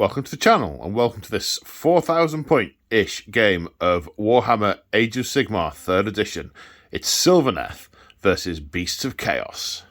Welcome to the channel, and welcome to this 4,000 point-ish game of Warhammer Age of Sigmar 3rd edition. It's Sylvaneth versus Beasts of Chaos.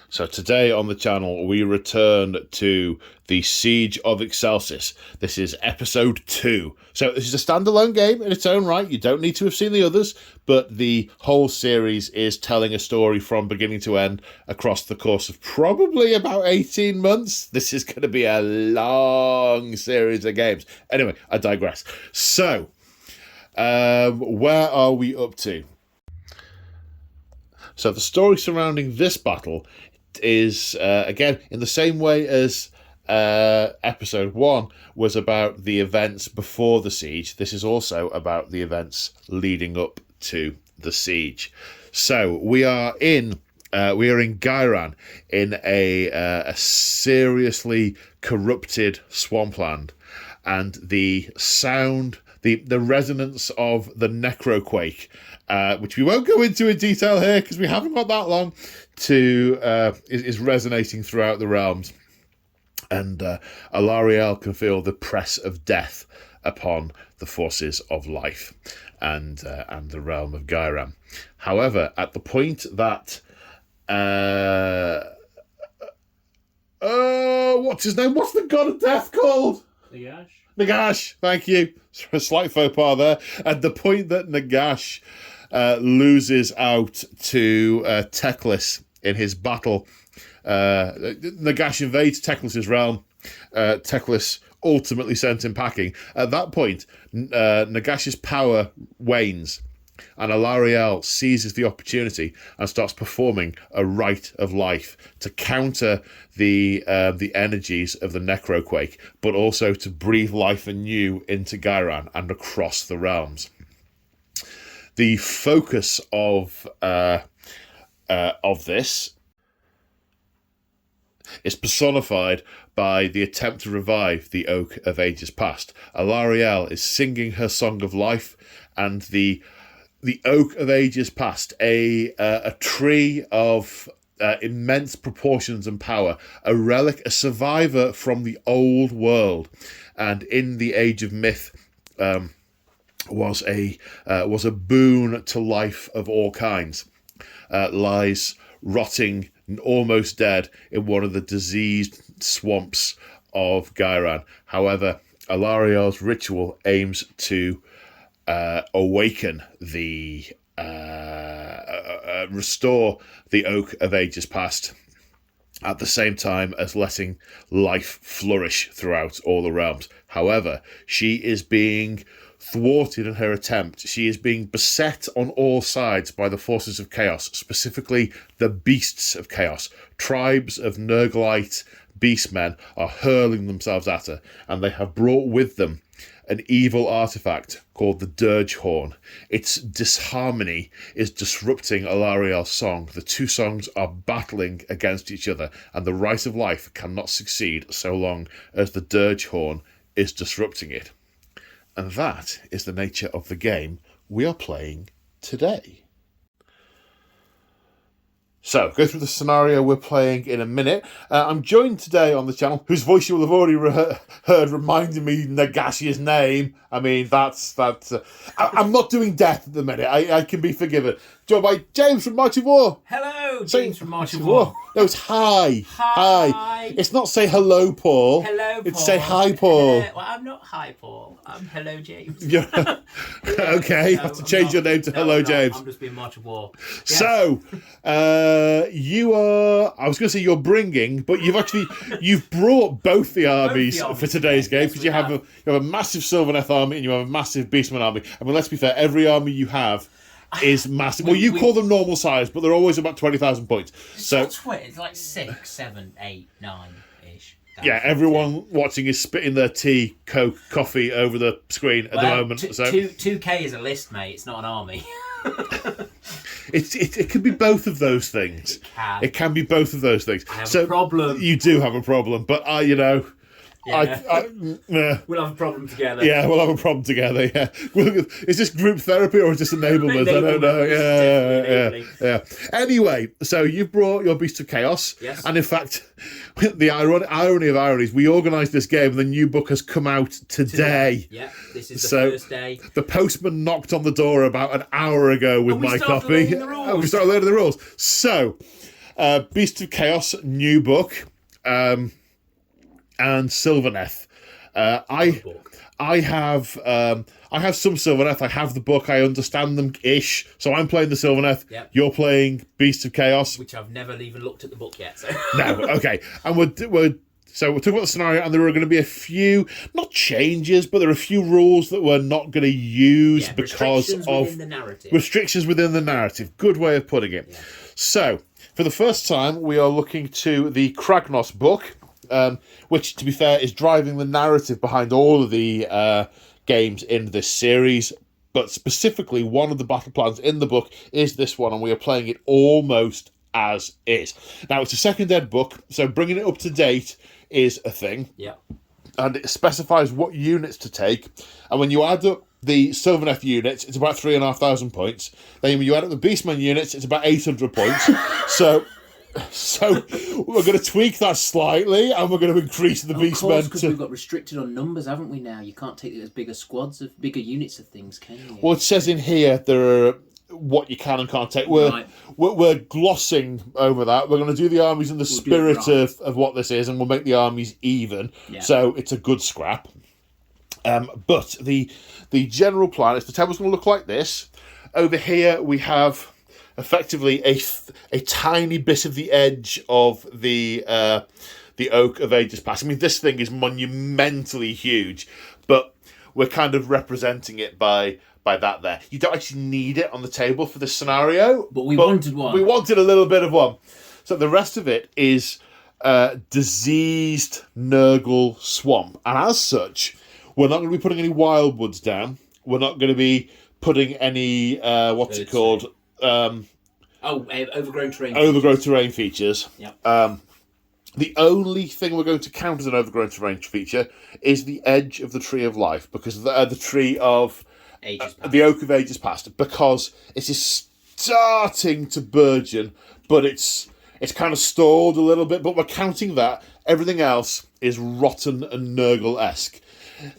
So today on the channel, we return to the Siege of Excelsis. This is episode 2. So this is a standalone game in its own right. You don't need to have seen the others, but the whole series is telling a story from beginning to end across the course of probably about 18 months. This is going to be a long series of games. Anyway, I digress. So, where are we up to? So the story surrounding this battle is, again, in the same way as episode 1 was about the events before the siege, this is also about the events leading up to the siege. So we are in Gairan, in a seriously corrupted swampland, and the sound, the resonance of the necroquake, which we won't go into in detail here because we haven't got that long, is resonating throughout the realms. And Alarielle can feel the press of death upon the forces of life and the realm of Gairan. However, at the point that what's his name? What's the god of death called? Nagash, thank you. A slight faux pas there. At the point that Nagash loses out to Teclis in his battle, Nagash invades Teclis' realm. Teclis ultimately sent him packing. At that point, Nagash's power wanes, and Alarielle seizes the opportunity and starts performing a rite of life to counter the energies of the necroquake, but also to breathe life anew into Gairan and across the realms. The focus of this is personified by the attempt to revive the Oak of Ages Past. Alarielle is singing her song of life, and the Oak of Ages Past, a tree of immense proportions and power, a relic, a survivor from the old world, and in the Age of Myth, was a boon to life of all kinds, lies rotting, almost dead, in one of the diseased swamps of Gairan. However, Alarielle's ritual aims to awaken restore the Oak of Ages Past, at the same time as letting life flourish throughout all the realms. However, she is being thwarted in her attempt. She is being beset on all sides by the forces of chaos, specifically the Beasts of Chaos. Tribes of Nurglite beastmen are hurling themselves at her, and they have brought with them an evil artifact called the Dirge Horn. Its disharmony is disrupting Alarielle's song. The two songs are battling against each other, and the Rite of Life cannot succeed so long as the Dirge Horn is disrupting it. And that is the nature of the game we are playing today. So, go through the scenario we're playing in a minute. I'm joined today on the channel, whose voice you will have already heard reminding me Nagash's name. I mean, I'm not doing death at the minute. I can be forgiven. Joined by James from March of War. Hello, James from March of War. No, it's hi. Hi. It's not say hello, Paul. Hello, Paul. It's say hi, Paul. Well, I'm not hi, Paul. I'm hello, James. Okay, you have to change your name to hello, James. I'm just being March of War. Yes. So, you are, I was going to say you're bringing, but you've brought both the armies for today's game, because you have a massive Sylvaneth army and you have a massive Beastman army. I mean, let's be fair, every army you have is massive. Well, you call them normal size, but they're always about 20,000 points. So it's like 6, 7, 8, 9-ish. Yeah, everyone watching is spitting their tea, coke, coffee over the screen at the moment. So 2K is a list, mate. It's not an army. It can be both of those things. It can be both of those things. I have a problem. You do have a problem, but We'll have a problem together. Yeah, we'll have a problem together. Yeah, is this group therapy or is this enablement? I don't know. Yeah. Anyway, so you've brought your Beast of Chaos, yes, and in fact, the irony of ironies, we organised this game, and the new book has come out today. Yeah, this is the first day. The postman knocked on the door about an hour ago with my copy. And we started learning the rules. So, Beast of Chaos, new book. And Sylvaneth. I have some Sylvaneth. I have the book. I understand them ish. So I'm playing the Sylvaneth. Yep. You're playing Beast of Chaos, which I've never even looked at the book yet. So. No, okay. And we're talking about the scenario, and there are going to be a few, not changes, but there are a few rules that we're not going to use because of restrictions within the narrative. Good way of putting it. Yeah. So for the first time, we are looking to the Kragnos book. Which, to be fair, is driving the narrative behind all of the games in this series. But specifically, one of the battle plans in the book is this one, and we are playing it almost as is. Now, it's a second ed book, so bringing it up to date is a thing. Yeah. And it specifies what units to take. And when you add up the Sylvaneth units, it's about 3,500 points. Then when you add up the Beastman units, it's about 800 points. So we're going to tweak that slightly, and we're going to increase the Beastmen. Because we've got restricted on numbers, haven't we? Now you can't take as bigger squads of bigger units of things, can you? Well, it says in here there are what you can and can't take. We're glossing over that. We're going to do the armies in the spirit of what this is, and we'll make the armies even. Yeah. So it's a good scrap. But the general plan is the table's going to look like this. Over here we have effectively a tiny bit of the edge of the Oak of Ages Past. I mean, this thing is monumentally huge, but we're kind of representing it by that there. You don't actually need it on the table for this scenario. But we wanted one. We wanted a little bit of one. So the rest of it is diseased Nurgle Swamp. And as such, we're not going to be putting any wildwoods down. We're not going to be putting any, overgrown terrain. Overgrown terrain features. Yeah. The only thing we're going to count as an overgrown terrain feature is the edge of the Tree of Life, because the Tree of the Oak of Ages Past, because it is starting to burgeon, but it's kind of stalled a little bit. But we're counting that. Everything else is rotten and Nurgle-esque.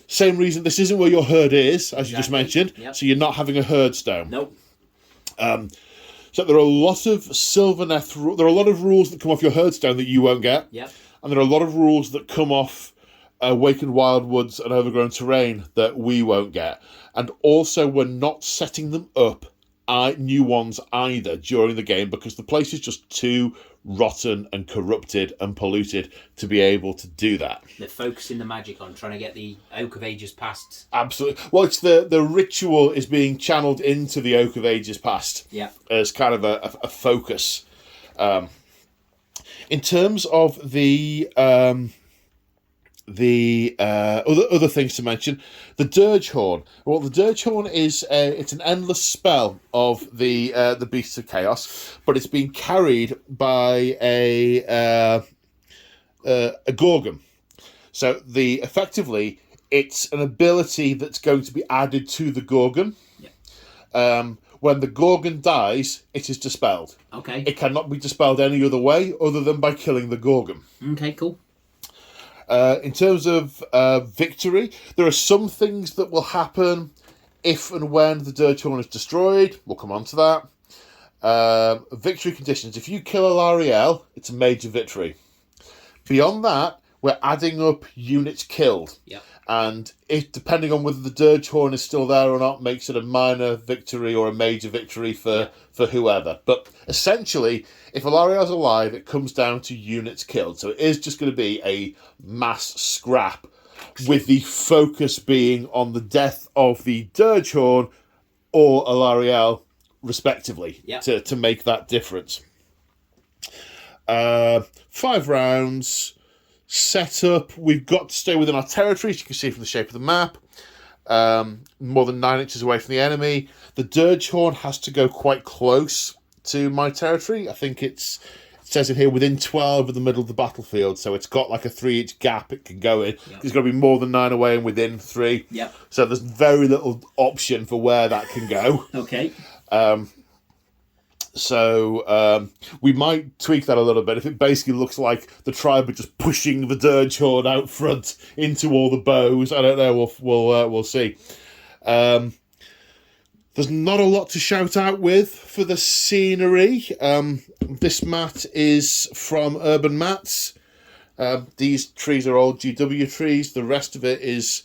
Same reason this isn't where your herd is, as you just mentioned. Yep. So you're not having a herd stone. Nope. So there are a lot of Sylvaneth. There are a lot of rules that come off your herdstone that you won't get. Yep. And there are a lot of rules that come off Awakened Wildwoods and Overgrown Terrain that we won't get. And also, we're not setting them up, new ones either, during the game, because the place is just too rotten and corrupted and polluted to be able to do that. They're focusing the magic on trying to get the Oak of Ages Past. Absolutely. Well, it's the ritual is being channeled into the Oak of Ages Past. Yeah. As kind of a focus. In terms of the other things to mention, the Dirge Horn. Well, the Dirge Horn is it's an endless spell of the Beasts of Chaos, but it's being carried by a Gorgon. So effectively it's an ability that's going to be added to the Gorgon. Yeah. When the Gorgon dies, it is dispelled. Okay. It cannot be dispelled any other way other than by killing the Gorgon. Okay, cool. In terms of victory, there are some things that will happen if and when the Dirge Horn is destroyed. We'll come on to that. Victory conditions. If you kill a Lariel, it's a major victory. Beyond that, we're adding up units killed. Yep. And it, depending on whether the Dirge Horn is still there or not, makes it a minor victory or a major victory for whoever. But essentially, if Alariel's alive, it comes down to units killed. So it is just going to be a mass scrap, with the focus being on the death of the Dirge Horn or Alariel, respectively, to make that difference. 5 rounds. Setup, we've got to stay within our territory, as you can see from the shape of the map. More than 9 inches away from the enemy. The Dirge Horn has to go quite close to my territory. I think it's says in here within 12 of the middle of the battlefield, so it's got like a 3-inch gap it can go in. Yep. There's got to be more than 9 away and within 3. Yep. So there's very little option for where that can go. Okay. So we might tweak that a little bit. If it basically looks like the tribe are just pushing the dirge horde out front into all the bows, I don't know. We'll see. There's not a lot to shout out with for the scenery. This mat is from Urban Mats. These trees are old GW trees. The rest of it is...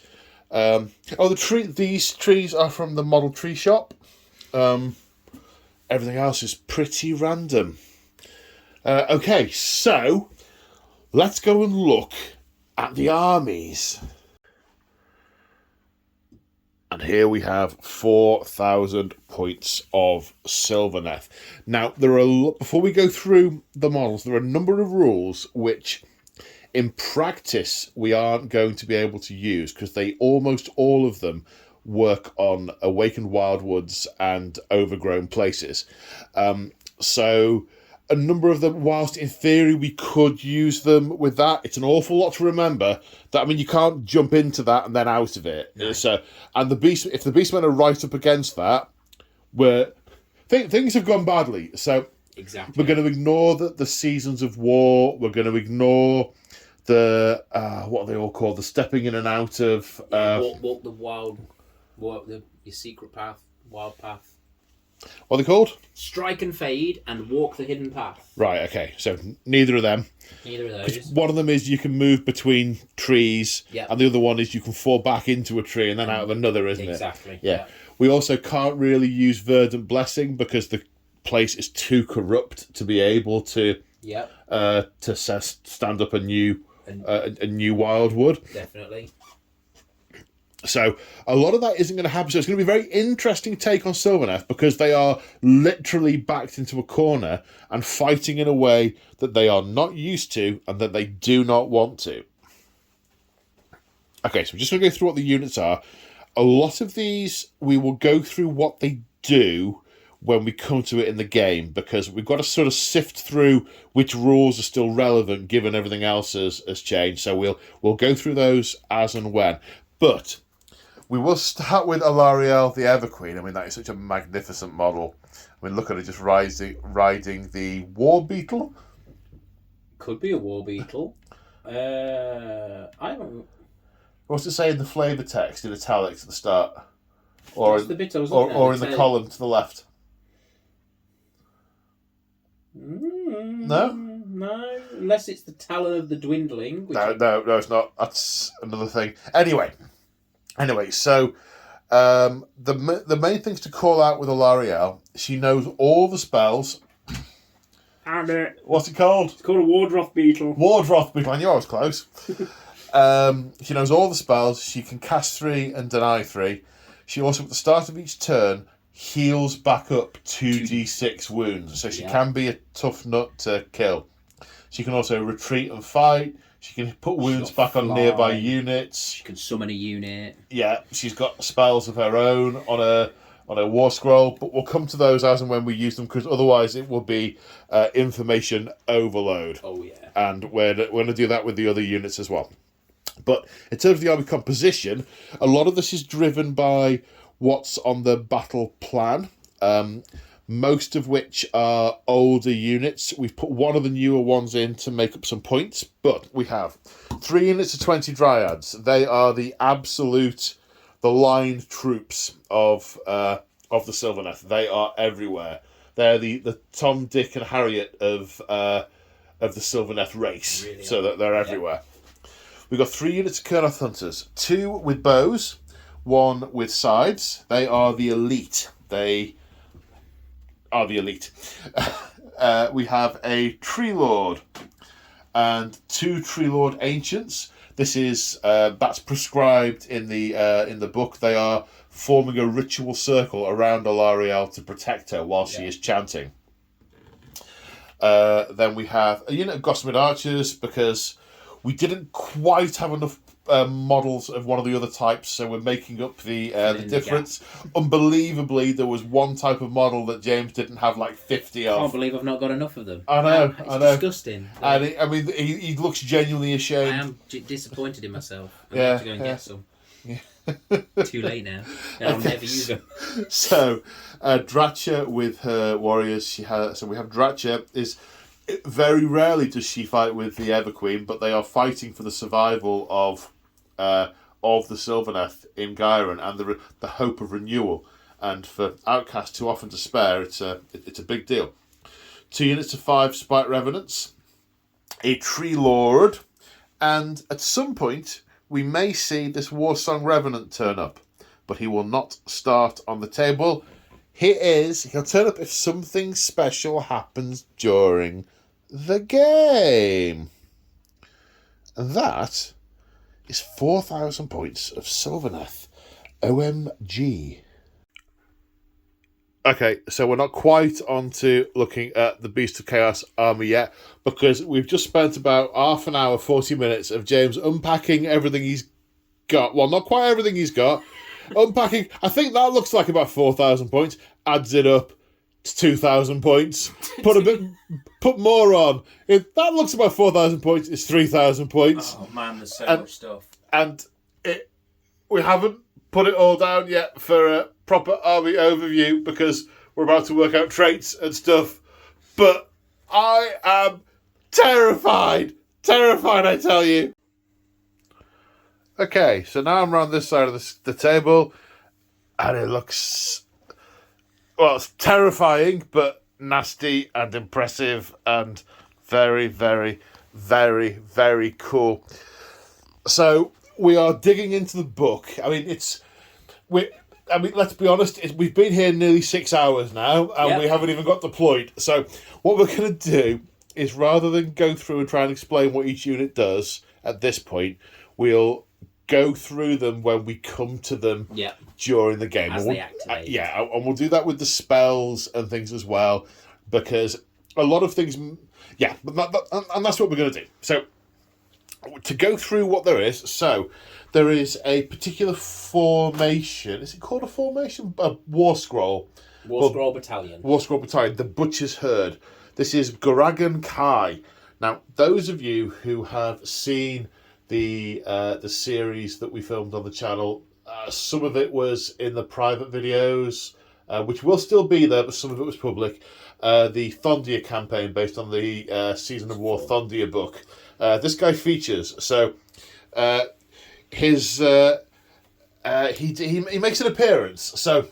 These trees are from the model tree shop. Everything else is pretty random. Okay, so let's go and look at the armies. And here we have 4,000 points of Sylvaneth. Now, before we go through the models, there are a number of rules which, in practice, we aren't going to be able to use because almost all of them work on awakened wildwoods and overgrown places. So a number of them, whilst in theory we could use them with that, it's an awful lot to remember. You can't jump into that and then out of it. No. So, and if the beastmen are right up against that, things have gone badly. So exactly, we're going to ignore the seasons of war. We're going to ignore the what are they all called? The stepping in and out of walk the wild, walk your secret path, wild path. What are they called? Strike and fade and walk the hidden path. Right, okay. So neither of them. Neither of those. One of them is you can move between trees, yep. And the other one is you can fall back into a tree and then out of another, isn't exactly. it? Exactly. Yeah. We also can't really use Verdant Blessing because the place is too corrupt to be able to stand up a new wildwood. Definitely. So a lot of that isn't going to happen. So it's going to be a very interesting take on Sylvaneth because they are literally backed into a corner and fighting in a way that they are not used to and that they do not want to. Okay, so we're just going to go through what the units are. A lot of these, we will go through what they do when we come to it in the game because we've got to sort of sift through which rules are still relevant given everything else has changed. So we'll go through those as and when. But we will start with Alarielle, the Everqueen. I mean, that is such a magnificent model. I mean, look at her just riding the war beetle. Could be a war beetle. I don't. What's it say in the flavour text in italics at the start? Or the bit I was or in the column to the left? No? No, unless it's the Talon of the Dwindling. No, it's not. That's another thing. Anyway, so the main things to call out with Alarielle, she knows all the spells. And what's it called? It's called a Wardroth Beetle. Wardroth Beetle. I knew I was close. She knows all the spells. She can cast 3 and deny 3. She also, at the start of each turn, heals back up 2d6 wounds. So she can be a tough nut to kill. She can also retreat and fight. She can put wounds back on nearby units. She can summon a unit. Yeah, she's got spells of her own on a war scroll, but we'll come to those as and when we use them because otherwise it will be information overload. Oh yeah. And we're going to do that with the other units as well. But in terms of the army composition, a lot of this is driven by what's on the battle plan. Most of which are older units. We've put one of the newer ones in to make up some points, but we have 3 units of 20 Dryads. They are the line troops of the Sylvaneth. They are everywhere. They're the Tom, Dick, and Harriet of the Sylvaneth race, really so that they're everywhere. Yeah. We've got 3 units of Kurnoth Hunters, 2 with bows, 1 with sides. They are the elite. We have a Tree Lord and 2 Tree Lord Ancients. This is that's prescribed in the book. They are forming a ritual circle around Alarielle to protect her while she is chanting. Then we have a unit of Gossamer Archers because we didn't quite have enough models of one of the other types, so we're making up the difference. Unbelievably, there was one type of model that James didn't have like 50 of. I can't believe I've not got enough of them. I know, It's disgusting. And he looks genuinely ashamed. I am disappointed in myself. I'm going to go and get some. Yeah. Too late now. I'll never use them. So, Dratcha with her warriors. So we have Dratcha is. Very rarely does she fight with the Everqueen, but they are fighting for the survival of the Sylvaneth in Gyron and the hope of renewal. And for outcasts too often to spare, it's a big deal. 2 units of 5 Spite Revenants, a Tree Lord, and at some point we may see this Warsong Revenant turn up, but he will not start on the table. He'll turn up if something special happens during the game. And that is 4,000 points of Sylvaneth. OMG. Okay, so we're not quite on to looking at the Beast of Chaos army yet, because we've just spent about half an hour, 40 minutes of James unpacking everything he's got. Well, not quite everything he's got. Unpacking, I think that looks like about 4,000 points. Adds it up to 2,000 points. Put more on. That looks about 4,000 points. It's 3,000 points. Oh man, there's so much stuff. And we haven't put it all down yet for a proper army overview because we're about to work out traits and stuff. But I am terrified. Terrified, I tell you. Okay, so now I'm around this side of the table, and it looks, well, it's terrifying, but nasty and impressive and very, very, very, very cool. So we are digging into the book. I mean, let's be honest, we've been here nearly 6 hours now, and we haven't even got deployed. So what we're going to do is, rather than go through and try and explain what each unit does at this point, we'll go through them when we come to them during the game. As they activate. And we'll do that with the spells and things as well, because a lot of things... Yeah, and that's what we're going to do. So, to go through what there is, so there is a particular formation. Is it called a formation? A War Scroll. War Scroll Battalion. War Scroll Battalion, the Butcher's Herd. This is Goragan Kai. Now, those of you who have seen the series that we filmed on the channel, some of it was in the private videos, which will still be there, but some of it was public. The Thondia campaign, based on the Season of War Thondia book. This guy features. So he makes an appearance. So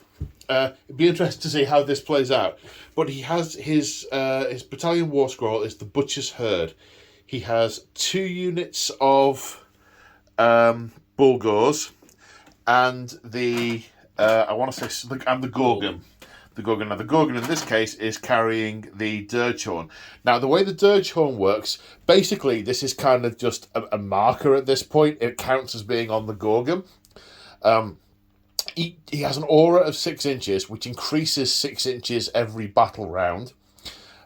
it'd be interesting to see how this plays out. But he has his battalion war scroll is the Butcher's Herd. He has 2 units of Bulgors and the Gorgon. The Gorgon. Now, the Gorgon in this case is carrying the Dirge Horn. Now, the way the Dirge Horn works, basically, this is kind of just a marker at this point. It counts as being on the Gorgon. He has an aura of 6 inches, which increases 6 inches every battle round.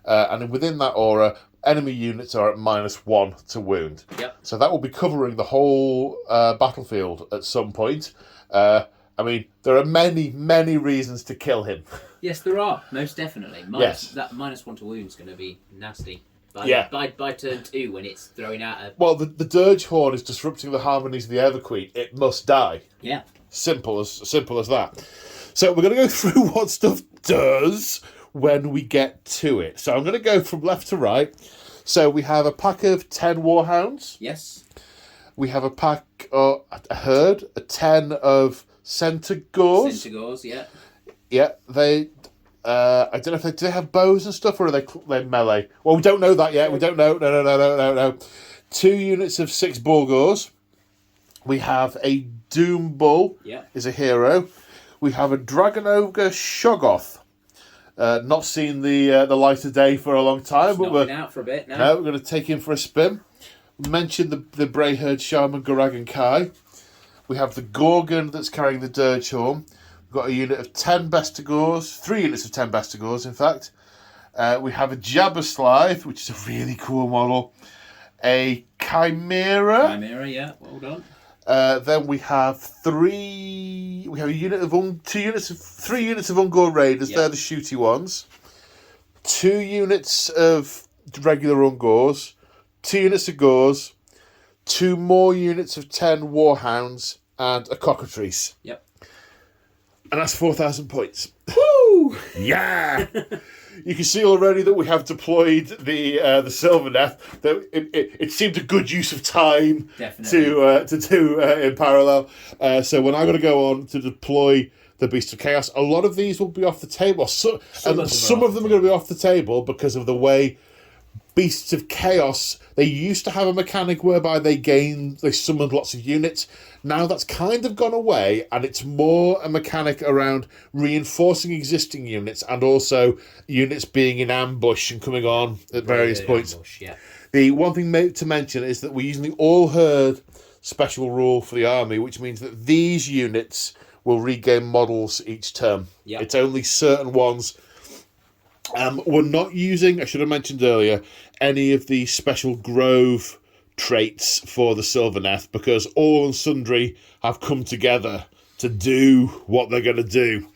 And within that aura, enemy units are at -1 to wound. Yep. So that will be covering the whole battlefield at some point. I mean, there are many, many reasons to kill him. Yes, there are, most definitely. That -1 to wound is going to be nasty. By turn 2, when it's throwing out a... Well, the Dirge Horn is disrupting the harmonies of the Everqueen. It must die. Yeah. Simple as that. So we're going to go through what stuff does when we get to it. So I'm going to go from left to right. So we have a pack of 10 Warhounds. Yes. We have a herd, a 10 of Centaurs. Centaurs, yeah. Yeah, they... I don't know if do they have bows and stuff, or are they melee? Well, we don't know that yet. We don't know. No. 2 units of 6 Bulgors. We have a Doom Bull. Yeah. Is a hero. We have a Dragon Ogre Shoggoth. Not seen the light of day for a long time, but we're been out for a bit now. No, we're going to take him for a spin. We mentioned the Brayherd Shaman Goragan Kai. We have the Gorgon that's carrying the Dirge Horn. We've got a unit of 10 Bestigors, 3 units of 10 Bestigors, in fact. We have a Jabberslithe, which is a really cool model. A Chimera. Chimera, yeah, well done. Then we have three units of Ungor Raiders. Yep. They're the shooty ones. 2 units of regular Ungors. 2 units of Gors. 2 more units of 10 Warhounds and a Cockatrice. Yep. And that's 4,000 points. Woo! Yeah. You can see already that we have deployed the Sylvaneth. That it seemed a good use of time to do in parallel. So when I'm going to go on to deploy the Beast of Chaos, a lot of these will be off the table. Some of them are going to be off the table because of the way Beasts of Chaos, they used to have a mechanic whereby they summoned lots of units. Now that's kind of gone away, and it's more a mechanic around reinforcing existing units and also units being in ambush and coming on at various points. Ambush, yeah. The one thing to mention is that we're using the all-herd special rule for the army, which means that these units will regain models each turn. Yep. It's only certain ones. We're not using, I should have mentioned earlier, any of the special Grove traits for the Sylvaneth because all and sundry have come together to do what they're going to do.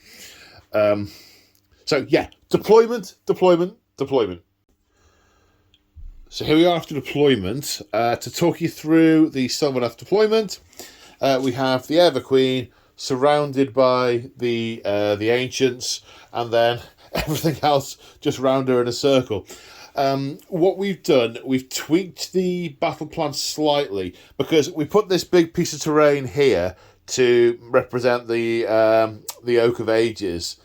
So, yeah, deployment. So here we are after deployment. To talk you through the Sylvaneth deployment, we have the Ever Queen surrounded by the Ancients, and then everything else just round her in a circle. What we've done, we've tweaked the battle plan slightly because we put this big piece of terrain here to represent the Oak of Ages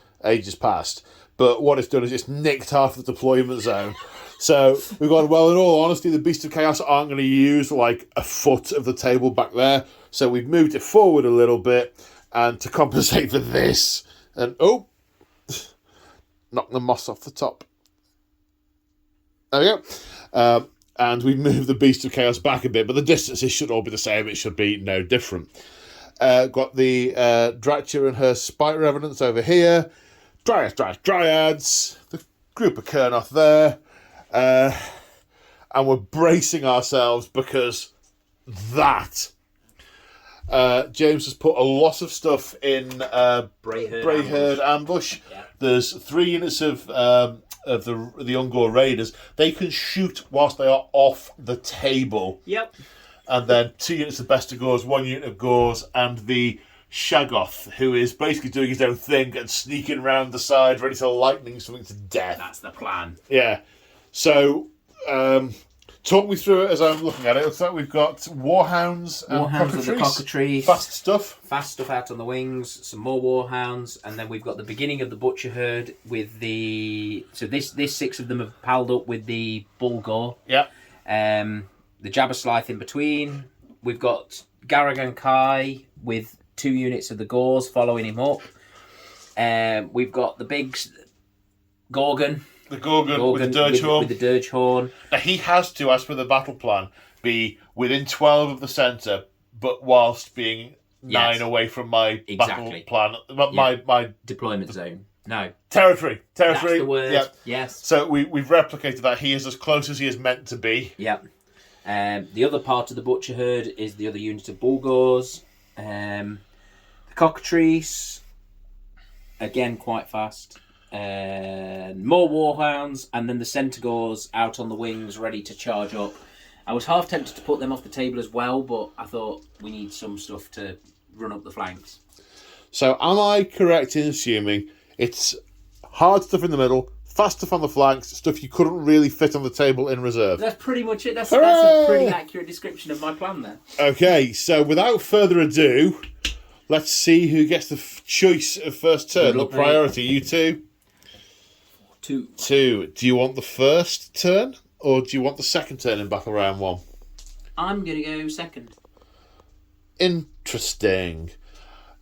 past. But what it's done is it's nicked half the deployment zone. So we've gone, well, in all honesty, the Beast of Chaos aren't going to use like a foot of the table back there. So we've moved it forward a little bit, and to compensate for this, and knock the moss off the top. There we go. And we've moved the Beast of Chaos back a bit, but the distances should all be the same. It should be no different. Got the Dratcha and her Spite Revenants over here. Dryads. The group of Kurnoth there. And we're bracing ourselves because that... James has put a lot of stuff in Brayherd Ambush. Yeah. There's 3 units of the Ungor Raiders. They can shoot whilst they are off the table. Yep. And then 2 units of Best of Gors, 1 unit of Gors, and the Shaggoth, who is basically doing his own thing and sneaking around the side, ready to lightning something to death. That's the plan. Yeah. So, talk me through it as I'm looking at it. It looks like we've got Warhounds with the Cockatrice. Fast stuff out on the wings. Some more Warhounds. And then we've got the beginning of the Butcher Herd with the... So this 6 of them have piled up with the Bulgor. Yeah. The Jabberslythe in between. We've got Garrigan Kai with 2 units of the Gors following him up. We've got the big Gorgon. The Gorgon with the Dirge Horn. With the Dirge Horn. Now, he has to, as per the battle plan, be within 12 of the centre, but whilst being 9 away from my battle plan. My deployment zone. No. Territory. That's the word. Yep. Yes. So we've replicated that. He is as close as he is meant to be. Yep. The other part of the Butcher Herd is the other unit of Bulgors. The Cockatrice, again quite fast. More Warhounds, and then the Centaurs out on the wings, ready to charge up. I was half tempted to put them off the table as well, but I thought we need some stuff to run up the flanks. So am I correct in assuming it's hard stuff in the middle, fast stuff on the flanks, stuff you couldn't really fit on the table in reserve? That's pretty much it. That's a pretty accurate description of my plan there. Okay, so without further ado, let's see who gets the choice of first turn. The priority, you two. 2. Do you want the first turn, or do you want the second turn in Battle Round 1? I'm going to go second. Interesting.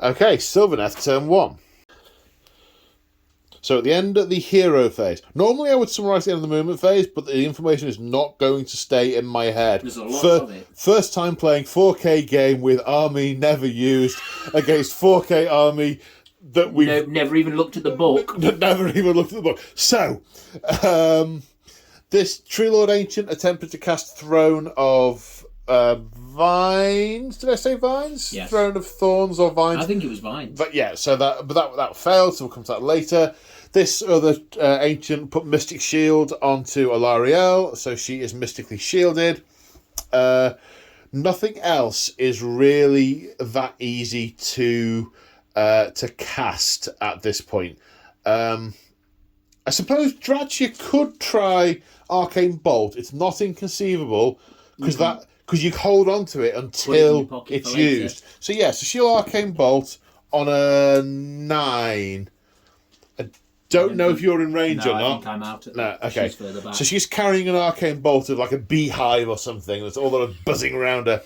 Okay, Sylvaneth, turn 1. So at the end of the hero phase, normally I would summarise the end of the movement phase, but the information is not going to stay in my head. There's a lot of it. First time playing 4K game with army never used against 4K army that we never even looked at the book. Never even looked at the book. So, this Tree Lord Ancient attempted to cast Throne of vines. Did I say vines? Yes. Throne of Thorns or vines? I think it was vines. But yeah, so that failed, so we'll come to that later. This other ancient put Mystic Shield onto Alarielle, so she is mystically shielded. Nothing else is really that easy to cast at this point. I suppose Drachia could try Arcane Bolt. It's not inconceivable because you hold on to it until it's used. So yeah, so she'll Arcane Bolt on a 9. I don't know if you're in range or not. I think I'm out at No, okay. She's further back. So she's carrying an Arcane Bolt of like a beehive or something that's all buzzing around her.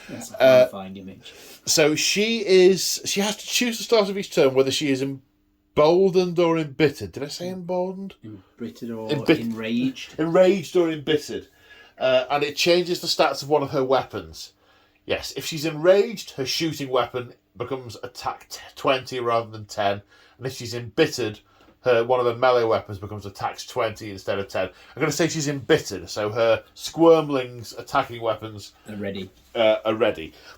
That's a horrifying image. So she has to choose the start of each turn whether she is emboldened or embittered. Did I say emboldened? Embittered or enraged? Enraged or embittered. And it changes the stats of one of her weapons. Yes, if she's enraged, her shooting weapon becomes attack 20 rather than 10. And if she's embittered, one of her melee weapons becomes attacks 20 instead of 10. I'm going to say she's embittered, so her Squirmling's attacking weapons are ready.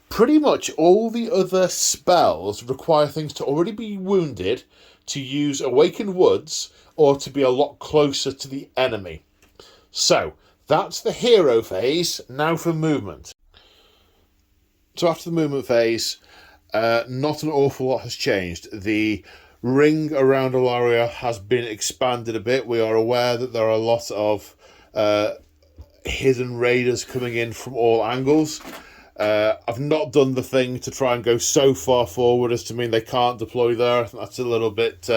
Pretty much all the other spells require things to already be wounded, to use Awakened Woods, or to be a lot closer to the enemy. So, that's the hero phase. Now for movement. So after the movement phase, not an awful lot has changed. The ring around Alaria has been expanded a bit. We are aware that there are a lot of hidden raiders coming in from all angles. I've not done the thing to try and go so far forward as to mean they can't deploy there. I think that's a little bit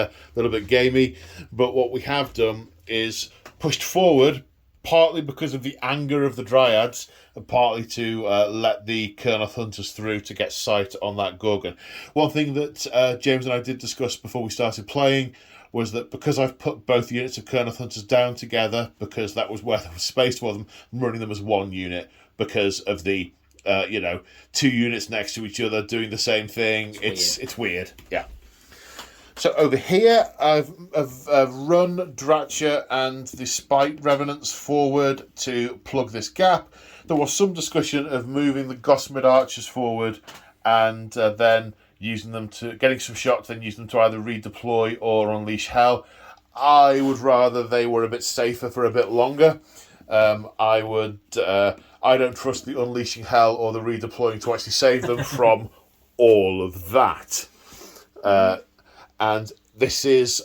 gamey. But what we have done is pushed forward, partly because of the anger of the Dryads, and partly to let the Kurnoth Hunters through to get sight on that Gorgon. One thing that James and I did discuss before we started playing was that because I've put both units of Kurnoth Hunters down together, because that was where there was space for them, I'm running them as one unit because of the 2 units next to each other doing the same thing. It's weird. Yeah. So over here, I've run Drachia and the Spite Revenants forward to plug this gap. There was some discussion of moving the Gosmid Archers forward and then using them getting some shots, then using them to either redeploy or unleash hell. I would rather they were a bit safer for a bit longer. I don't trust the unleashing hell or the redeploying to actually save them from all of that. And this is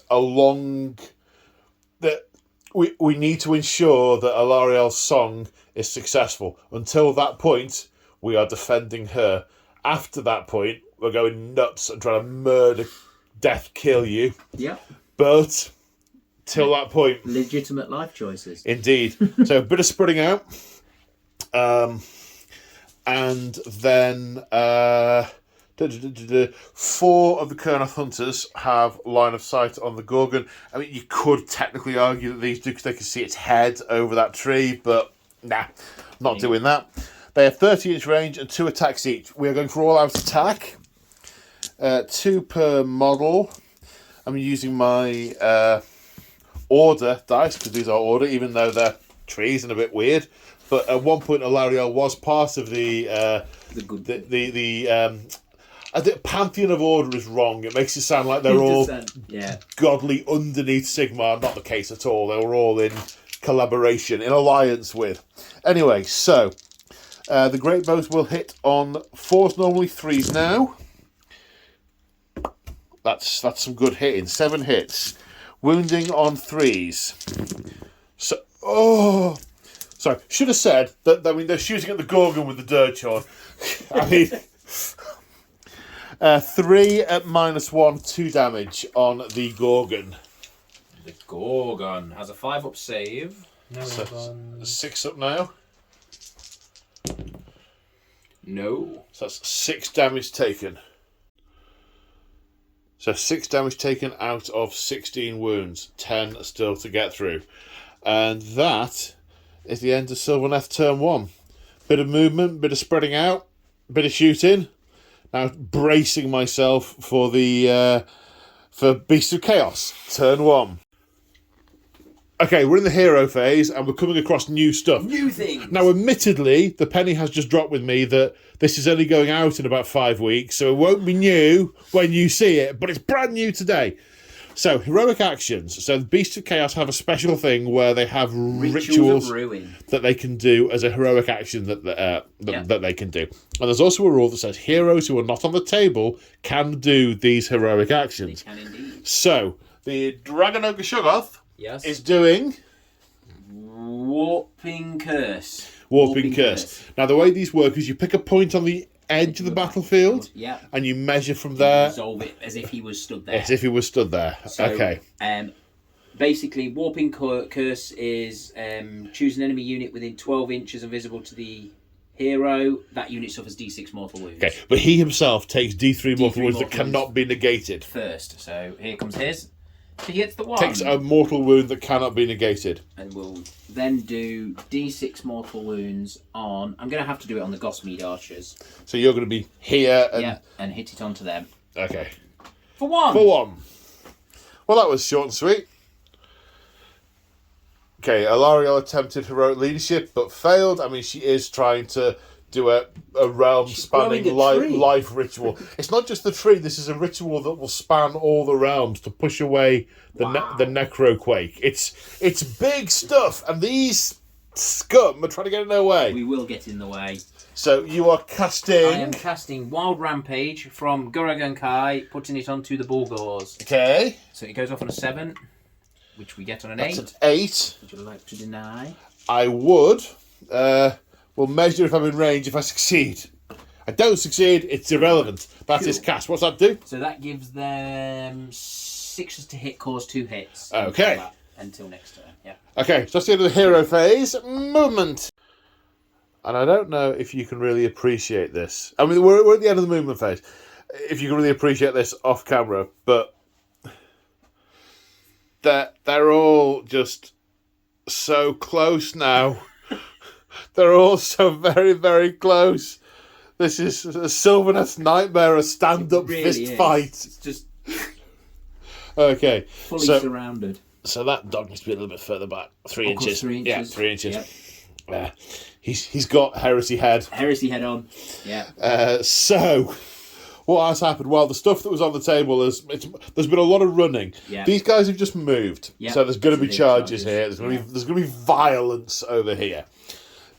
we need to ensure that Alarielle's song is successful. Until that point, we are defending her. After that point, we're going nuts and trying to murder, death, kill you. Yeah. But till that point, legitimate life choices. Indeed. So a bit of spreading out, and then 4 of the Kurnoth Hunters have line of sight on the Gorgon. I mean, you could technically argue that these do because they can see its head over that tree, but nah, not doing that. They have 30-inch range and 2 attacks each. We are going for all-out attack. 2 per model. I'm using my order dice because these are order, even though they're trees and a bit weird. But at one point, Alarielle was part of the Pantheon of Order is wrong. It makes it sound like they're all godly underneath Sigmar. Not the case at all. They were all in collaboration, in alliance with. Anyway, so the Great Bows will hit on 4s, normally 3s now. That's some good hitting. 7 hits. Wounding on 3s. So, sorry. Should have said that. I mean, they're shooting at the Gorgon with the Dirtshorn. I mean, 3 at -1, 2 damage on the Gorgon. The Gorgon has a 5-up save. So 6 up now. No. So that's 6 damage taken. So 6 damage taken out of 16 wounds. 10 still to get through. And that is the end of Sylvaneth turn 1. Bit of movement, bit of spreading out, bit of shooting. Now bracing myself for the for Beast of Chaos turn 1. okay, we're in the hero phase and we're coming across new stuff. New things. Now, admittedly, the penny has just dropped with me that this is only going out in about 5 weeks, so it won't be new when you see it, but it's brand new today. So, heroic actions. So, the Beasts of Chaos have a special thing where they have rituals of ruin that they can do as a heroic action that they can do. And there's also a rule that says heroes who are not on the table can do these heroic actions. They can indeed. So, the Dragon Ogre Shoggoth Yes. is doing Warping Curse. Warping Curse. Now, the way these work is you pick a point on the edge of the battlefield, yeah, and you measure from there. Resolve it as if he was stood there. As if he was stood there. So, okay. Basically, Warping Curse is choose an enemy unit within 12 inches and visible to the hero. That unit suffers D6 mortal wounds. Okay, but he himself takes D3 mortal wounds that mortal cannot be negated. First, so here comes his. He hits the 1. Takes a mortal wound that cannot be negated. And we'll then do D6 mortal wounds on... I'm going to have to do it on the Gosmead Archers. So you're going to be here and... and hit it onto them. Okay. For 1! For 1. Well, that was short and sweet. Okay, Alariel attempted heroic leadership, but failed. I mean, she is trying to do a realm-spanning life ritual. It's not just the tree. This is a ritual that will span all the realms to push away the the necroquake. It's big stuff, and these scum are trying to get in their way. We will get in the way. So you are casting... I am casting Wild Rampage from Guragan Kai, putting it onto the Bulgors. Okay. So it goes off on a 7, which we get on an That's 8. an 8. Would you like to deny? I would. We'll measure if I'm in range if I succeed. I don't succeed, it's irrelevant. That's his cast. What's that do? So that gives them 6 to hit, cause 2 hits. Okay. Until next turn, yeah. Okay, so that's the end of the hero phase. Movement. And I don't know if you can really appreciate this. I mean, we're at the end of the movement phase. If you can really appreciate this off camera, but they're all just so close now. They're all so very, very close. This is a Sylvaneth nightmare, a stand-up fist fight. It's just okay. Fully surrounded. So that dog must be a little bit further back. 3 inches. 3 inches. Yeah, 3 inches. Yep. He's got heresy head. Heresy head on. Yeah. So what has happened? Well, the stuff that was on the table there's been a lot of running. Yeah. These guys have just moved. Yep. So there's going to be charges here. There's going to be violence over here.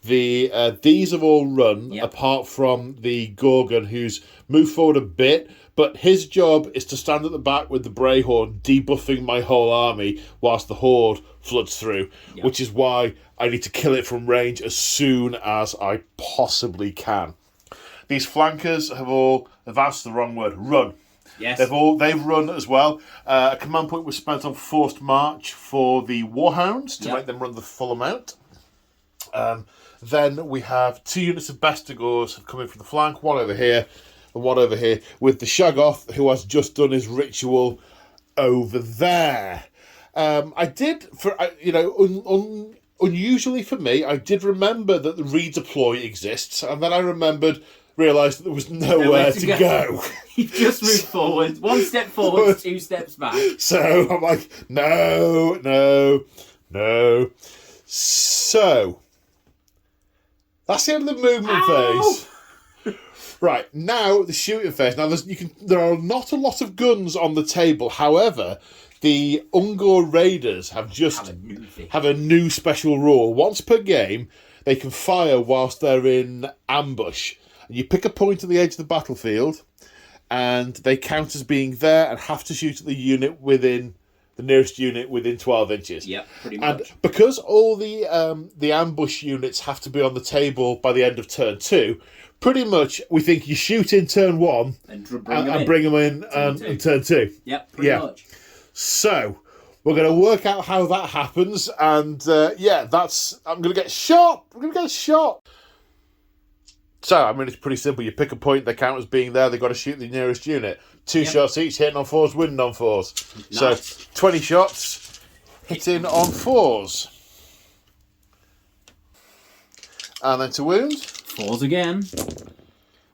These have all run, apart from the Gorgon, who's moved forward a bit, but his job is to stand at the back with the Brayhorn, debuffing my whole army whilst the Horde floods through, which is why I need to kill it from range as soon as I possibly can. These flankers have all advanced the wrong word, run. Yes. They've run as well. A command point was spent on forced march for the Warhounds to make them run the full amount. Then we have 2 units of Bestigors coming from the flank, one over here and one over here, with the Shoggoth, who has just done his ritual over there. I did, unusually for me, I did remember that the redeploy exists, and then I realised that there was nowhere to go. You've just moved forward. 1 step forward, 2 steps back. So I'm like, no. So that's the end of the movement phase. Right, now the shooting phase. Now there are not a lot of guns on the table. However, the Ungor Raiders have a new special rule. Once per game, they can fire whilst they're in ambush. And you pick a point on the edge of the battlefield, and they count as being there and have to shoot at the nearest unit within 12 inches. Yeah, pretty much. And because all the ambush units have to be on the table by the end of turn 2, pretty much we think you shoot in turn 1 and bring them in on turn 2. Yep, pretty much. So we're going to work out how that happens, and I'm going to get shot. So, I mean, it's pretty simple. You pick a point, they count as being there, they've got to shoot the nearest unit. 2 shots each, hitting on 4s, winning on 4s. Nice. So, 20 shots, hitting on 4s. And then to wound. 4s again.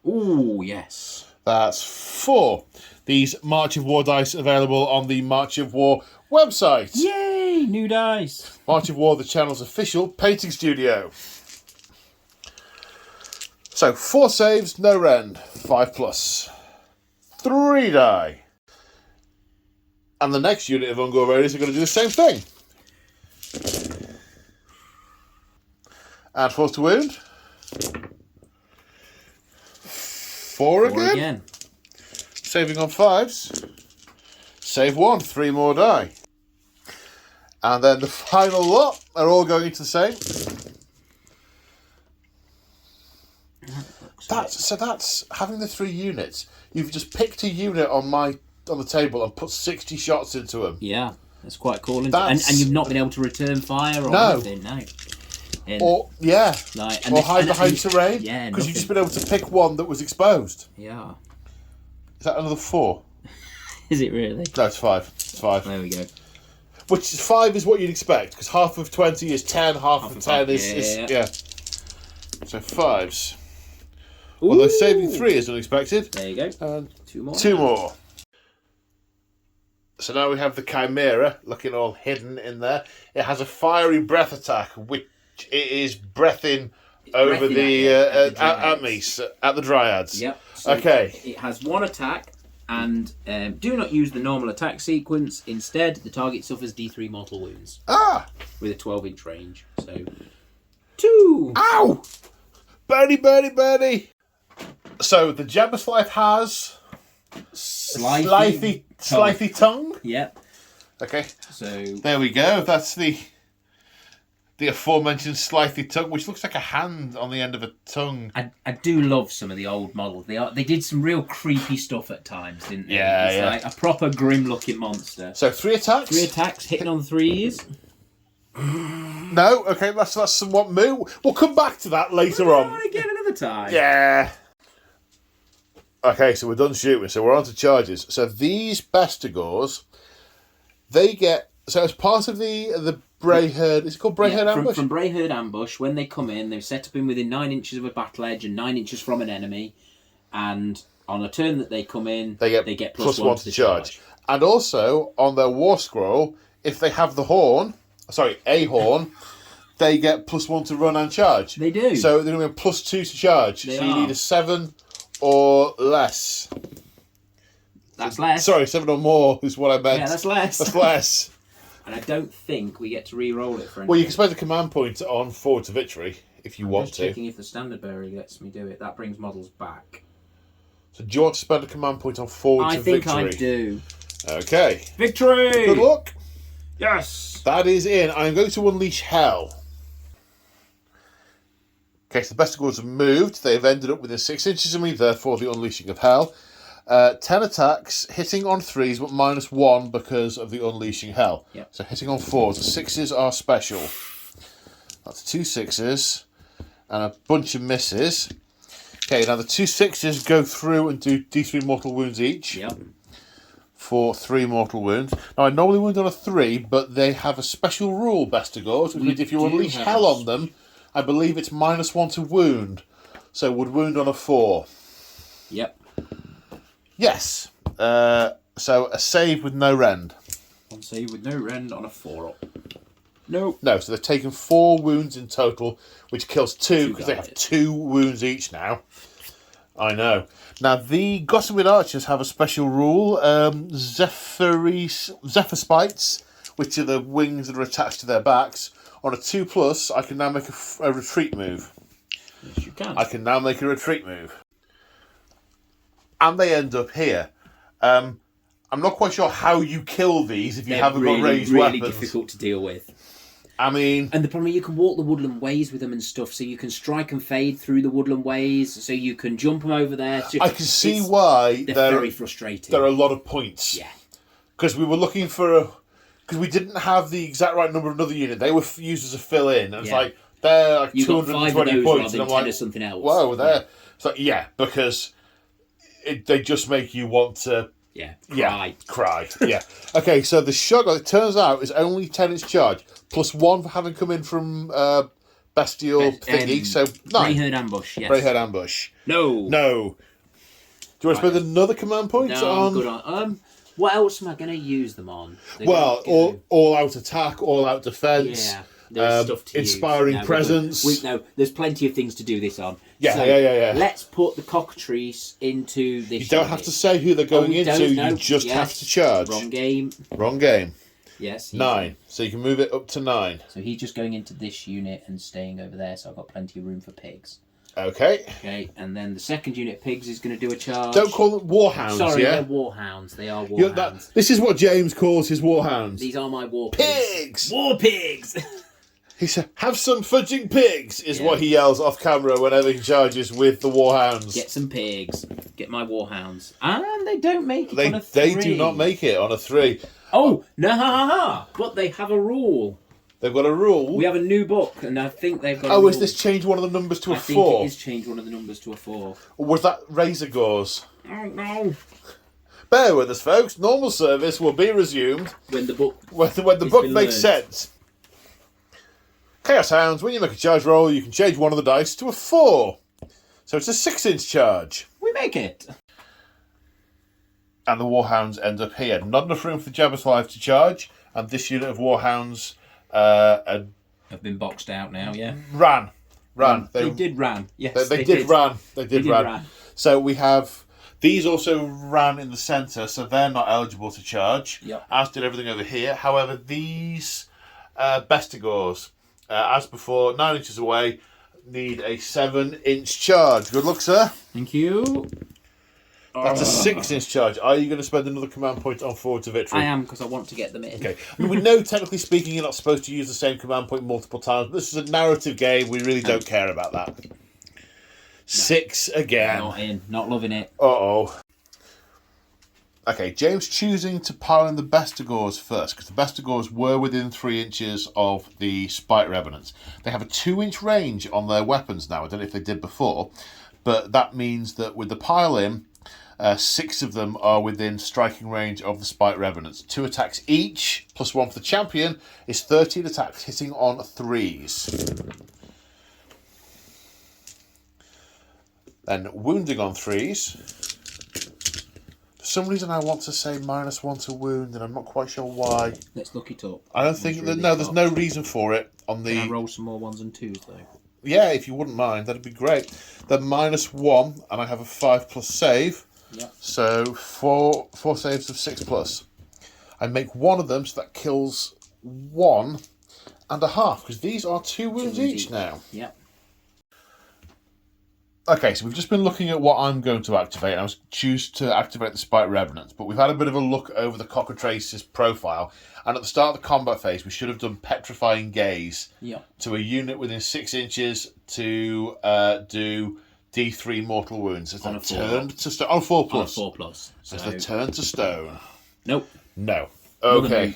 Ooh, yes. That's 4. These March of War dice available on the March of War website. Yay! Yay! New dice. March of War, the channel's official painting studio. So 4 saves, no rend, 5+. 3 die. And the next unit of Ungor Raiders are going to do the same thing. Add force to wound. 4 again. Saving on 5s. Save 1, 3 more die. And then the final lot are all going into the same. That's having the 3 units. You've just picked a unit on the table and put 60 shots into them. Yeah, that's quite cool. And you've not been able to return fire or anything, no. Or hide behind terrain. Yeah, because you've just been able to pick one that was exposed. Yeah. Is that another 4? Is it really? No, it's 5. It's 5. There we go. Which 5 is what you'd expect, because half of 20 is 10, half of 10 is. So 5s. Although saving 3 is unexpected. There you go. And 2 more. 2 more. So now we have the Chimera looking all hidden in there. It has a fiery breath attack, which it is breathing over at the Dryads. Yep. So okay. It has 1 attack, and do not use the normal attack sequence. Instead, the target suffers D3 mortal wounds. With a 12-inch range. So 2. Ow! Birdie! So the Jabberflife has Slithy tongue. Yep. Okay. So there we go. That's the aforementioned Slithy tongue, which looks like a hand on the end of a tongue. I do love some of the old models. They did some real creepy stuff at times, didn't they? Yeah, Like a proper grim-looking monster. So 3 attacks. 3 attacks, hitting on 3s. No, okay, that's somewhat moo. We'll come back to that later on. Again another time. Yeah. Okay, so we're done shooting, so we're on to charges. So these Bestigors, they get... So as part of the Brayherd... Is it called Brayherd Ambush? From Brayherd Ambush, when they come in, they're set up in within 9 inches of a battle edge and 9 inches from an enemy. And on a turn that they come in, they get plus 1 to the charge. And also, on their War Scroll, if they have the horn... Sorry, a horn... they get plus 1 to run and charge. They do. So they're going to be plus 2 to charge. You need a 7... or less. That's less. Sorry, 7 or more is what I meant. Yeah, that's less. That's less. And I don't think we get to re-roll it for anything. Well, you can spend a command point on Forward to Victory if you want to. I'm just checking if the Standard Bearer lets me do it. That brings models back. So do you want to spend a command point on Forward to Victory? I think I do. Okay. Victory! Good luck. Yes! That is in. I'm going to unleash Hell. Okay, so the Bestigors have moved. They've ended up within 6 inches of me, therefore the unleashing of Hell. 10 attacks, hitting on 3s, but -1 because of the unleashing Hell. Yep. So hitting on 4s. The 6s are special. That's 2 6s and a bunch of misses. Okay, now the 2 6s go through and do D3 mortal wounds each. Yep. For 3 mortal wounds. Now, I normally wound on a 3, but they have a special rule, Bestigors, which means if you unleash Hell on them, I believe it's -1 to wound. So would wound on a 4. Yep. Yes. So a save with no rend. 1 save with no rend on a 4-up. No. No, so they've taken 4 wounds in total, which kills 2 because they have 2 wounds each now. I know. Now, the Gossamer Archers have a special rule. Zephyr Spites, which are the wings that are attached to their backs. On a 2+, I can now make a retreat move. Yes, you can. I can now make a retreat move. And they end up here. I'm not quite sure how you kill these if you haven't got raised weapons. Really difficult to deal with. I mean... And the problem is you can walk the woodland ways with them and stuff, so you can strike and fade through the woodland ways, so you can jump them over there. I can see why they're very frustrating. There are a lot of points. Yeah. Because we were looking for because we didn't have the exact right number of another unit. They were used as a fill-in. And it's like, they're like 220 points. And I'm like, something else. Whoa, they're... It's like, because they just make you want to... Cry. Yeah. Okay, so the shotgun, it turns out, is only 10-inch charge. +1 for having come in from Bestial thingy. So 9. Brayherd Ambush, yes. Brayherd Ambush. No. Do you want to spend another command point no, on... I'm good on... What else am I going to use them on? Well, all out attack, all out defense. Yeah, there's stuff to inspiring use. presence. No, there's plenty of things to do this on. Yeah, so yeah. Let's put the cockatrice into this. You don't have to say who they're going into. You just have to charge. Wrong game. Wrong game. Yes. 9. So you can move it up to 9. So he's just going into this unit and staying over there. So I've got plenty of room for pigs. Okay. Okay, and then the second unit of pigs is going to do a charge. Don't call them warhounds. Sorry, yeah? they're warhounds. They are warhounds. This is what James calls his warhounds. These are my war pigs. War pigs. He said, "Have some fudging pigs," is what he yells off camera whenever he charges with the warhounds. Get some pigs. Get my warhounds. And they don't make it on a 3. They do not make it on a 3. Oh, no, but they have a rule. They've got a rule. We have a new book, and I think they've got a rule. rule. Is this change one of the numbers to a 4? I think it is change one of the numbers to a 4. Or was that Razor Gauze? Oh, no. Bear with us, folks. Normal service will be resumed when the book makes sense. Chaos Hounds, when you make a charge roll, you can change one of the dice to a 4. So it's a 6-inch charge. We make it. And the Warhounds end up here. Not enough room for Jabba's 5 to charge, and this unit of Warhounds have been boxed out now, yeah? Ran. They did ran. Yes, they did ran. They did ran. So we have... These also ran in the centre, so they're not eligible to charge, as did everything over here. However, these Bestigors, as before, 9 inches away, need a 7-inch charge. Good luck, sir. Thank you. That's a 6-inch charge. Are you going to spend another command point on Forward to Victory? I am, because I want to get them in. Okay. I mean, we know, technically speaking, you're not supposed to use the same command point multiple times, but this is a narrative game. We really don't care about that. 6 again. Not in. Not loving it. Uh-oh. Okay, James choosing to pile in the Bestigors first, because the Bestigors were within 3 inches of the Spite Revenants. They have a 2-inch range on their weapons now. I don't know if they did before, but that means that with the pile-in, 6 of them are within striking range of the Spite Revenants. 2 attacks each, plus 1 for the champion, is 13 attacks hitting on 3s. Then wounding on 3s. For some reason I want to say -1 to wound, and I'm not quite sure why. Let's look it up. I don't think that, no, there's no reason for it on the... Can I roll some more 1s and 2s though? Yeah, if you wouldn't mind, that'd be great. Then -1, and I have a 5+ save. Yep. So four saves of 6+. I make one of them, so that kills 1.5, because these are 2 wounds each now. Yep. Okay, so we've just been looking at what I'm going to activate. I was choose to activate the Spite Revenants, but we've had a bit of a look over the Cockatrice's profile, and at the start of the combat phase, we should have done Petrifying Gaze to a unit within 6 inches to do D3 mortal wounds. As they're turned to stone. Oh, 4+. On 4+. So... As they're turned to stone. Nope. No. Okay.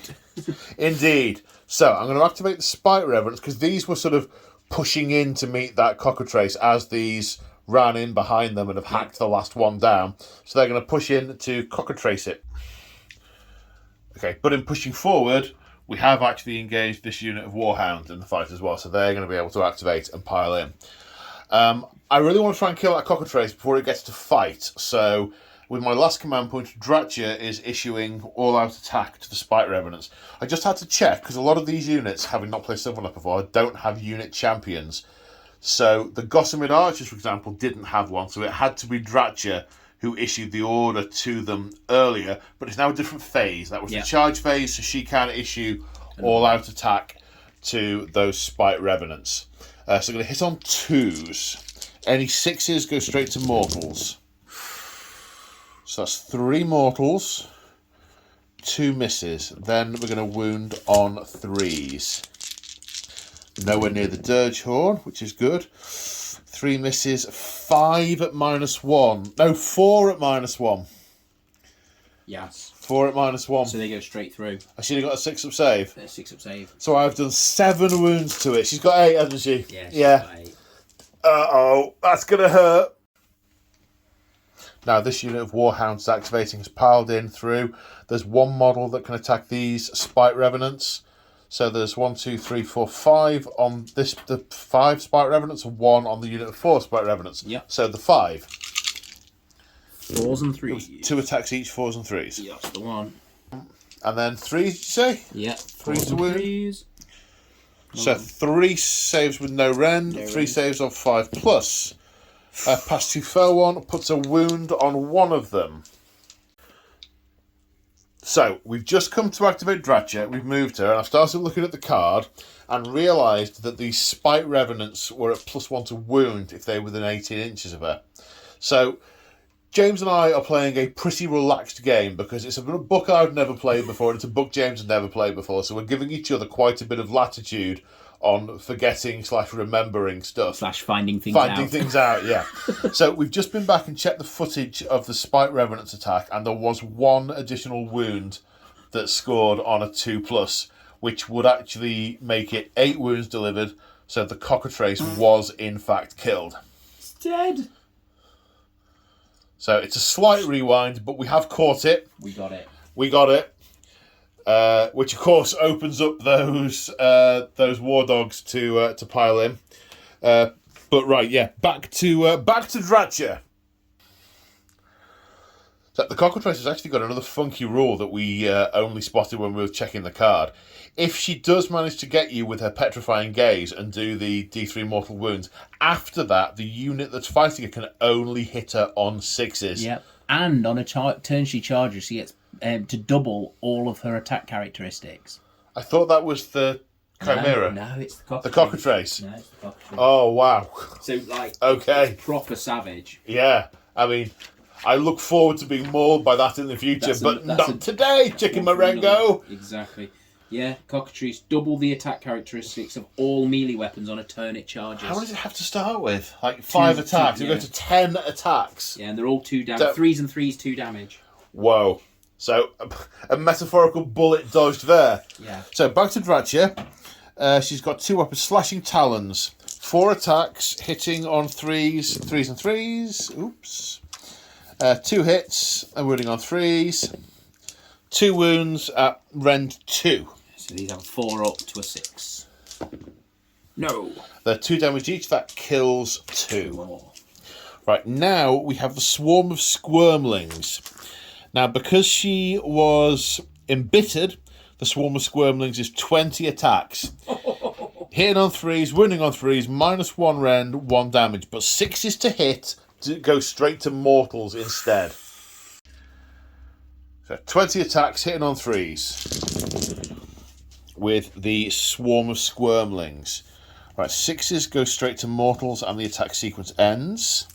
Indeed. So I'm going to activate the Spite Revenants, because these were sort of pushing in to meet that Cockatrice as these ran in behind them and have hacked the last one down. So they're going to push in to Cockatrice it. Okay, but in pushing forward, we have actually engaged this unit of Warhound in the fight as well, so they're going to be able to activate and pile in. I really want to try and kill that Cockatrice before it gets to fight, so with my last command point, Dratcha is issuing all-out attack to the Spite Revenants. I just had to check, because a lot of these units, having not played Sylvaneth before, don't have unit champions. So the Gossamer Archers, for example, didn't have one, so it had to be Dratcha who issued the order to them earlier, but it's now a different phase. That was the charge phase, so she can issue all-out attack to those Spite Revenants. So I'm going to hit on 2s. Any 6s go straight to mortals. So that's 3 mortals, 2 misses. Then we're going to wound on 3s. Nowhere near the Dirge Horn, which is good. 3 misses, 5 at -1. No, 4 at -1. Yes. 4 at -1. So they go straight through. I should have got a 6-up save. 6-up save. So I've done 7 wounds to it. She's got 8, hasn't she? Yeah, she's got 8. Uh-oh, that's going to hurt. Now, this unit of Warhounds activating has piled in through. There's 1 model that can attack these Spite Revenants. So there's 1, 2, 3, 4, 5 on this, the 5 Spite Revenants, and 1 on the unit of 4 Spite Revenants. Yep. So the 5. 4s and 3s. 2 attacks each, 4s and 3s. Yeah, that's the one. And then 3s, did you say? Yeah. 3s to wound. 3s. So 3 saves with no rend, 3 saves on 5+. Pass to foe one, puts a wound on one of them. So, we've just come to activate Dratcha, we've moved her, and I've started looking at the card and realised that the Spite Revenants were at +1 to wound if they were within 18 inches of her. So, James and I are playing a pretty relaxed game because it's a book I've never played before and it's a book James has never played before, so we're giving each other quite a bit of latitude on forgetting/remembering stuff. Finding things out. Finding things out, yeah. So we've just been back and checked the footage of the Spite Revenant's attack, and there was 1 additional wound that scored on a 2+, which would actually make it 8 wounds delivered, so the cockatrice was in fact killed. It's dead. So it's a slight rewind, but we have caught it. We got it. Which of course opens up those war dogs to pile in. But right, yeah, back to Dratcha. So the cockatrice has actually got another funky rule that we only spotted when we were checking the card. If she does manage to get you with her petrifying gaze and do the D3 mortal wounds, after that, the unit that's fighting her can only hit her on 6s. Yep. And on a turn she charges, she gets to double all of her attack characteristics. I thought that was the Chimera. No, it's the cockatrice. The cockatrice. No, it's the cockatrice. Oh, wow. So, like, okay. It's proper savage. Yeah, I mean, I look forward to being mauled by that in the future, but not today, Chicken Marengo. Exactly. Yeah, cockatrice, double the attack characteristics of all melee weapons on a turn it charges. How many does it have to start with? Like 5 attacks. We go to 10 attacks. Yeah, and they're all 2 damage. 3s and 3s, 2 damage. Whoa. So, a metaphorical bullet dodged there. Yeah. So, back to Dratcha. She's got 2 weapons, slashing talons. 4 attacks, hitting on 3s and 3s. Oops. 2 hits, and wounding on 3s. 2 wounds at rend 2. So these have 4 up to a 6. No. They're 2 damage each. That kills 2. More. Right, now we have the Swarm of Squirmlings. Now, because she was embittered, the Swarm of Squirmlings is 20 attacks. Hitting on 3s, wounding on 3s, -1 rend, 1 damage. But 6s to hit, to go straight to mortals instead. So 20 attacks, hitting on 3s. With the Swarm of Squirmlings. Right, 6s go straight to mortals and the attack sequence ends.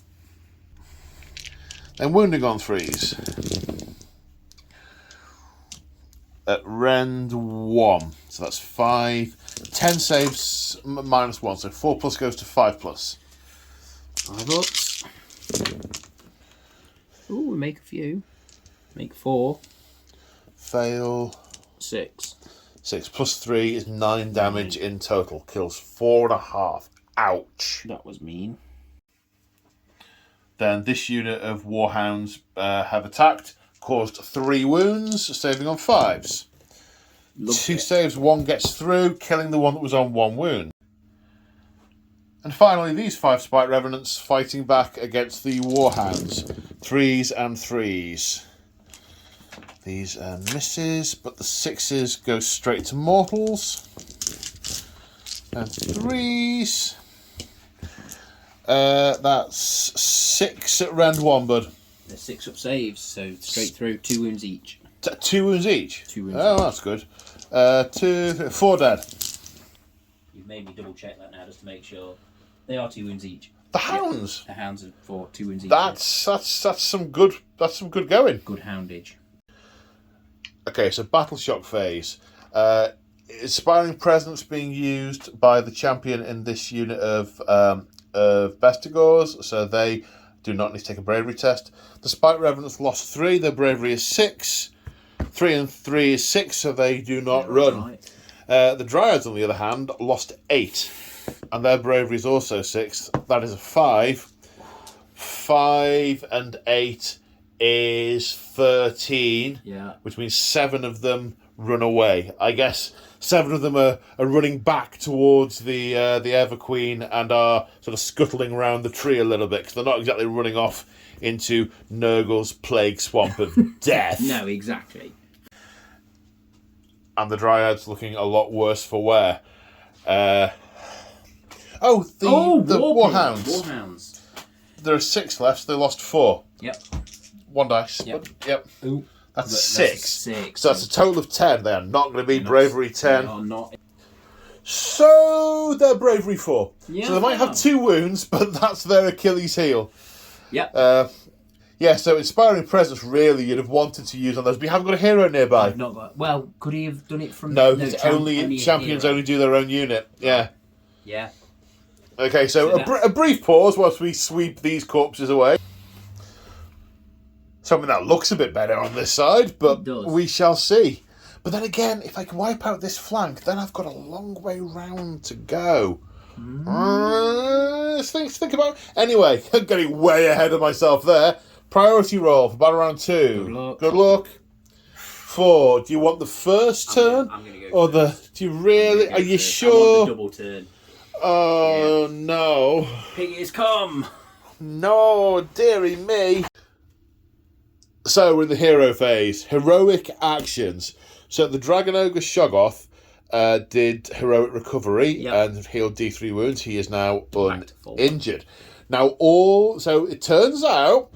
Then wounding on 3s. At rend 1. So that's 5. 10 saves -1. So 4+ goes to 5+. 5 ups. Ooh, we make a few. Make 4. Fail. 6. 6 plus 3 is 9 damage in total. Kills 4.5. Ouch. That was mean. Then this unit of Warhounds have attacked, caused 3 wounds, saving on 5s. 2 saves, 1 gets through, killing the one that was on 1 wound. And finally, these 5 Spite Revenants fighting back against the Warhounds. 3s and 3s. These misses, but the 6s go straight to mortals. And 3s. That's 6 at rend 1, bud. They're 6 up saves, so straight through, 2 wounds each. 2 wounds each? 2 wounds Oh, each. that's good. 2, 3, 4 dead. You've made me double check that now just to make sure. They are 2 wounds each. The hounds? The hounds are 2 wounds each. That's some good going. Good houndage. Okay, so battle shock phase. Inspiring presence being used by the champion in this unit of Bestigors, so they do not need to take a bravery test. The Spite Revenants lost 3, their bravery is 6. 3 and 3 is 6, so they do not run. Right. The Dryads, on the other hand, lost 8, and their bravery is also 6. That is a 5. 5 and 8 is 13, Yeah. which means 7 of them run away. I guess 7 of them are running back towards the Ever Queen and are sort of scuttling around the tree a little bit, because they're not exactly running off into Nurgle's plague swamp of death. No, exactly. And the Dryads looking a lot worse for wear. The Warhounds. Warhounds. There are 6 left, so they lost 4. Yep. 1 dice. Yep. Yep. Ooh. That's 6. 6. So that's a total of 10. They are not going to be bravery 10. They are not. So they're bravery 4. Yeah. So they might have 2 wounds, but that's their Achilles heel. Yep. So inspiring presence really you'd have wanted to use on those, but you haven't got a hero nearby. I've not got. Well, could he have done it from? No, champions hero. only do their own unit. Yeah. Yeah. Okay, so a brief pause whilst we sweep these corpses away. Something that looks a bit better on this side, but we shall see. But then again, if I can wipe out this flank, then I've got a long way round to go. Think about. Anyway, I'm getting way ahead of myself there. Priority roll for battle round 2. Good luck. 4. Do you want the first turn? I'm going to go. Or first. Do you really? Are you first. sure? I want the double turn. Oh no! Piggies come. No, dearie me. So we're in the hero phase. Heroic actions. So the Dragon Ogre Shoggoth did heroic recovery and healed D3 wounds. He is now uninjured. Now so it turns out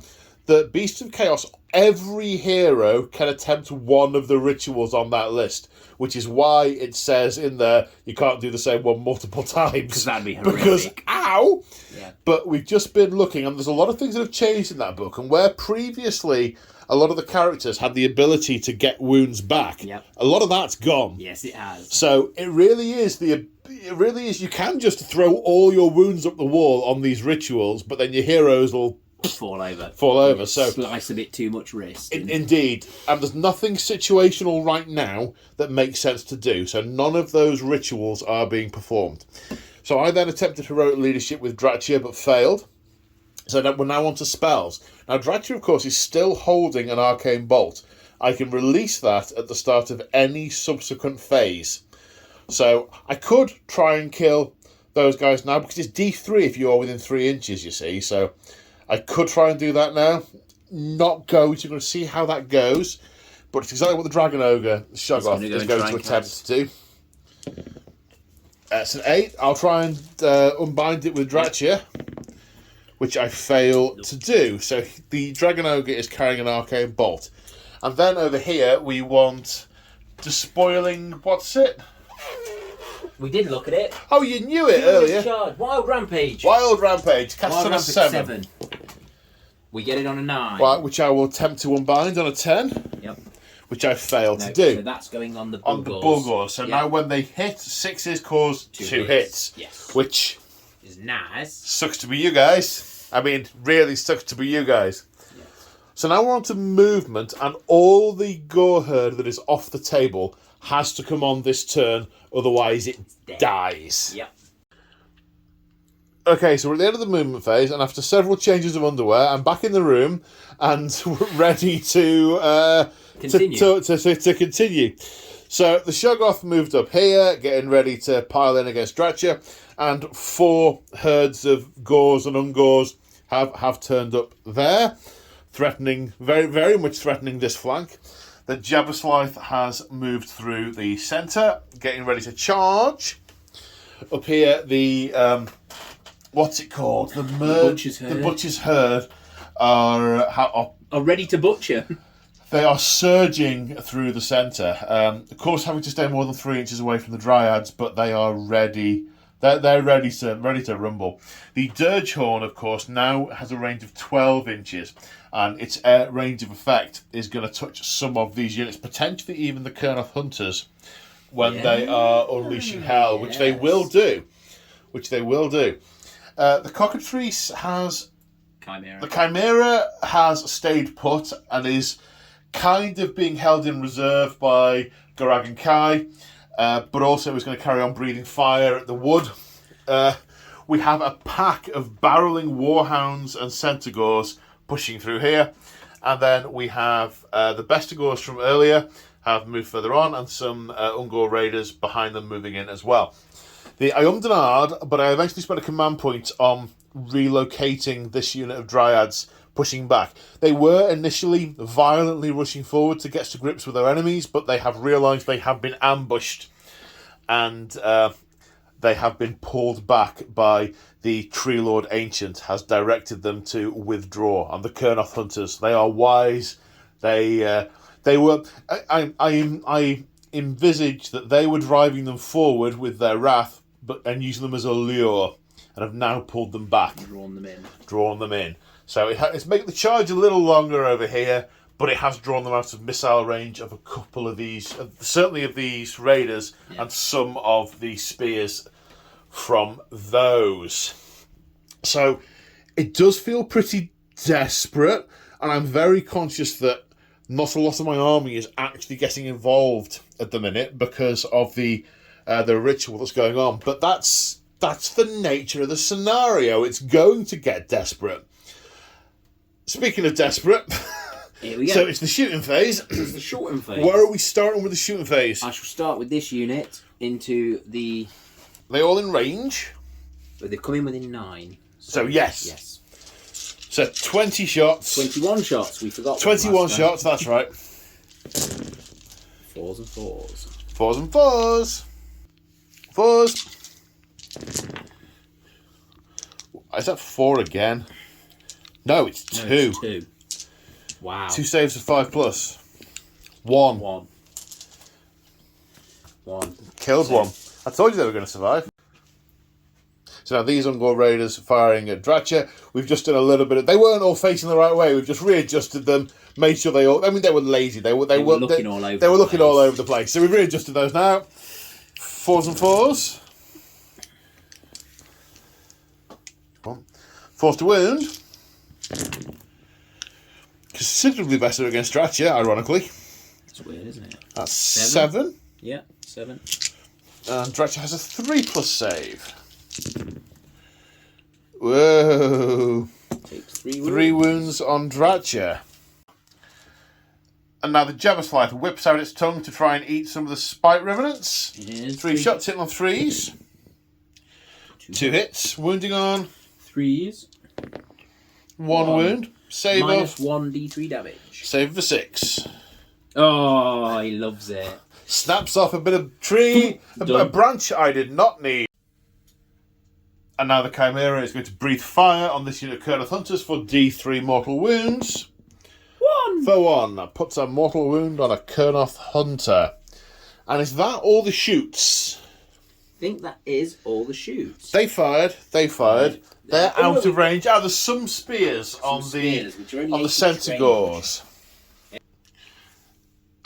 that Beast of Chaos, every hero can attempt one of the rituals on that list, which is why it says in there you can't do the same one multiple times. Because that'd be horrific. Because, ow! Yeah. But we've just been looking, and there's a lot of things that have changed in that book, and where previously a lot of the characters had the ability to get wounds back, a lot of that's gone. Yes, it has. So it really is you can just throw all your wounds up the wall on these rituals, but then your heroes will fall over. So slice a bit too much wrist. Indeed. And there's nothing situational right now that makes sense to do. So none of those rituals are being performed. So I then attempted heroic leadership with Drachia, but failed. So we're now on to spells. Now Drachia, of course, is still holding an arcane bolt. I can release that at the start of any subsequent phase. So I could try and kill those guys now, because it's D3 if you are within 3 inches, you see. So I could try and do that now. Not going to see how that goes. But it's exactly what the Dragon Ogre Shoggoth is going to attempt to do. That's an 8. I'll try and unbind it with Drachia, which I fail to do. So the Dragon Ogre is carrying an arcane bolt. And then over here we want despoiling, what's it? We did look at it. Oh, you knew it earlier. Charge. Wild Rampage. Cast on a 7. We get it on a 9. Right, which I will attempt to unbind on a 10. Yep. Which I failed to do. So that's going on the Bulgors. On the Bulgors. So now when they hit, 6s cause 2 hits. Yes. Which is nice. Sucks to be you guys. I mean, really sucks to be you guys. Yes. So now we're on to movement, and all the gore herd that is off the table has to come on this turn, otherwise it dies. Yep. Okay, so we're at the end of the movement phase, and after several changes of underwear, I'm back in the room and ready to continue. To continue. So the Shoggoth moved up here, getting ready to pile in against Drachia, and 4 herds of gores and ungores have turned up there, threatening, very, very much threatening this flank. The Jabberslith has moved through the centre, getting ready to charge. Up here, the what's it called? The Butcher's Herd are ready to butcher. They are surging through the centre. Of course, having to stay more than 3 inches away from the Dryads, but they are ready. They're ready to rumble. The Dirge Horn, of course, now has a range of 12 inches, and its range of effect is going to touch some of these units, potentially even the Kernoth Hunters, when they are unleashing hell, which they will do. The Cockatrice has... Chimera. The Chimera has stayed put and is kind of being held in reserve by Garag and Kai, but also is going to carry on breathing fire at the wood. We have a pack of barreling warhounds and centaurs pushing through here, and then we have the Bestigors from earlier have moved further on, and some Ungor raiders behind them moving in as well. I umdenard, but I eventually spent a command point on relocating this unit of Dryads pushing back. They were initially violently rushing forward to get to grips with their enemies, but they have realised they have been ambushed, and they have been pulled back by the Tree Lord Ancient has directed them to withdraw. And the Kurnoth Hunters, they are wise. They were. I envisaged that they were driving them forward with their wrath, and using them as a lure, and have now pulled them back, Drawn them in. So it's made the charge a little longer over here, but it has drawn them out of missile range of a couple of these, certainly of these raiders, and some of the spears from those. So it does feel pretty desperate, and I'm very conscious that not a lot of my army is actually getting involved at the minute because of the ritual that's going on. But that's the nature of the scenario. It's going to get desperate. Speaking of desperate, here we go. So it's the shooting phase. It's the shooting phase. Where are we starting with the shooting phase? I shall start with this unit into the... They all in range? But they've come in within 9. So yes. Yes. So 20 shots. 21 shots, we forgot. 21 shots, that's right. 4s and 4s. 4s and 4s. 4s. Is that 4 again? No, it's 2. No, it's 2. Wow. 2 saves of 5+. 1. 1. Killed one. I told you they were going to survive. So now these Ungor Raiders firing at Dracha. We've just done a little bit of... They weren't all facing the right way. We've just readjusted them, made sure they all... I mean, they were lazy. They were looking all over. They were looking all over the place. So we've readjusted those now. 4s and 4s. 4s to wound. Considerably better against Dracha, ironically. That's weird, isn't it? That's 7. Yeah, 7. And Dracha has a 3+ save. Whoa. Takes 3 wounds. 3 wounds on Dracha. And now the Jabberslide whips out its tongue to try and eat some of the Spite Revenants. 3 shots hitting on 3s. 2 hits. Wounding on 3s. 1 wound. Save minus of 1d3 damage. Save of a 6. Oh, he loves it. Snaps off a bit of tree. a branch I did not need. And now the Chimera is going to breathe fire on this unit of Kurnoth Hunters for D3 mortal wounds. 1 for 1. That puts a mortal wound on a Kurnoth Hunter. And is that all the shoots? I think that is all the shoots. They fired. They're out of range. Oh, there's some spears on the Centaurs.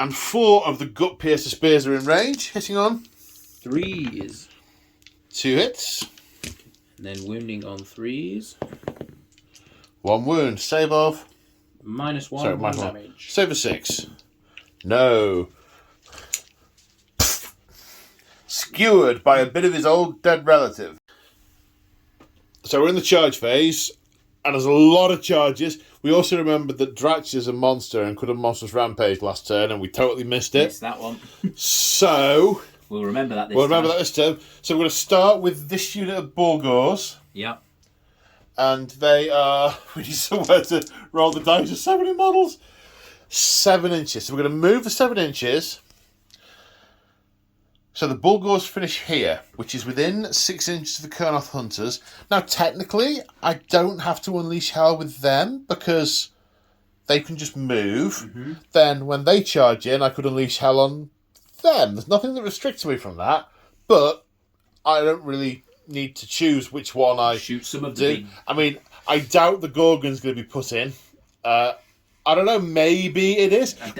And 4 of the Gut Piercer spears are in range, hitting on 3s. 2 hits. And then wounding on 3s. 1 wound. Save of -1 damage. Save of 6. No. Skewered by a bit of his old dead relative. So we're in the charge phase, and there's a lot of charges. We also remembered that Drax is a monster and could have monstrous rampage last turn, and we totally missed it. Missed that one. So we'll remember that this time. So we're going to start with this unit of Bulgors. Yep. And they are... We need somewhere to roll the dice. There's so many models. 7 inches. So we're going to move the 7 inches. So the Bulgors finish here, which is within 6 inches of the Kurnoth Hunters. Now, technically, I don't have to unleash hell with them because they can just move. Mm-hmm. Then, when they charge in, I could unleash hell on them. There's nothing that restricts me from that, but I don't really need to choose which one I shoot some of do. I mean, I doubt the Gorgon's going to be put in. I don't know. Maybe it is. I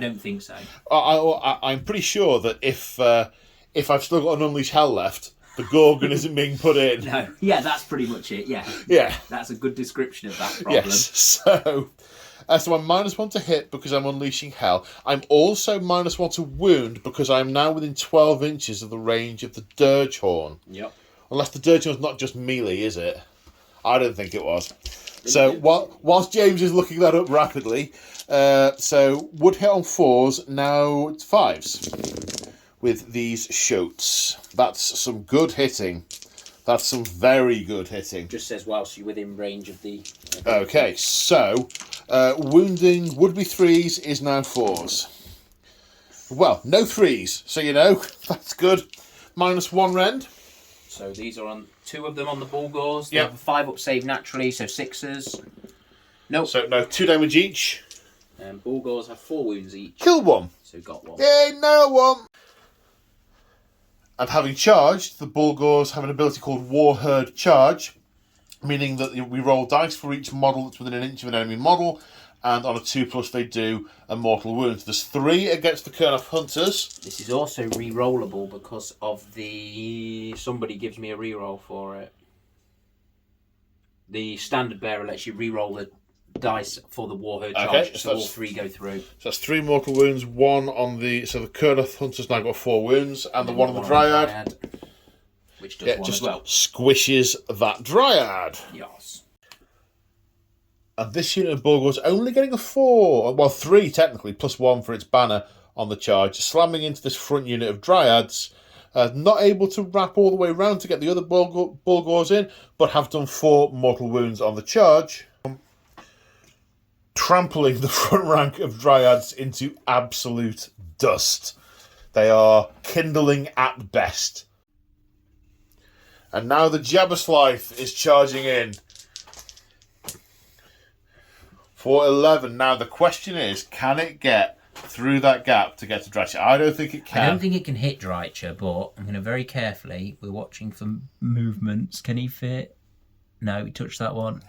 don't think so. I'm pretty sure that if I've still got an Unleash Hell left, the Gorgon isn't being put in. No. Yeah, that's pretty much it. Yeah. Yeah. That's a good description of that problem. Yes. So I'm -1 to hit because I'm unleashing hell. I'm also -1 to wound because I'm now within 12 inches of the range of the Dirge Horn. Yep. Unless the Dirge Horn's not just melee, is it? I don't think it was. So whilst James is looking that up rapidly, so would hit on 4s, now it's 5s with these shoats. That's some good hitting. That's some very good hitting. Just says whilst you're within range of the... Okay, so wounding would be 3s is now 4s. Well, no 3s, so you know, that's good. -1 rend. So these are on 2 of them on the Bulgars. They Yep. have a 5 up save naturally, so 6s. Nope. So no 2 damage each. Bulgars have 4 wounds each. Kill 1. So got 1. Yay, no 1. And having charged, the Bulgars have an ability called War Herd Charge, meaning that we roll dice for each model that's within an inch of an enemy model, and on a 2+ they do a mortal wound. There's 3 against the Kurnoth Hunters. This is also re-rollable because of the... Somebody gives me a re-roll for it. The standard bearer lets you re-roll the dice for the War Herd charge, so all 3 go through. So that's 3 mortal wounds, 1 on the... So the Kurnoth Hunters now got 4 wounds, and the 1 on the Dryad. Which does 1 just as well. Squishes that Dryad. Yes. And this unit of Bulgars only getting a 4, well 3 technically, +1 for its banner on the charge, slamming into this front unit of Dryads, not able to wrap all the way around to get the other Bulgars in, but have done 4 mortal wounds on the charge, trampling the front rank of Dryads into absolute dust. They are kindling at best. And now the Jabberslith is charging in. For 11. Now the question is, can it get through that gap to get to Dratcha? I don't think it can. I don't think it can hit Drycha, but I'm going to very carefully... We're watching for movements. Can he fit? No, he touched that one.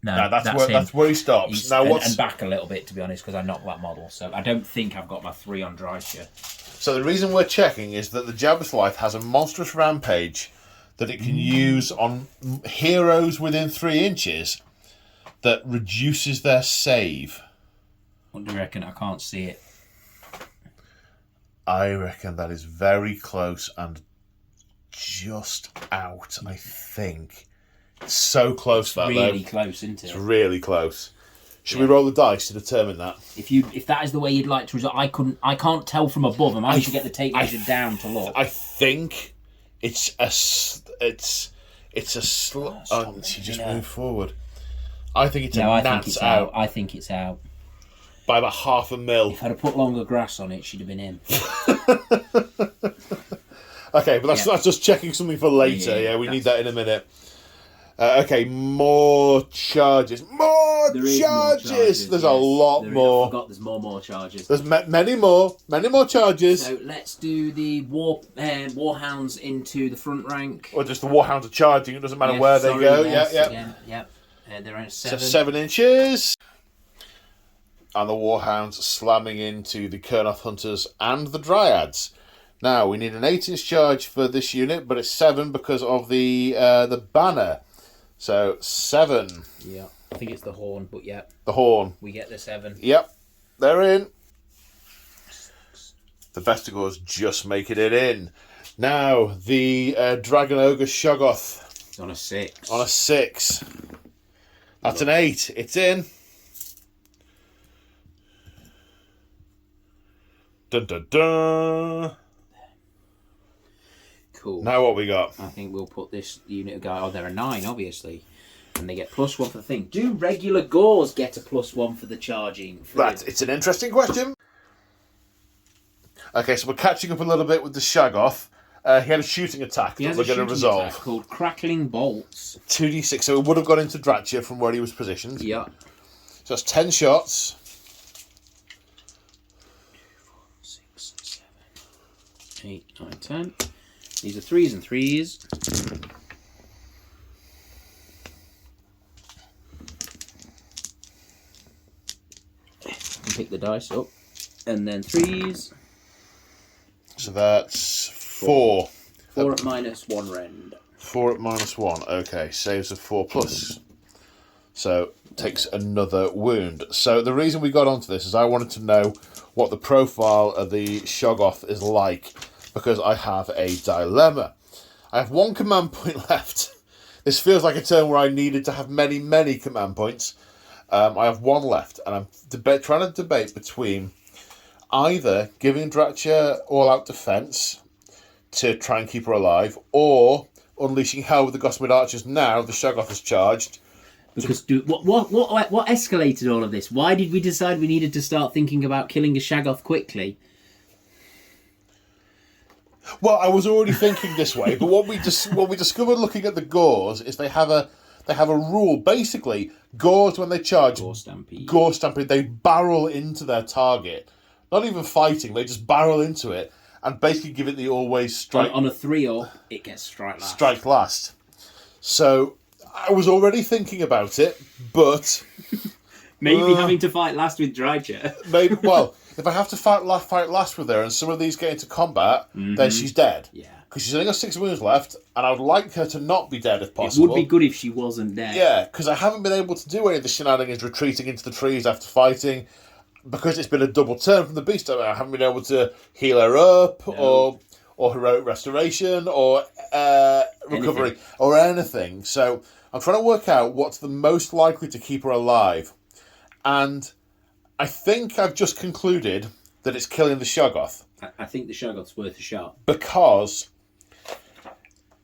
No, that's where he stops. Now and back a little bit, to be honest, because I knocked that model. So I don't think I've got my 3 on Drycha. So the reason we're checking is that the Jabberslith has a monstrous rampage that it can use on heroes within 3 inches that reduces their save. What do you reckon? I can't see it. I reckon that is very close and just out, I think. It's so close, It's really close, isn't it? It's really close. Should we roll the dice to determine that? If that is the way you'd like to resolve, I can't tell from above. I managed to get the tape measure down to look. I think it's a oh, she just moved forward. I think it's I think it's out. I think it's out. By about 0.5 mil. If I'd have put longer grass on it, she'd have been in. Okay, but that's just checking something for later. Yeah, we need that in a minute. Okay, more charges. More charges! There's a lot more. I forgot there's more charges. There's many more charges. So let's do the warhounds into the front rank. Or just the warhounds are charging. It doesn't matter where they go. Yep. They're in 7. So 7 inches. And the warhounds slamming into the Kurnoth Hunters and the Dryads. Now, we need an 8-inch charge for this unit, but it's 7 because of the banner. So, 7. Yeah, I think it's the horn, but yeah. The horn. We get the 7. Yep, they're in. The Vestigors just making it in. Now, the Dragon Ogre Shoggoth. It's on a 6. On a 6. That's an 8. It's in. Dun dun dun. Cool. Now what we got? I think we'll put this unit of guy. Oh, they're a 9, obviously, and they get +1 for the thing. Do regular Gors get a +1 for the charging? It's an interesting question. Okay, so we're catching up a little bit with the Shoggoth. He had a shooting attack that we're going to resolve. Called Crackling Bolts. 2d6, so it would have gone into Dratcha from where he was positioned. Yeah. So that's 10 shots. 6, 7, 8, 9, 10. These are 3s and 3s. You pick the dice up. And then 3s. So that's 4. 4 at -1 rend. 4 at -1. Okay, saves of 4+. So takes another wound. So the reason we got onto this is I wanted to know what the profile of the Shoggoth is like, because I have a dilemma. I have 1 command point left. This feels like a turn where I needed to have many, many command points. I have 1 left, and I'm trying to debate between either giving Dratcha all-out defense to try and keep her alive, or unleashing hell with the Gossamer Archers now the Shoggoth is charged. Because what escalated all of this? Why did we decide we needed to start thinking about killing a Shoggoth quickly? Well, I was already thinking this way, but what we discovered looking at the Gors is they have a rule. Basically, Gors, when they charge, Gore Stampede, they barrel into their target. Not even fighting, they just barrel into it and basically give it the always strike. On a 3-up, it gets strike last. Strike last. So I was already thinking about it, but maybe having to fight last with Drycha. Maybe. Well, if I have to fight last with her, and some of these get into combat, then she's dead. Yeah. Because she's only got 6 wounds left, and I would like her to not be dead if possible. It would be good if she wasn't dead. Yeah, because I haven't been able to do any of the shenanigans retreating into the trees after fighting, because it's been a double turn from the beast. I haven't been able to heal her up, or heroic restoration, or recovery, or anything. So I'm trying to work out what's the most likely to keep her alive. And I think I've just concluded that it's killing the Shoggoth. I think the Shoggoth's worth a shot. Because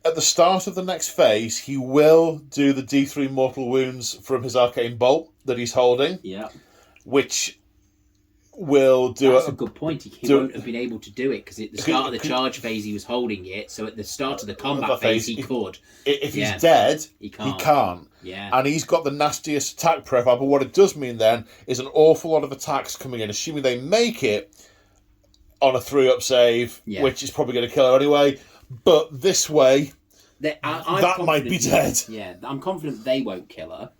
at the start of the next phase, he will do the D3 mortal wounds from his arcane bolt that he's holding. Yeah. Which will do That's a good point. He won't have been able to do it because at the start of the charge phase he was holding it, so at the start of the combat phase he could. If he's dead, he can't. Yeah. And he's got the nastiest attack profile, but what it does mean then is an awful lot of attacks coming in, assuming they make it on a 3-up save, which is probably going to kill her anyway. But this way, that might be dead. Yeah, I'm confident they won't kill her.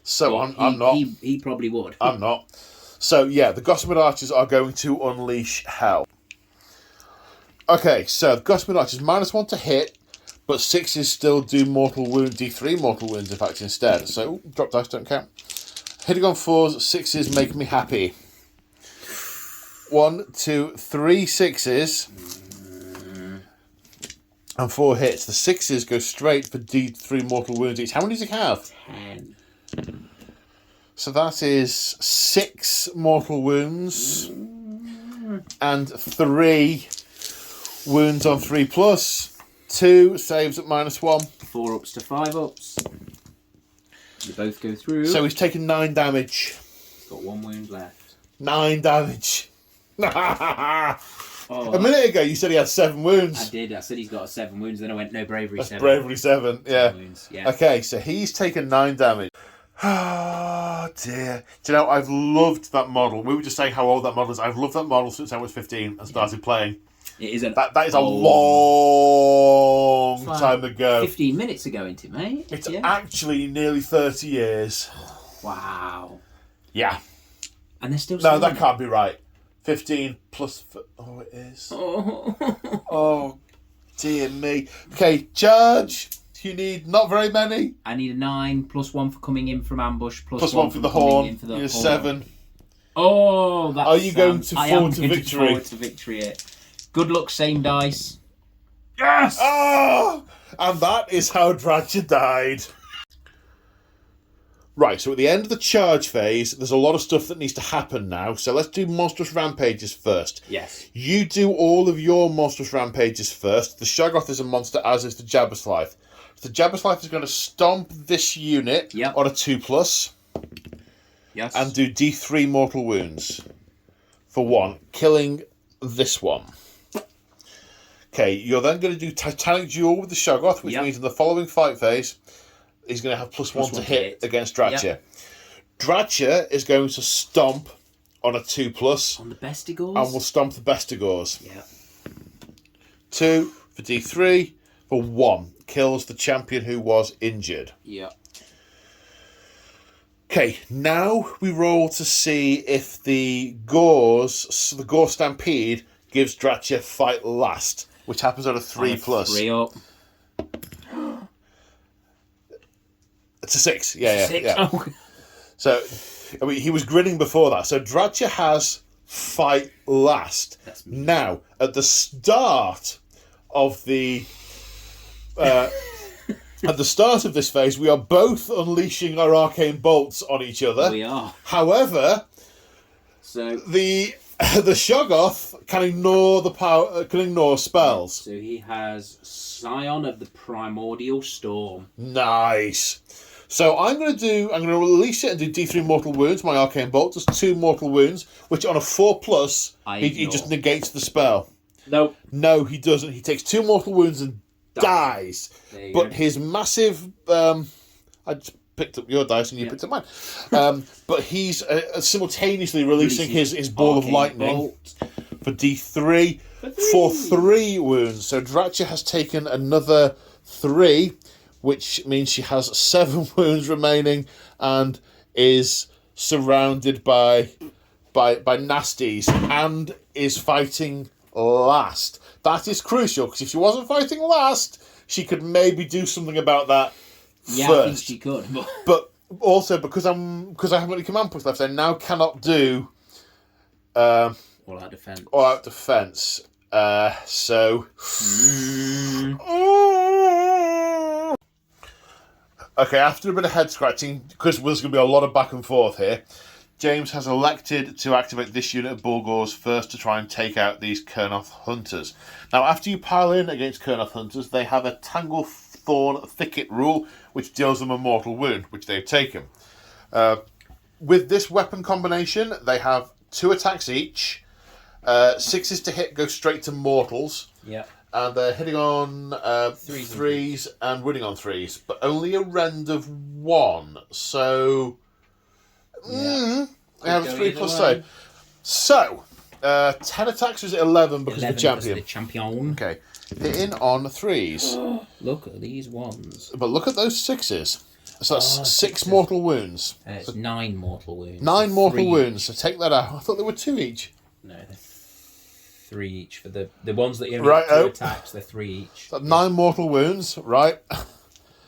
So I'm not. He probably would. I'm not. So yeah, the Gossamer Archers are going to unleash hell. Okay, so the Gossamer Archers -1 to hit, but 6s still do mortal wound, D3 mortal wounds in fact instead. So drop dice don't count. Hitting on 4s, 6s make me happy. 1, 2, 3 6s and 4 hits. The 6s go straight for D3 mortal wounds each. How many does it have? 10. So that is 6 mortal wounds and 3 wounds on 3+. 2 saves at -1. 4 ups to 5 ups. They both go through. So he's taken 9 damage. He's got 1 wound left. 9 damage. A minute ago you said he had 7 wounds. I did. I said he's got 7 wounds. Then I went, no, bravery 7. Bravery 7, yeah. 7 wounds. Yeah. Okay, so he's taken 9 damage. Oh dear. Do you know, I've loved that model. We were just saying how old that model is. I've loved that model since I was 15 and started playing. It is that is a long time ago. 15 minutes ago, isn't it, mate? It's actually nearly 30 years. Wow. Yeah. And they're still No, that can't be right. 15 plus... Oh, it is. Oh, dear me. Okay, Judge, you need not very many. I need a 9, +1 for coming in from ambush, plus 1 for the horn. You need a 7. Oh, that's... Are you going to forward to victory? Forward to victory. Good luck, same dice. Yes! Oh! And that is how Dratcha died. Right, so at the end of the charge phase, there's a lot of stuff that needs to happen now. So let's do monstrous rampages first. Yes. You do all of your monstrous rampages first. The Shoggoth is a monster, as is the Jabberslith. The Jabberslith is going to stomp this unit on a 2+. Yes. And do D3 mortal wounds for 1, killing this one. Okay, you're then going to do Titanic Duel with the Shoggoth, which means in the following fight phase, he's going to have +1 to hit against Dratcha. Yep. Dratcha is going to stomp on a 2+. On the Bestigors? And will stomp the Bestigors. Yeah. 2 for D3 for 1. Kills the champion who was injured. Yeah. Okay, now we roll to see if the Gore Stampede gives Dratcha fight last, which happens on a 3+. 3 up. It's a 6. Yeah. 6. Oh. So, I mean, he was grinning before that. So Dratcha has fight last. Now, at the start of the this phase, we are both unleashing our arcane bolts on each other. We are. However, so the The Shoggoth can ignore the power. Can ignore spells. So he has Scion of the Primordial Storm. Nice. So I'm going to release it and do D3 mortal wounds. My arcane bolt does 2 mortal wounds, which on a 4+, he just negates the spell. Nope. No, he doesn't. He takes 2 mortal wounds and dies. But his massive... I just picked up your dice and you picked up mine. But he's simultaneously releasing his ball of lightning for D3 for 3 wounds. So Dratcha has taken another 3, which means she has 7 wounds remaining and is surrounded by nasties and is fighting last. That is crucial, because if she wasn't fighting last, she could maybe do something about that first. I think she could. But also, because I haven't any command points left, I now cannot do all-out defense. All-out defense. Okay, after a bit of head scratching, because there's going to be a lot of back and forth here, James has elected to activate this unit of Bulgors first to try and take out these Kurnoth Hunters. Now, after you pile in against Kurnoth Hunters, they have a Tangle Thorn Thicket rule, which deals them a mortal wound, which they've taken. With this weapon combination, they have 2 attacks each. 6s to hit go straight to mortals. Yeah. And they're hitting on 3s and winning on 3s, but only a rend of 1. So... I have a 3+ save. So, 10 attacks was 11 because of the champion. Okay. Hitting on 3s. Look at these ones. But look at those 6s. So that's 6 mortal wounds. It's 9 mortal wounds. 9 mortal wounds. So take that out. I thought there were 2 each. No, they're 3 each. For the ones that you only have 2 attacks, they're 3 each. So 9 mortal wounds, right.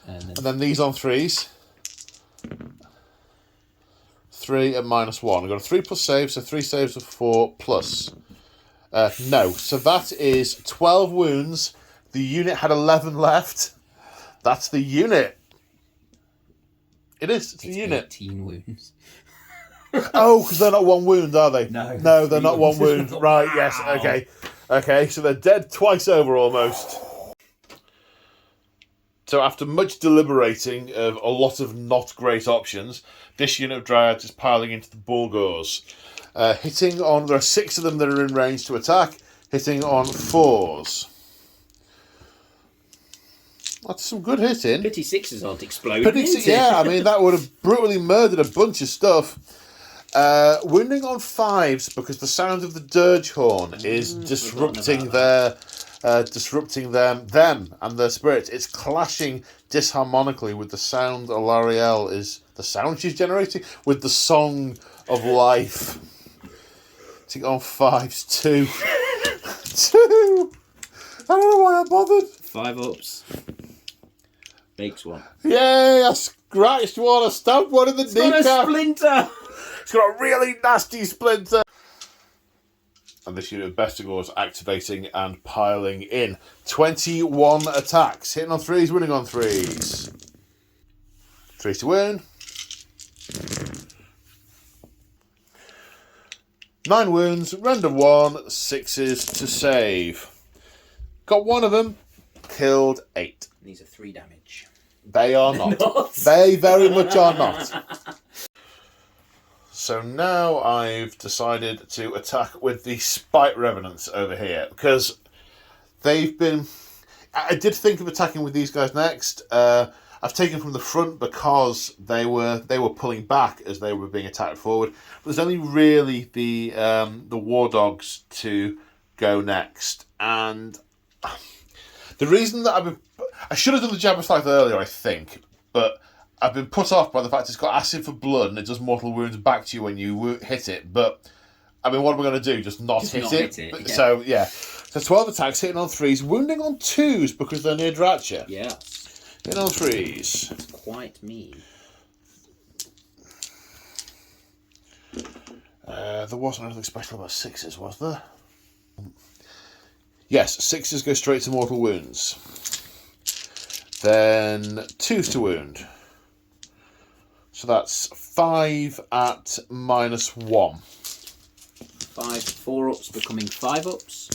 And then these on 3s. 3 and -1. I've got a 3+ save, so 3 saves of 4+. No, so that is 12 wounds. The unit had 11 left. That's the unit. It is. It's the unit. 18 wounds. Oh, because they're not 1 wound, are they? No, they're not 1 wound. Right, yes, okay. Okay, so they're dead twice over almost. So after much deliberating of a lot of not great options, this unit of Dryads is piling into the Bulgors. Hitting on... There are 6 of them that are in range to attack. Hitting on 4s. That's some good hitting. Pity 6s aren't exploding. Yeah, I mean, that would have brutally murdered a bunch of stuff. Wounding on 5s because the sound of the dirge horn is disrupting them and their spirits. It's clashing disharmonically with the sound Alarielle is... The sound she's generating with the song of life. Take on 5s, 2. 2! I don't know why I bothered. 5 ups. Makes 1. Yay, I scratched one. I stabbed one in the kneecap. It's got a splinter! It's got a really nasty splinter. And this unit of Bestigors activating and piling in. 21 attacks. Hitting on 3s, winning on 3s. 3s to win. 9 wounds, random 1, 6s to save. Got 1 of them, killed 8. These are 3 damage. They are not. They very much are not. So now I've decided to attack with the Spite Revenants over here, because they've been... I did think of attacking with these guys next. I've taken from the front because they were pulling back as they were being attacked forward. But there's only really the War Dogs to go next. And the reason that I should have done the Jabber Scythe earlier, I think, but I've been put off by the fact it's got acid for blood and it does mortal wounds back to you when you hit it. But, I mean, what am I going to do? Just not hit it? Yeah. So, yeah. So 12 attacks, hitting on 3s, wounding on 2s because they're near Dratcha. Yeah. Hitting on 3s. That's quite mean. There wasn't anything special about 6s, was there? Yes, 6s go straight to mortal wounds. Then 2s to wound. So that's 5 at -1. 5 4-ups becoming 5-ups.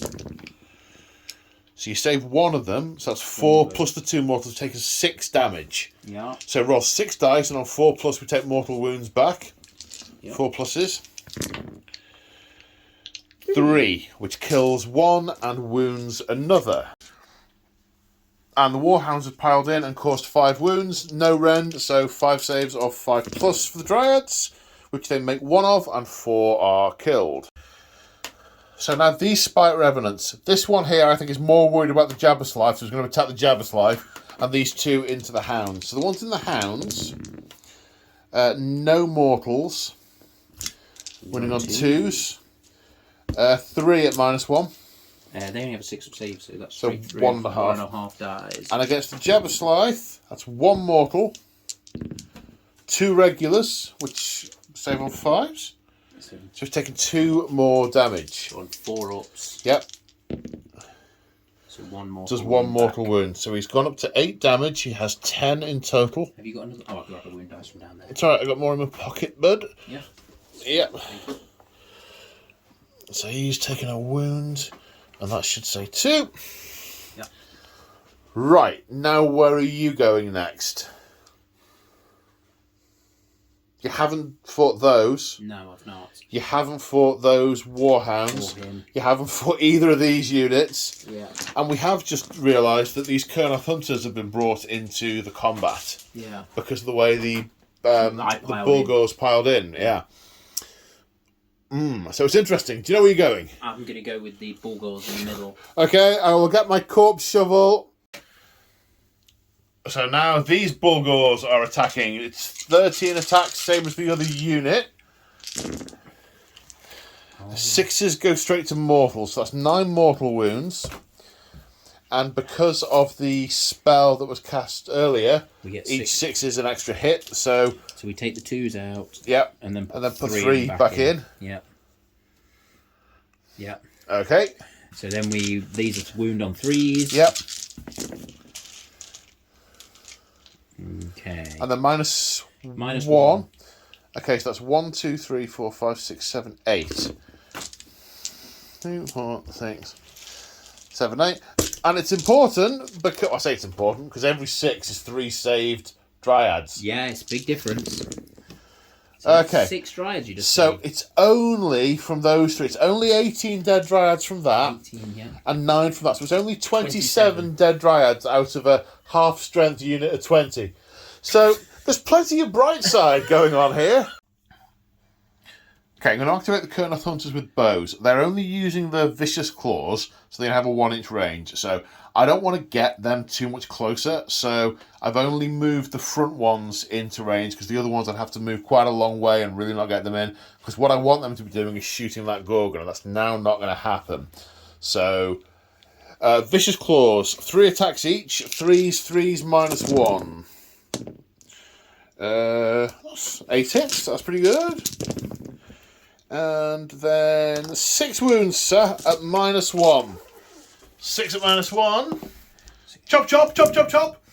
So you save one of them, so that's 4 plus the 2 mortals, taking 6 damage. Yeah. So roll 6 dice, and on 4 plus we take mortal wounds back. Yep. 4 pluses. 3, which kills 1 and wounds another. And the Warhounds have piled in and caused 5 wounds, no rend, so 5 saves of 5 plus for the Dryads, which they make 1 of, and 4 are killed. So now these Spite Revenants. This one here I think is more worried about the Jabberlife, so he's going to attack the Jabberlife, and these 2 into the Hounds. So the ones in the Hounds, no mortals, winning on 2s, 3 at -1. They only have a 6-up save, so that's So 3 1.5. 1.5 dies. And against the Jabberlife, that's 1 mortal, 2 regulars, which save on 5s. So he's taking 2 more damage. On 4-ups. Yep. So 1 mortal. Does 1 mortal wound. So he's gone up to 8 damage. He has 10 in total. Have you got another? Oh, I've got the wound dice from down there. It's alright, I got more in my pocket, bud. Yeah. Yep. So he's taking a wound, and that should say 2. Yep. Right, now where are you going next? You haven't fought those. No, I've not. You haven't fought those Warhounds. You haven't fought either of these units. Yeah. And we have just realised that these Kurnoth Hunters have been brought into the combat. Yeah. Because of the way the Bulgars piled in. Yeah. So it's interesting. Do you know where you're going? I'm going to go with the Bulgars in the middle. Okay, I will get my corpse shovel. So now these Bulgars are attacking. It's 13 attacks, same as the other unit. The 6s go straight to mortal, so that's 9 mortal wounds. And because of the spell that was cast earlier, we get each 6 is an extra hit. So we take the 2s out. Yep. And then put 3 back in. Yep. Yep. Okay. So then these are wound on 3s. Yep. Okay. And then minus 1. Okay, so that's 1, 2, 3, 4, 5, 6, 7, 8. 2, 4, 6, 7, 8. And it's important because I say it's important because every 6 is 3 saved Dryads. Yeah, it's a big difference. So okay. 6 Dryads you just saved. It's only from those 3. It's only 18 dead Dryads from that. 18, yeah. And 9 from that. So it's only 27 dead Dryads out of a half-strength unit of 20. So there's plenty of bright side going on here. Okay, I'm going to activate the Kurnoth Hunters with bows. They're only using the Vicious Claws, so they have a 1-inch range. So I don't want to get them too much closer, so I've only moved the front ones into range, because the other ones I'd have to move quite a long way and really not get them in, because what I want them to be doing is shooting that Gorgon, and that's now not going to happen. So, Vicious Claws, 3 attacks each, 3s, -1. That's 8 hits, that's pretty good. And then 6 wounds, sir, at -1. 6 at -1. Chop, chop, chop, chop, chop.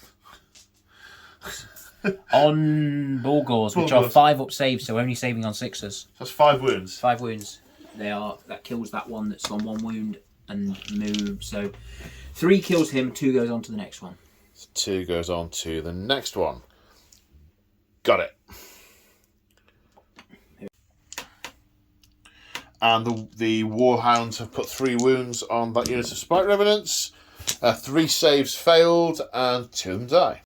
On Bulgars, which are 5-up saves, so only saving on 6s. That's 5 wounds. 5 wounds. That kills that one that's on 1 wound and moves. So 3 kills him, 2 goes on to the next one. 2 goes on to the next one. Got it. And the Warhounds have put 3 wounds on that unit of Spite Revenants. 3 saves failed, and 2 of them die.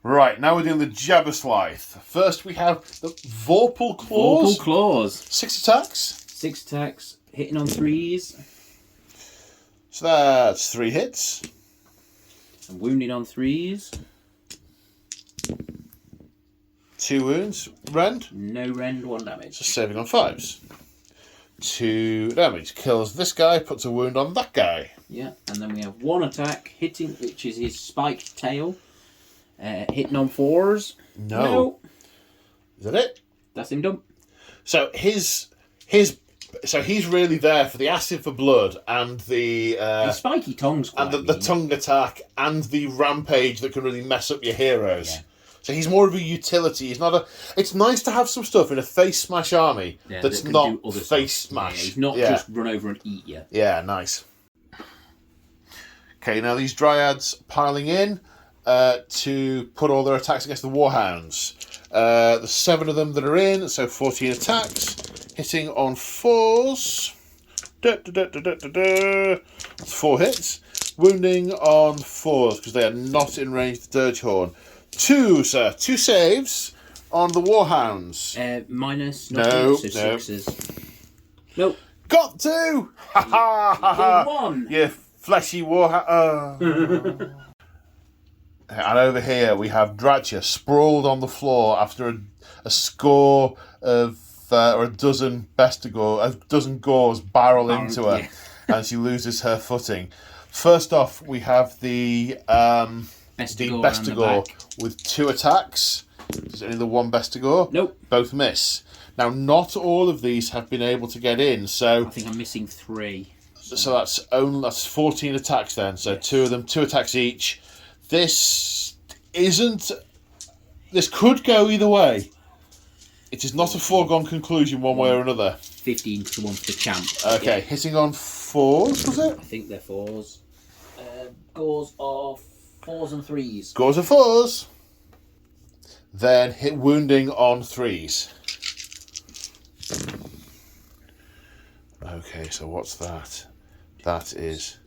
Right, now we're doing the Jabberlife. First we have the Vorpal Claws. Vorpal Claws. 6 attacks. 6 attacks, hitting on 3s. So that's 3 hits. And wounding on 3s. 2 wounds. Rend. No rend, 1 damage. So saving on 5s. 2 damage. Kills this guy, puts a wound on that guy. Yeah, and then we have 1 attack, hitting, which is his spiked tail. Hitting on 4s. No. Is that it? That's him done. So so he's really there for the acid for blood and the spiky tongues. And the tongue attack and the rampage that can really mess up your heroes. Yeah. So he's more of a utility. He's not a. It's nice to have some stuff in a face smash army that's that not do other face stuff. smash. He's not just run over and eat you. Yeah, nice. Okay, now these Dryads piling in to put all their attacks against the Warhounds. There's 7 of them that are in, so 14 attacks. Hitting on 4s. 4 hits. Wounding on 4s, because they are not in range of the Dirge Horn. 2, sir. 2 saves on the Warhounds. Minus? No, so no. 6s. Nope. Got 2! Ha ha ha ha! 1. You fleshy Warhound. And over here we have Dratcha sprawled on the floor after a score of or a dozen gores barrel into her, and she loses her footing. First off, we have the Bestigor with 2 attacks. There's only the 1 Bestigor. Nope. Both miss. Now, not all of these have been able to get in, so I think I'm missing 3. So that's 14 attacks then. So 2 of them, 2 attacks each. This could go either way. It is not a foregone conclusion one way or another. 15 to 1 for the champ. Okay, hitting on 4s, was it? I think they're 4s. Gores are 4s and 3s. Gores of 4s. Then hit wounding on 3s. Okay, so what's that? That is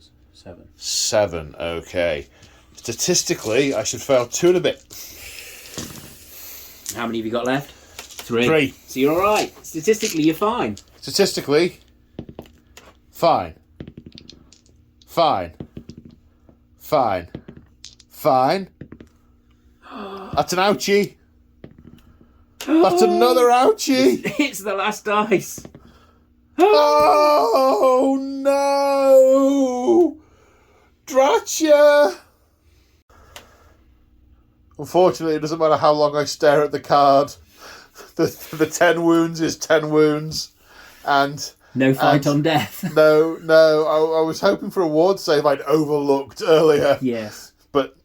7. Okay. Statistically, I should fail 2 and a bit. How many have you got left? 3. 3. So you're all right. Statistically, you're fine. Statistically, fine. Fine. Fine. Fine. That's an ouchie. That's another ouchie. It's the last dice. Oh no! Dratcha! Unfortunately, it doesn't matter how long I stare at the card. The 10 wounds is 10 wounds. And no fight on death. No. I was hoping for a ward save I'd overlooked earlier. Yes. But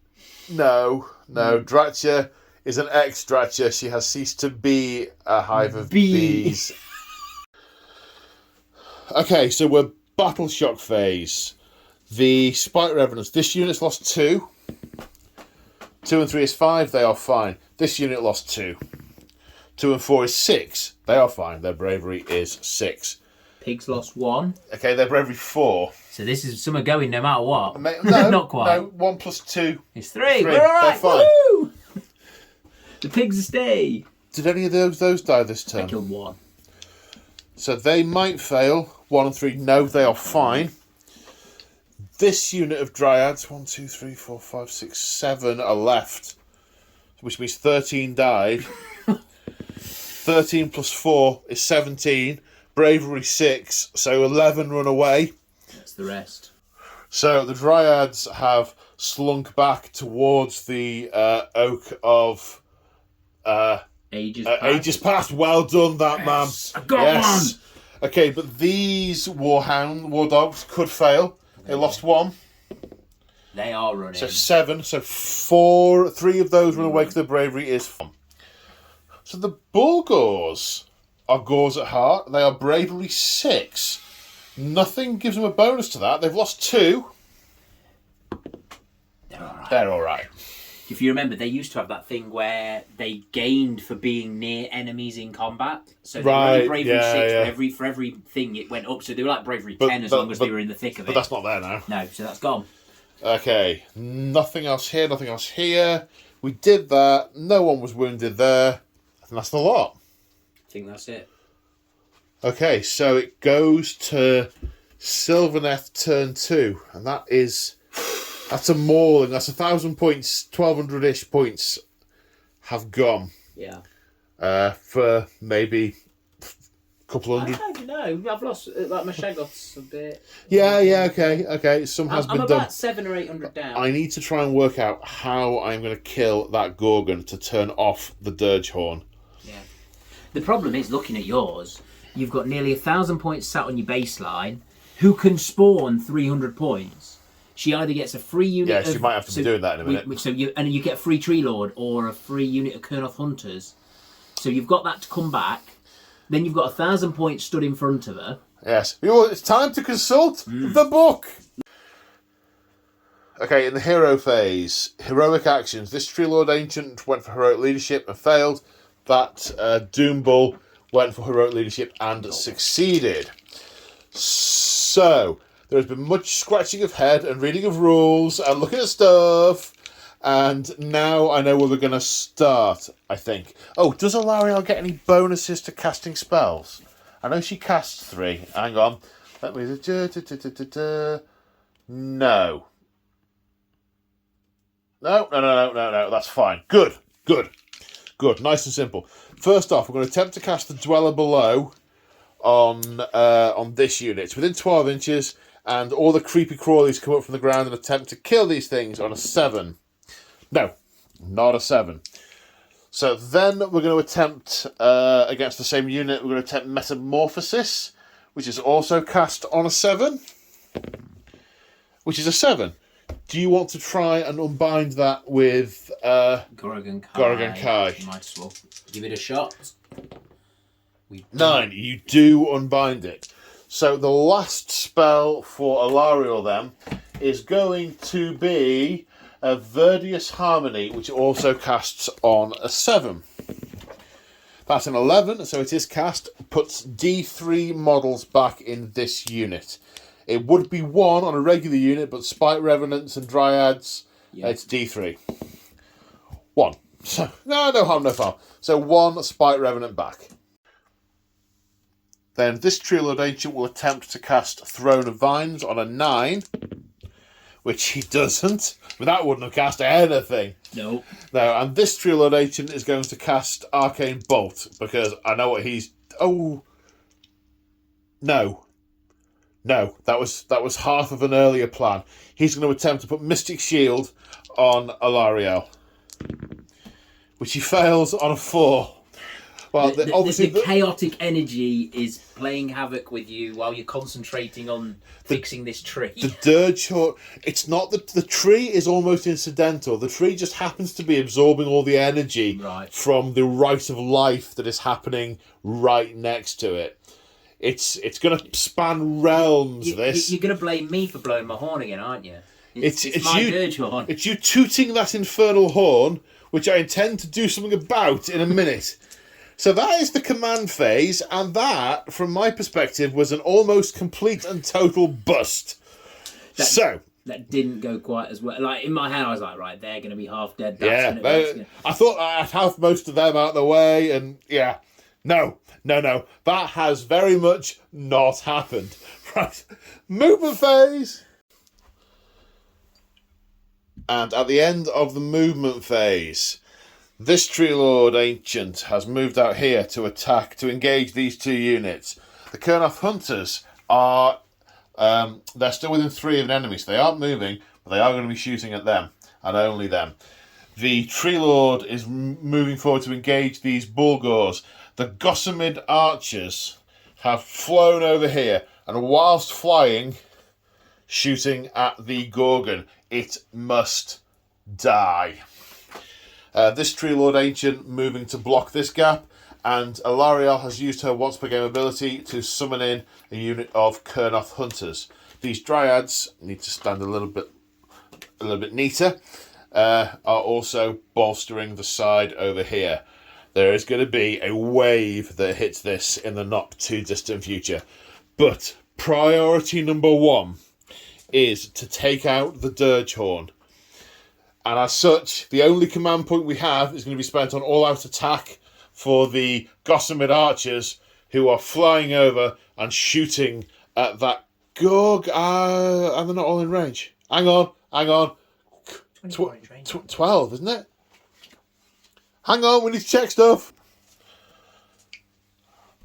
no. Dratcha is an ex-Dratcha. She has ceased to be a hive of bees. Okay, so we're Battle Shock phase. The Spite Revenants. This unit's lost 2. 2 and 3 is 5. They are fine. This unit lost 2. 2 and 4 is 6. They are fine. Their bravery is 6. Pigs lost 1. Okay, their bravery 4. So this is some are going no matter what. No, not quite. No, 1 plus 2. It's 3. We're all right. They're fine. Woo! The pigs stay. Did any of those die this turn? I killed 1. So they might fail. 1 and 3. No, they are fine. This unit of Dryads, 1, 2, 3, 4, 5, 6, 7 are left. Which means 13 died. 13 plus 4 is 17. Bravery 6, so 11 run away. That's the rest. So the Dryads have slunk back towards the Oak of Ages Past. Well done, that man. I got one. Okay, but these war dogs could fail. They lost 1. They are running. So 7. So 3 of those run away because their bravery is 1. So the Bulgors are Gores at heart. They are bravery 6. Nothing gives them a bonus to that. They've lost 2. They're all right. If you remember, they used to have that thing where they gained for being near enemies in combat. So they were only bravery 6 for every thing it went up. So they were like bravery 10 as long as they were in the thick of it. But that's not there now. No, so that's gone. Okay, nothing else here, nothing else here. We did that. No one was wounded there. I think that's the lot. I think that's it. Okay, so it goes to Sylvaneth turn 2. And that's a mauling. That's 1,000 points, 1,200-ish points have gone. Yeah. For maybe a couple hundred. I don't know. I've lost my Shaggoths a bit. Yeah. Okay. Some has been done. I'm about 700 or 800 down. I need to try and work out how I'm going to kill that Gorgon to turn off the Dirge Horn. Yeah. The problem is, looking at yours, you've got nearly 1,000 points sat on your baseline. Who can spawn 300 points? she either gets a free unit. Yeah, she might have to be doing that in a minute. So you get a free Tree Lord or a free unit of Kurnoth Hunters. So you've got that to come back. Then you've got 1,000 points stood in front of her. Yes. It's time to consult the book. Okay, in the hero phase, heroic actions. This Tree Lord Ancient went for heroic leadership and failed. That Doom Bull went for heroic leadership and succeeded. So, there has been much scratching of head and reading of rules and looking at stuff. And now I know where we're going to start, I think. Oh, does Alariel get any bonuses to casting spells? I know she casts 3. Hang on. Let me... No. No. That's fine. Good. Nice and simple. First off, we're going to attempt to cast the Dweller Below on this unit. It's within 12 inches, and all the creepy crawlies come up from the ground and attempt to kill these things on a 7. No, not a 7. So then we're going to attempt, against the same unit, we're going to attempt Metamorphosis, which is also cast on a 7, which is a 7. Do you want to try and unbind that with Gorgon Kai? Might as well give it a shot. 9. You do unbind it. So the last spell for Alariel then is going to be a Verdius Harmony, which also casts on a 7. That's an 11, so it is cast. Puts D3 models back in this unit. It would be 1 on a regular unit, but Spite Revenants and Dryads, it's D3. 1. So, no harm, no foul. So 1 Spite Revenant back. Then this Tree Lord Ancient will attempt to cast Throne of Vines on a 9, which he doesn't. But that wouldn't have cast anything. No. No, and this Tree Lord Ancient is going to cast Arcane Bolt, because I know what he's... Oh. No, that was half of an earlier plan. He's going to attempt to put Mystic Shield on Alariel, which he fails on a 4. Well, obviously the chaotic energy is playing havoc with you while you're concentrating on fixing this tree. The Dirge Horde, it's not that the tree is almost incidental. The tree just happens to be absorbing all the energy from the Rite of Life that is happening right next to it. It's going to span realms. You're going to blame me for blowing my horn again, aren't you? It's my Dirge Horn. It's you tooting that infernal horn, which I intend to do something about in a minute. So that is the command phase, and that, from my perspective, was an almost complete and total bust. That didn't go quite as well. Like, in my head, I was like, right, they're going to be half dead. I thought I'd have most of them out of the way, and yeah. No. That has very much not happened. Right. Movement phase. And at the end of the movement phase, this Tree Lord Ancient has moved out here to attack, to engage these 2 units. The Kurnoth Hunters are, they're still within 3 of an enemy, so they aren't moving, but they are going to be shooting at them, and only them. The Tree Lord is moving forward to engage these Bulgors. The Gossamed Archers have flown over here, and whilst flying, shooting at the Gorgon. It must die. This Tree Lord Ancient moving to block this gap, and Alariel has used her once per game ability to summon in a unit of Kurnoth Hunters. These Dryads need to stand a little bit neater, are also bolstering the side over here. There is going to be a wave that hits this in the not too distant future. But priority number 1 is to take out the Dirge Horn. And as such, the only command point we have is going to be spent on all-out attack for the Gossamed Archers, who are flying over and shooting at that Gorg. And they're not all in range. Hang on. 12, isn't it? Hang on, we need to check stuff.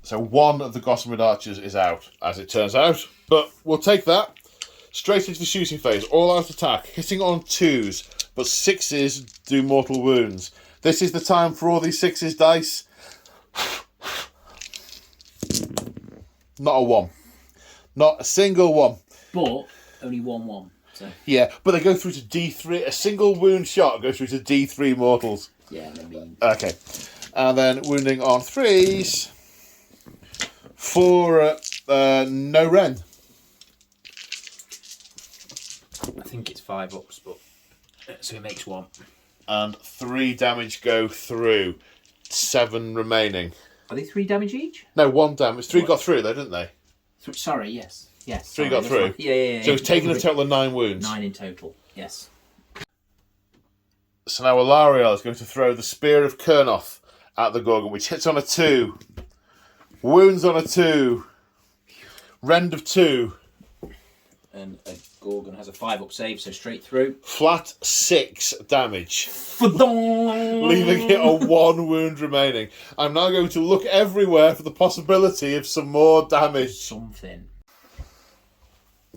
So 1 of the Gossamed Archers is out, as it turns out. But we'll take that. Straight into the shooting phase. All-out attack. Hitting on 2s, but 6s do mortal wounds. This is the time for all these 6s dice. Not a 1. Not a single 1. But only 1-1. So. Yeah, but they go through to D3. A single wound shot goes through to D3 mortals. Yeah, I mean. Okay. And then wounding on 3s for no Ren. I think it's 5 ups, but so it makes 1. And 3 damage go through. 7 remaining. Are they 3 damage each? No, 1 damage. 3 got through though, didn't they? Sorry, yes. 3 got through. Right. Yeah. So it's taken a total of 9 wounds. 9 in total, yes. So now Alariel is going to throw the Spear of Kurnoth at the Gorgon, which hits on a 2. Wounds on a 2. Rend of 2. And a Gorgon has a 5 up save, so straight through. Flat 6 damage. Leaving it on 1 wound remaining. I'm now going to look everywhere for the possibility of some more damage. Something.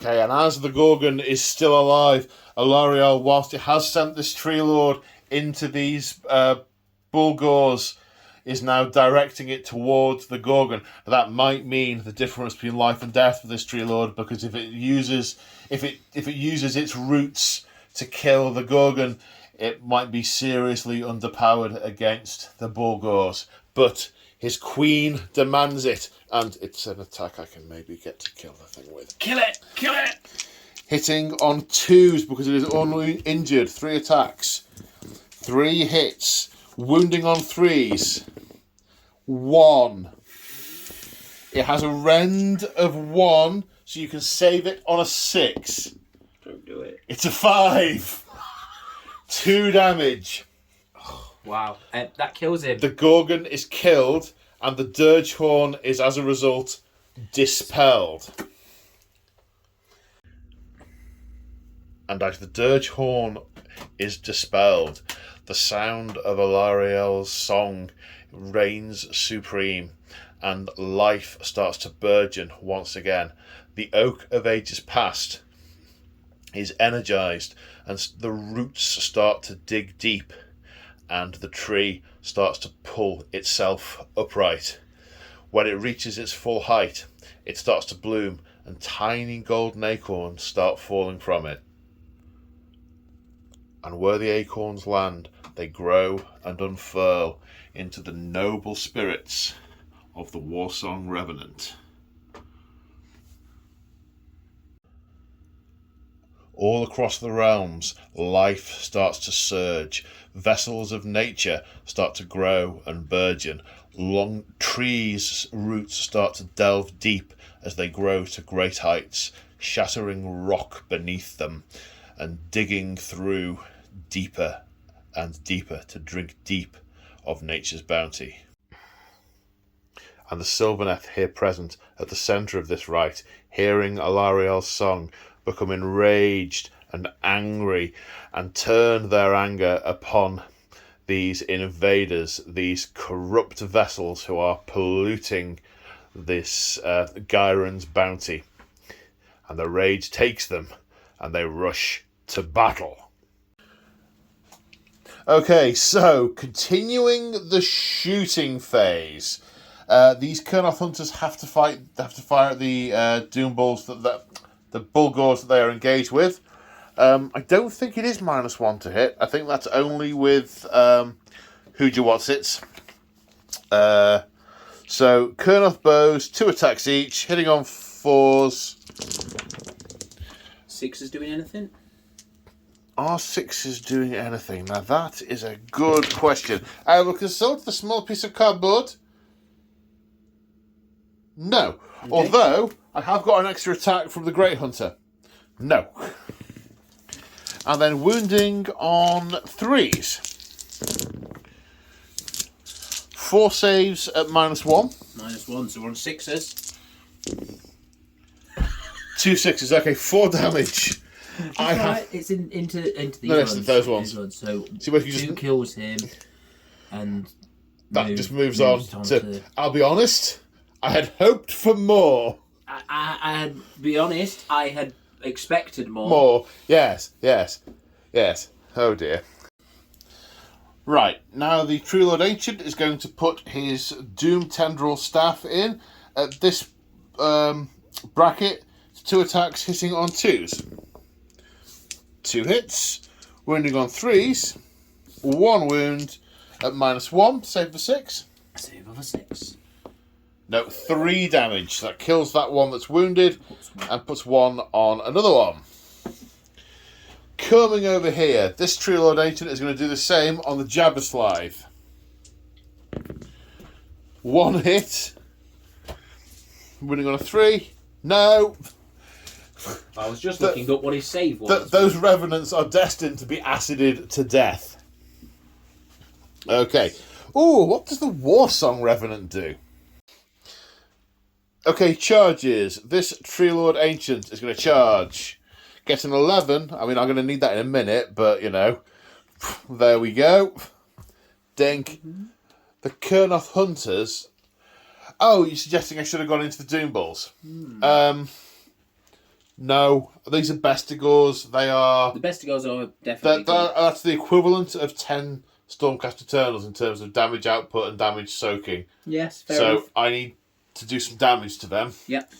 Okay, and as the Gorgon is still alive, Alariel, whilst it has sent this Tree Lord into these Bulgors, is now directing it towards the Gorgon. That might mean the difference between life and death for this Tree Lord, because if it uses its roots to kill the Gorgon, it might be seriously underpowered against the Bulgors. But his queen demands it, and it's an attack I can maybe get to kill the thing with. Kill it! Kill it! Hitting on 2s because it is uninjured. 3 attacks. 3 hits. Wounding on 3s. 1. It has a rend of 1, so you can save it on a 6. Don't do it. It's a 5. 2 damage. Wow, that kills him. The Gorgon is killed, and the Dirge Horn is, as a result, dispelled. And as the Dirge Horn is dispelled, the sound of Alariel's song reigns supreme, and life starts to burgeon once again. The Oak of Ages Past is energized, and the roots start to dig deep, and the tree starts to pull itself upright. When it reaches its full height, it starts to bloom, and tiny golden acorns start falling from it. And where the acorns land, they grow and unfurl into the noble spirits of the Warsong Revenant. All across the realms, life starts to surge. Vessels of nature start to grow and burgeon. Long trees' roots start to delve deep as they grow to great heights, shattering rock beneath them and digging through deeper and deeper to drink deep of nature's bounty. And the Sylvaneth here present at the centre of this rite, hearing Alariel's song, become enraged and angry and turn their anger upon these invaders, these corrupt vessels who are polluting this Gyron's bounty. And the rage takes them and they rush to battle. Okay, so continuing the shooting phase. These Kurnoth hunters have to fire at the Doom Bulls the Bulgors that they are engaged with. I don't think it is -1 to hit. I think that's only with Who'd-You-Whatsits. So Kurnoth bows, 2 attacks each, hitting on 4s. 6 is doing anything? Are 6s doing anything? Now that is a good question. I will consult the small piece of cardboard. No. Okay. Although, I have got an extra attack from the Great Hunter. No. And then wounding on 3s. 4 saves at -1. -1, so we're on 6s. 2 6s, okay, 4 damage. It's into these ones. Those ones. So see, 2 kills him, and that just moves on to. I'll be honest, I had hoped for more. I had, be honest, I had expected more. More, yes. Oh dear. Right, now the True Lord Ancient is going to put his Doom Tendril Staff in at this bracket. 2 attacks hitting on 2s. 2 hits. Wounding on 3s. 1 wound at -1. Save for 6. Save over 6. No, 3 damage. That kills that one that's wounded and puts 1 on another one. Coming over here, this Tree Lord Ancient is going to do the same on the Jabberslithe. 1 hit. Winning on a 3. No. I was just looking up what his save was. Those Revenants are destined to be acided to death. Okay. Ooh, what does the War Song Revenant do? Okay, charges. This Tree Lord Ancient is going to charge. Gets an 11. I mean, I'm going to need that in a minute, but, you know. There we go. Dink. The Kurnoth Hunters. Oh, you're suggesting I should have gone into the Doom Bulls? No. These are Bestigors. They are... The Bestigors are definitely... That's the equivalent of 10 Stormcast Eternals in terms of damage output and damage soaking. Yes, fair enough. So I need to do some damage to them. Yep.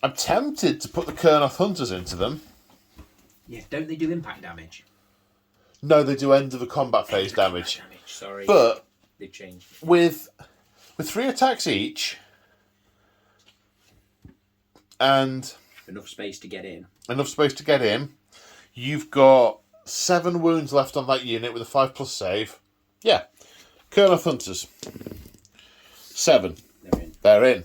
I'm tempted to put the Kurnoth Hunters into them. Yeah, don't they do impact damage? No, they do end of the combat phase damage. Sorry. But they've changed. With 3 attacks each and enough space to get in, you've got 7 wounds left on that unit with a 5+ save. Yeah. Kurnoth Hunters. 7. They're in.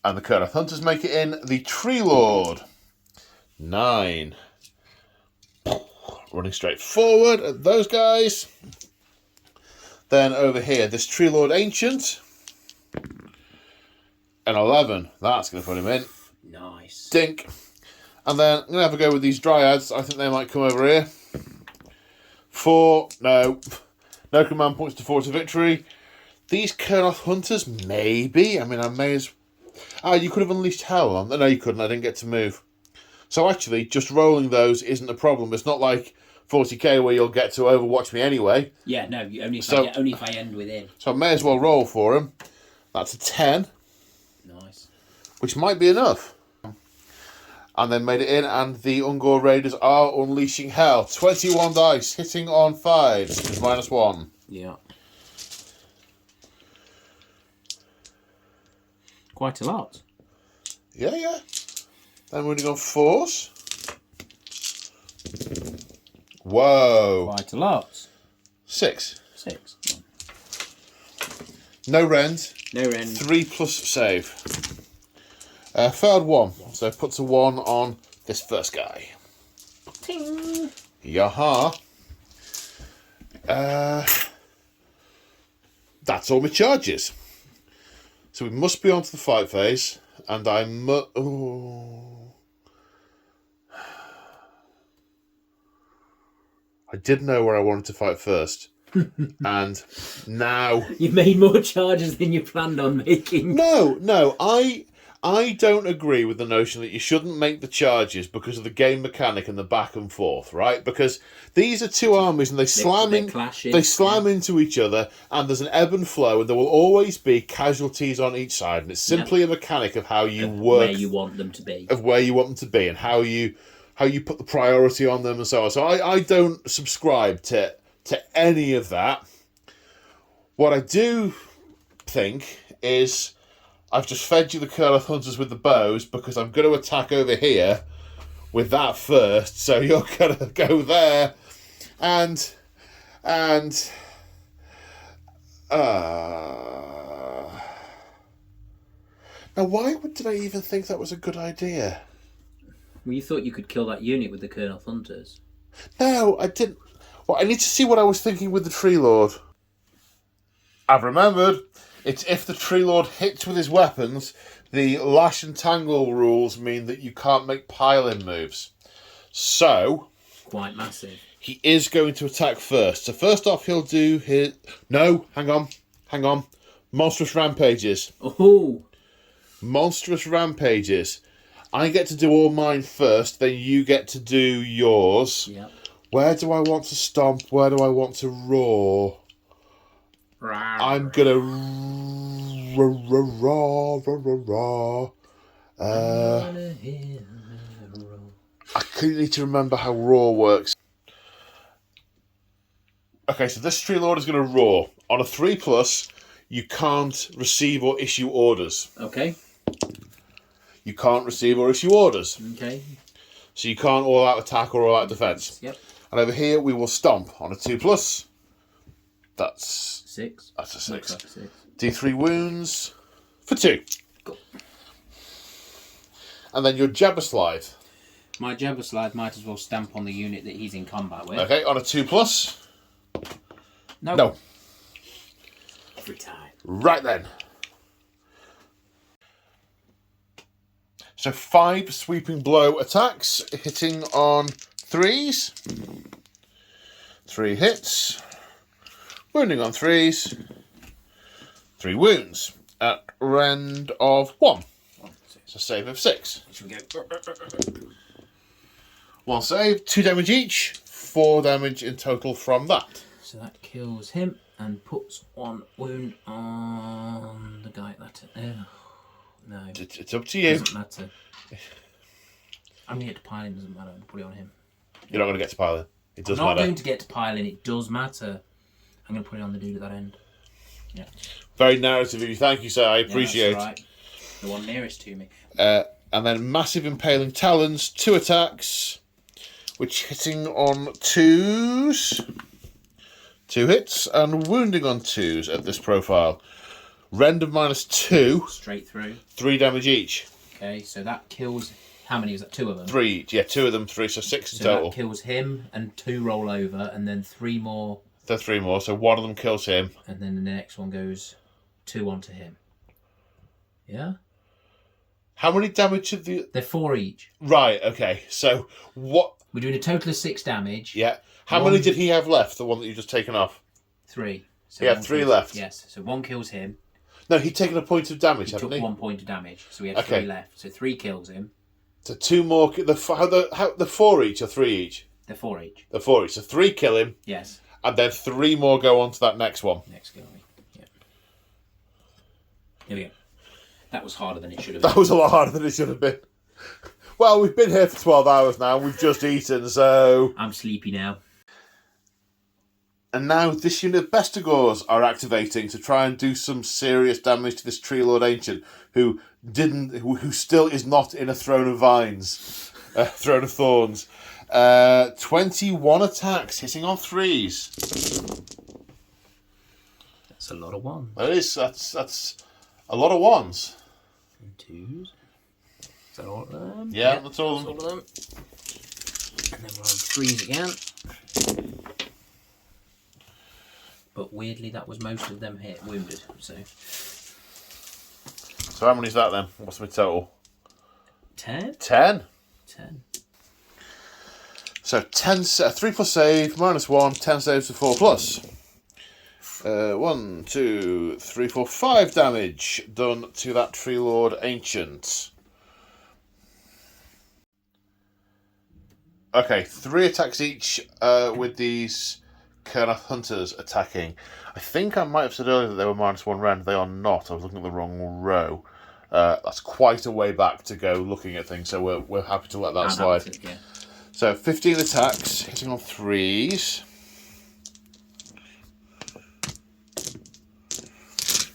And the Kurnoth Hunters make it in. The Tree Lord. 9. Running straight forward at those guys. Then over here, this Tree Lord Ancient. An 11. That's going to put him in. Nice. Dink. And then I'm going to have a go with these Dryads. I think they might come over here. 4. No. No command points to Force of Victory. These Kurnoth Hunters, maybe. I mean, I may as... you could have unleashed hell on them. No, you couldn't. I didn't get to move. So actually, just rolling those isn't a problem. It's not like 40k where you'll get to Overwatch me anyway. Yeah, no, only if I end within. So I may as well roll for him. That's a 10. Nice. Which might be enough. And then made it in, and the Ungor Raiders are unleashing hell. 21 dice, hitting on 5, which is -1. Yeah. Quite a lot. Yeah. Then we're going on 4s. Whoa. Quite a lot. 6. 6. No rend. No rend. 3+ save. Failed 1, so puts a 1 on this first guy. Ting. Yaha. That's all my charges. So we must be on to the fight phase, and I did know where I wanted to fight first. And now... You've made more charges than you planned on making. No, I don't agree with the notion that you shouldn't make the charges because of the game mechanic and the back and forth, right? Because these are 2 armies and they slam into each other, and there's an ebb and flow, and there will always be casualties on each side, and it's simply a mechanic of how you work, where you want them to be, and how you put the priority on them and so on. So I don't subscribe to any of that. What I do think is I've just fed you the Kurnoth Hunters with the bows because I'm going to attack over here with that first. So you're going to go there and now why did I even think that was a good idea? Well, you thought you could kill that unit with the Kurnoth Hunters. No, I didn't. Well, I need to see what I was thinking with the Tree Lord. I've remembered. It's if the Tree Lord hits with his weapons, the Lash and Tangle rules mean that you can't make pile-in moves. So... Quite massive. He is going to attack first. So first off, he'll do his... No, hang on. Monstrous Rampages. Oh! Monstrous Rampages. I get to do all mine first, then you get to do yours. Yep. Where do I want to stomp? Where do I want to roar? I'm gonna I completely need to remember how raw works. Okay, so this Tree Lord is going to raw. On a 3+, you can't receive or issue orders. Okay. You can't receive or issue orders. Okay. So you can't all-out attack or all-out defense. Yep. And over here, we will stomp. On a 2+, that's 6. That's a 6. Looks like a 6. D3 wounds for 2. Cool. And then your Jabber Slide. My Jabber Slide might as well stamp on the unit that he's in combat with. Okay, on a 2+. No. No. Every time. Right then. So 5 sweeping blow attacks, hitting on 3s. 3 hits. Wounding on 3s. 3 wounds. At rend of 1. It's a save of 6. Should we go? 1 save, 2 damage each. 4 damage in total from that. So that kills him and puts 1 wound on the guy that. No. It's up to you. Doesn't matter. I'm going to get to piling, doesn't matter. Put it on him. You're not going to get to piling. It does I'm not matter. going to get to piling, it does matter. I'm going to put it on the dude at that end. Yeah. Very narrative of you. Thank you, sir. I Yeah, appreciate that's right. The one nearest to me. And then massive impaling talons, 2 attacks, which hitting on 2s. 2 hits and wounding on 2s at this profile. Rend of -2. Straight through. 3 damage each. Okay, so that kills. How many is that? 2 of them? 3 each. Yeah, 2 of them, 3, so 6 in So total. that kills him and 2 roll over, and then 3 more. There are 3 more, so 1 of them kills him. And then the next one goes 2 onto him. Yeah? How many damage did the... They're 4 each. Right, okay. So, what... We're doing a total of 6 damage. Yeah. How many did he have left, the one that you've just taken off? 3. So He had 1 3 kills- left. Yes, so 1 kills him. No, he'd taken a point of damage, He hadn't took he? 1 point of damage, so we had Okay. 3 left. So 3 kills him. So 2 more... The 4 each or 3 each? They're 4 each. The 4 each. So 3 kill him, Yes. and then 3 more go on to that next one. Next guy. Yeah. Here we go. That was harder than it should have That been. was a lot harder than it should have been. Well, we've been here for 12 hours now, and we've just eaten, so... I'm sleepy now. And now this unit of Bestigors are activating to try and do some serious damage to this Tree Lord Ancient, who still is not in a Throne of Vines, Throne of Thorns. 21 attacks, hitting on 3s. That's a lot of 1s. That is, that's a lot of 1s. And 2s. Is that all of them? Yeah, that's all of That's them. all of them. And then we're on 3s again. But weirdly, that was most of them hit wounded. So how many is that then? What's my total? 10? 10. 10. So 3+ save, -1, 10 saves to 4+. 1, 2, 3, 4, 5 damage done to that Tree Lord Ancient. Okay, 3 attacks each with these Kernath Hunters attacking. I think I might have said earlier that they were -1 rend. They are not. I was looking at the wrong row. That's quite a way back to go looking at things, so we're happy to let that slide. Yeah. So 15 attacks, hitting on 3s.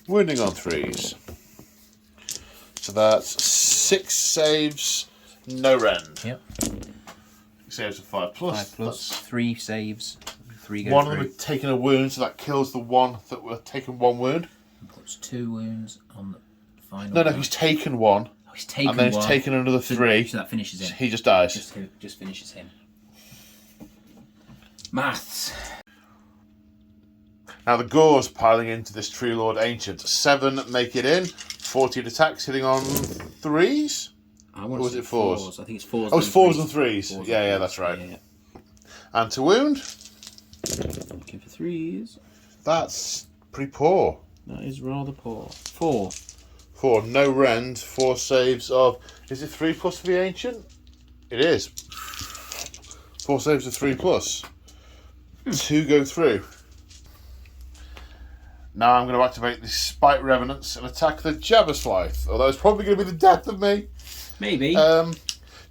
Wounding on 3s. So that's 6 saves, no rend. Yep. Saves of 5+. 5+. That's 3 saves. 3 go one through. of them had taken a wound, so that kills the one that were taken 1 wound. And puts 2 wounds on the final. No, one. he's taken 1, Oh, he's taken and then he's 1. taken another 3. So that finishes him. He just dies. Just finishes him. Maths. Now the Gores piling into this Tree Lord Ancient. 7 make it in. 14 attacks, hitting on 3s. I want Or was to it say 4s? I think it's 4s. Oh, it's 4s and 3s. 4s Yeah, and that's right. Yeah. And to wound, Looking for 3s. that's pretty poor. That is rather poor. 4. 4, no rend, 4 saves of... Is it 3+ for the Ancient? It is. 4 saves of 3+. 2 go through. Now I'm going to activate the Spite Revenants and attack the Jabberslith, although it's probably going to be the death of me. Maybe.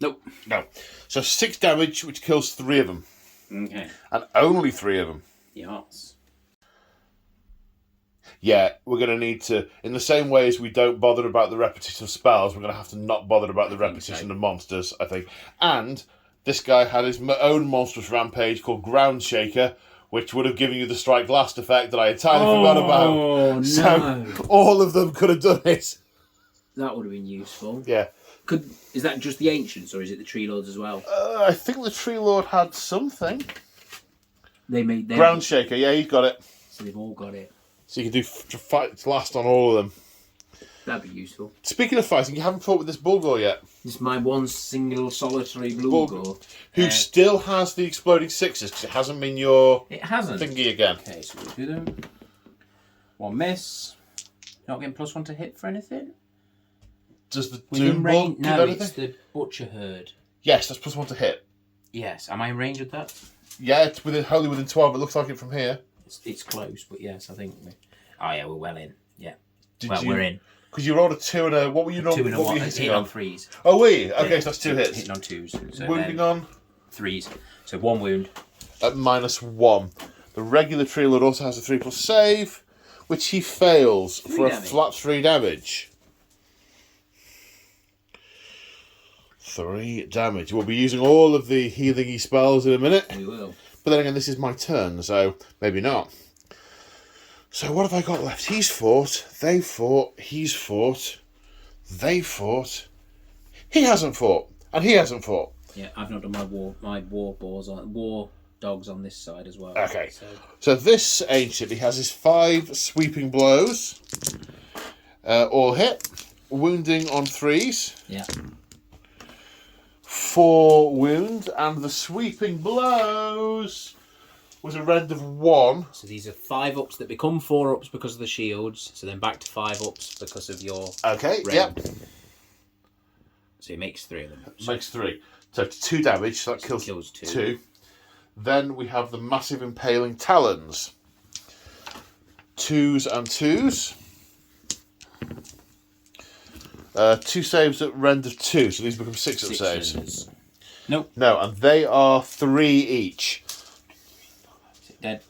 Nope. No. So 6 damage, which kills 3 of them. Okay. And only 3 of them. Yes. Yeah, we're going to need to, in the same way as we don't bother about the repetition of spells, we're going to have to not bother about the repetition of monsters, I think. And this guy had his own monstrous rampage called Ground Shaker, which would have given you the strike last effect that I entirely forgot about. Oh, no. So all of them could have done it. That would have been useful. Yeah. Is that just the Ancients, or is it the Tree Lords as well? I think the Tree Lord had something. They Ground Shaker, yeah, he's got it. So they've all got it. So you can do fights last on all of them. That'd be useful. Speaking of fighting, you haven't fought with this Bulgor yet. It's my one single solitary Bulgor. Who still has the exploding 6s, because it hasn't been your thingy again. Okay, so we'll do them. 1 miss. Not getting +1 to hit for anything? Does the Doom Bolt give anything? It's the Butcher Herd. Yes, that's +1 to hit. Yes. Am I in range with that? Yeah, it's wholly within 12. It looks like it from here. It's close, but yes, I think. Oh yeah, we're well in. Yeah. We're in. Because you rolled a 2 and a. What were you Two and a what were one. you hitting on on? 3s. Oh, were you? Okay, so that's 2 hits. Hitting on 2s. So Wounding on 3s. So 1 wound. At -1. The regular Tree Lord also has a 3+ save, which he fails for a flat 3 damage. 3 damage. We'll be using all of the healing-y spells in a minute. We will. But then again, this is my turn, so maybe not. So what have I got left? He's fought. They fought. He's fought. They fought. He hasn't fought. And he hasn't fought. Yeah, I've not done my war dogs on this side as well. Okay. So this ancient, he has his 5 sweeping blows. All hit. Wounding on 3s. Yeah. 4 wound, and the sweeping blows was a rend of 1. So these are 5-ups that become 4-ups because of the shields. So then back to 5-ups because of your Okay, rend. yep. So it makes 3 of them. Makes 3. So 2 damage, so that kills 2. Then we have the massive impaling talons. 2s and 2s. 2 saves at rend of 2, so these become 6-up saves. Nope. No, and they are 3 each. Is it dead?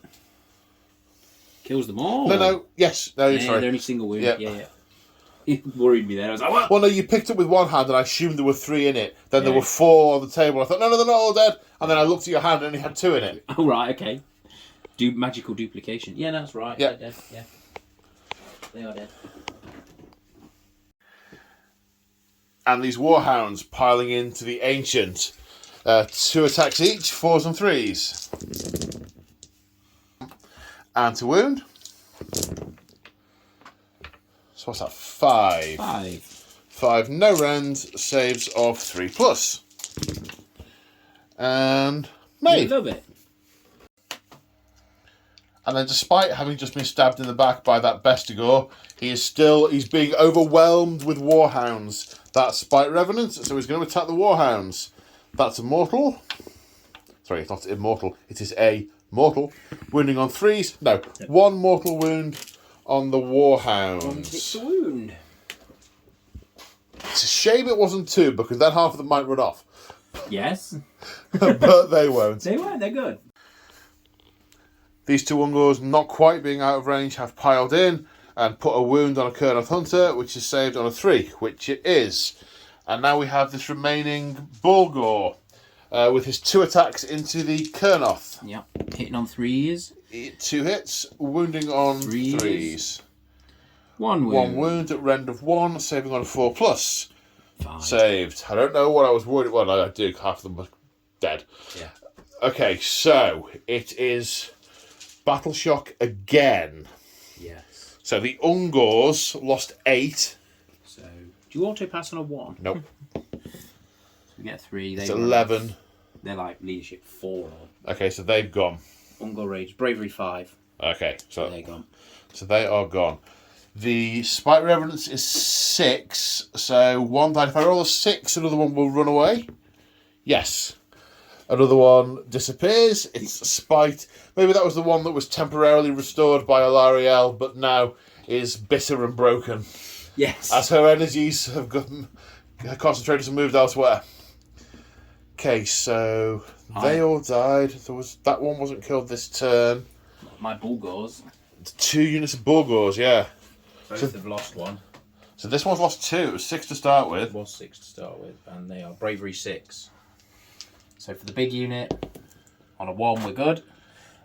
Kills them all. No, yes. No, yeah, sorry. they're only single wound. Yep. Yeah. It worried me there. I was like, what? Well, no, you picked it with one hand, and I assumed there were 3 in it. Then there were 4 on the table. I thought, no, they're not all dead. And then I looked at your hand, and it had 2 in it. Oh, right, okay. Magical duplication. Yeah, that's right. Yep. They're dead. Yeah. They are dead. And these warhounds piling into the ancient. 2 attacks each, 4s and 3s. And to wound. So what's that? 5. 5 no rend, saves of 3+. And made. I love it. And then despite having just been stabbed in the back by that Bestigor, he's being overwhelmed with warhounds. That's Spite Revenant, so he's going to attack the warhounds. That's a mortal. Sorry, it's not immortal. It is a mortal. Wounding on 3s. No, 1 mortal wound on the warhounds. 1 hit to wound. It's a shame it wasn't 2, because then half of them might run off. Yes. But they won't. They won't, they're good. These 2 Ungors, not quite being out of range, have piled in and put a wound on a Kurnoth Hunter, which is saved on a 3, which it is. And now we have this remaining Bulgor with his 2 attacks into the Kurnoth. Yep. Hitting on 3s. 2 hits, wounding on 3s. 1 wound. 1 wound at rend of 1, saving on a 4+. 5. Saved. I don't know what I was worried. Well, I do. Half of them were dead. Yeah. Okay, so it is Battle Shock again. Yes. So the Ungors lost 8. So, do you auto pass on a 1? Nope. So we get 3. It's 11. They're like leadership 4. Okay, so they've gone. Ungor Rage. Bravery 5. Okay, so they're gone. So they are gone. The Spite Revenance is 6. So 1 died. If I roll a 6, another one will run away. Yes. Another one disappears. It's Spite. Maybe that was the one that was temporarily restored by Alariel, but now is bitter and broken. Yes. As her energies have gotten concentrated and moved elsewhere. Okay, so they all died. That one wasn't killed this turn. My Bulgars. 2 units of Bulgars, yeah. Both have lost one. So this one's lost 2. It was 6 to start with. It was 6 to start with, and they are Bravery 6. So for the big unit, on a 1 we're good,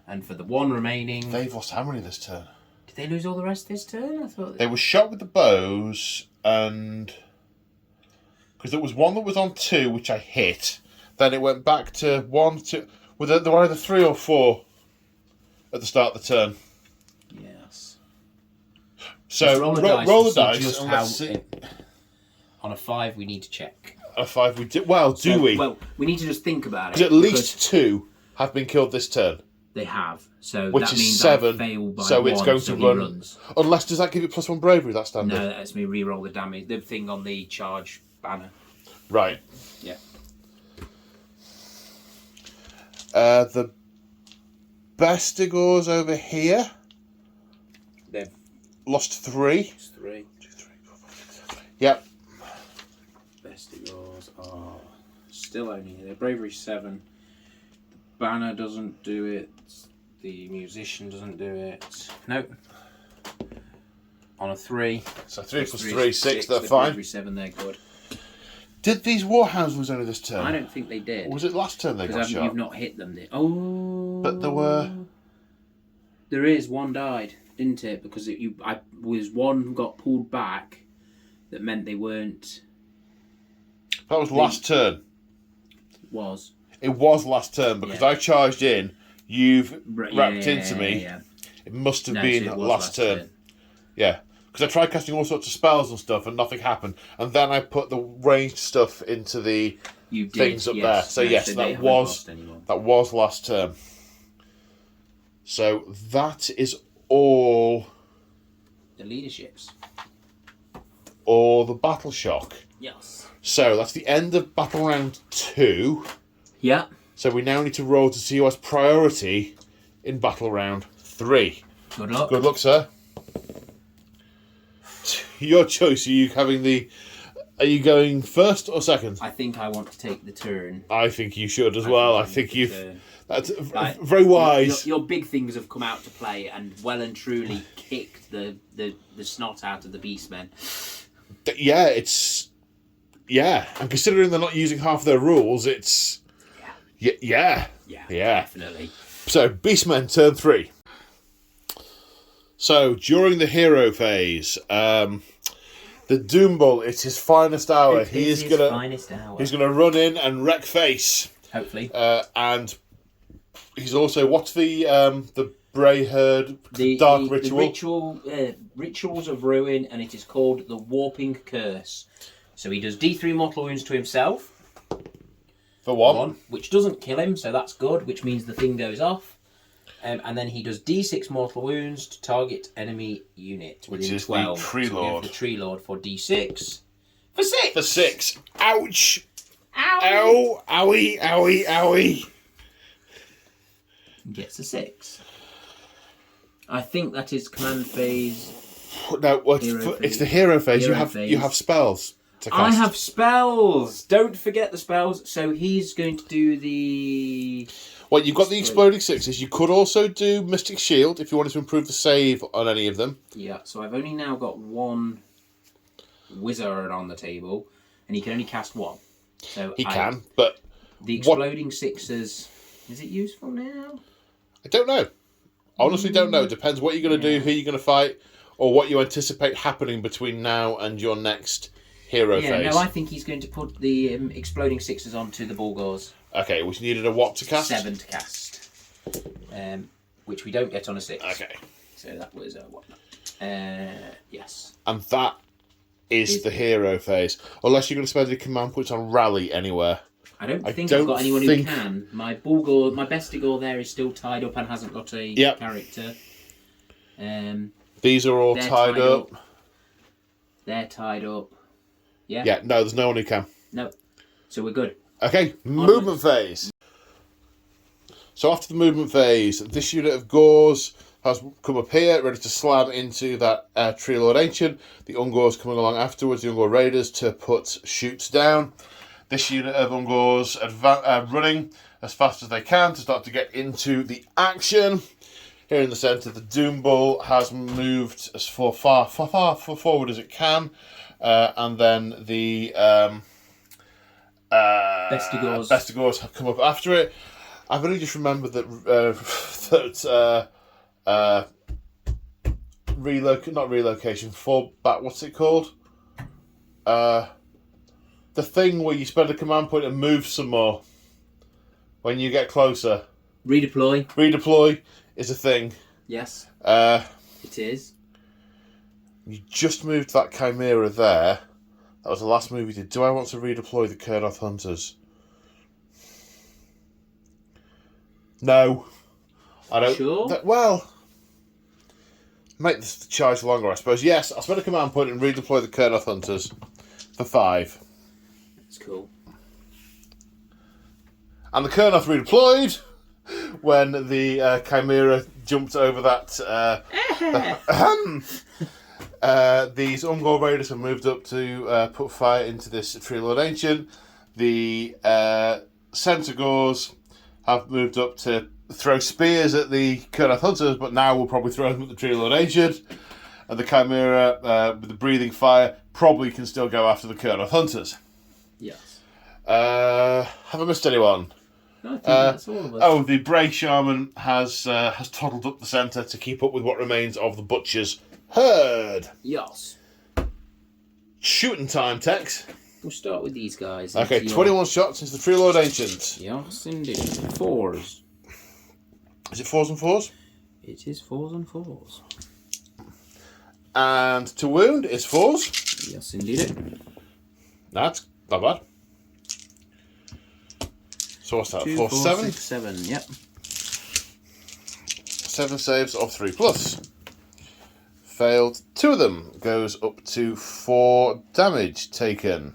and for the 1 remaining... They've lost how many this turn? Did they lose all the rest this turn? I thought... They were shot with the bows, and... Because there was one that was on 2, which I hit. Then it went back to 1, 2... There were either 3 or 4 at the start of the turn. Yes. So roll the dice. Just how on a 5 we need to check. A 5 we do. Well, do we? Well, we need to just think about it. Because at least 2 have been killed this turn. They have. So which that is means 7. I failed by so 1, it's going so to he run. Runs. Unless does that give you +1 bravery? That's standard. No, that lets me re-roll the damage. The thing on the charge banner. Right. Yeah. The Bestigors over here. They've lost 3. lost 3. 2, 3, 4, 5, 6, 7. Yep. Bestigors are still only here. Bravery 7. The banner doesn't do it. The musician doesn't do it. Nope. On a 3. So 3 plus 3, 6. They're the fine. Bravery 7, they're good. Did these Warhounds was only this turn? I don't think they did. Or was it last turn they got Because shot? you've not hit them. Oh. But there were. There is one died, didn't it? Because one got pulled back. That meant they weren't. That was last turn. Was. It was last turn because I charged in. You've wrapped into me. Yeah. It must have No, been so it was last turn. Yeah. Because I tried casting all sorts of spells and stuff and nothing happened. And then I put the ranged stuff into the things up there. So yes, that was last turn. So that is all. The leaderships. All the battle shock. Yes. So that's the end of battle round 2. Yeah. So we now need to roll to see who has priority in battle round 3. Good luck. Good luck, sir. Your choice. Are you going first or second? I think I want to take the turn. I think you should as well. I think you've. Turn. That's very wise. Your big things have come out to play and well and truly kicked the snot out of the beastmen. Yeah, it's. Yeah, and considering they're not using half their rules, it's. Yeah, Definitely. So, Beastmen, turn 3. So, during the hero phase, the Doombull, it's his finest hour. He's gonna run in and wreck face. Hopefully. And he's also, what's the Bray Herd dark ritual? The Rituals of Ruin, and it is called the Warping Curse. So he does D3 mortal wounds to himself. For one. Which doesn't kill him, so that's good, which means the thing goes off. And then he does D6 mortal wounds to target enemy unit within 12. The Tree Lord. The Tree Lord for D6. For 6! For 6. Ouch! Ow! Ow! Owie! Owie! Owie! Gets a 6. I think that is command phase. No, it's the hero phase. You have spells to cast. I have spells! Don't forget the spells. So he's going to do the... Well, you've got the Exploding Sixes. You could also do Mystic Shield if you wanted to improve the save on any of them. Yeah, so I've only now got one wizard on the table, and he can only cast one. So he can, but... The Exploding Sixes... Is it useful now? I don't know. Honestly, don't know. It depends what you're going to do, who you're going to fight, or what you anticipate happening between now and your next hero phase. No, I think he's going to put the Exploding Sixes onto the Bulgars. Okay, which needed a what to cast? 7 to cast. Which we don't get on a 6. Okay. So that was what? Yes. And that is the hero phase. Unless you're going to spend the command points on rally anywhere. I don't think I've got anyone who can. My Bulgar, my Bestigor there is still tied up and hasn't got a character. These are all tied up. They're tied up. Yeah? Yeah, no, there's no one who can. No. So we're good. Okay, movement phase. So after the movement phase, this unit of Gors has come up here, ready to slam into that Tree Lord Ancient. The Ungors coming along afterwards, the Ungor Raiders, to put shoots down. this unit of Ungors running as fast as they can to start to get into the action. Here in the centre, the Doom Bull has moved as far forward as it can, and then the Bestigors have come up after it. I've only just remembered that not relocation, fallback. What's it called? The thing where you spend a command point and move some more when you get closer. Redeploy. Redeploy is a thing. Yes. It is. You just moved that Chimera there. That was the last move you did. Do I want to redeploy the Kurnoth Hunters? No. I don't. Sure. Well, make this charge longer, I suppose. Yes, I'll spend a command point and redeploy the Kurnoth Hunters for 5. That's cool. And the Kurnoth redeployed when the Chimera jumped over that. These Ungor Raiders have moved up to put fire into this Tree Lord Ancient. The Centaurs have moved up to throw spears at the Kurnoth Hunters, but now we'll probably throw them at the Tree Lord Ancient. And the Chimera, with the breathing fire, probably can still go after the Kurnoth Hunters. Yes. Have I missed anyone? No, I think that's all of us. Oh, the Bray Shaman has toddled up the centre to keep up with what remains of the Butcher's herd. Yes. Shooting time, Tex. We'll start with these guys. Okay, 21 shots into the Tree Lord Ancient. Yes, indeed. 4s. Is it 4s and 4s? It is 4s and 4s. And to wound is 4s. Yes, indeed. That's not bad. So what's that? 2, 4, 7? 6, 7, yep. 7 saves of 3+. Failed 2 of them. Goes up to 4 damage taken.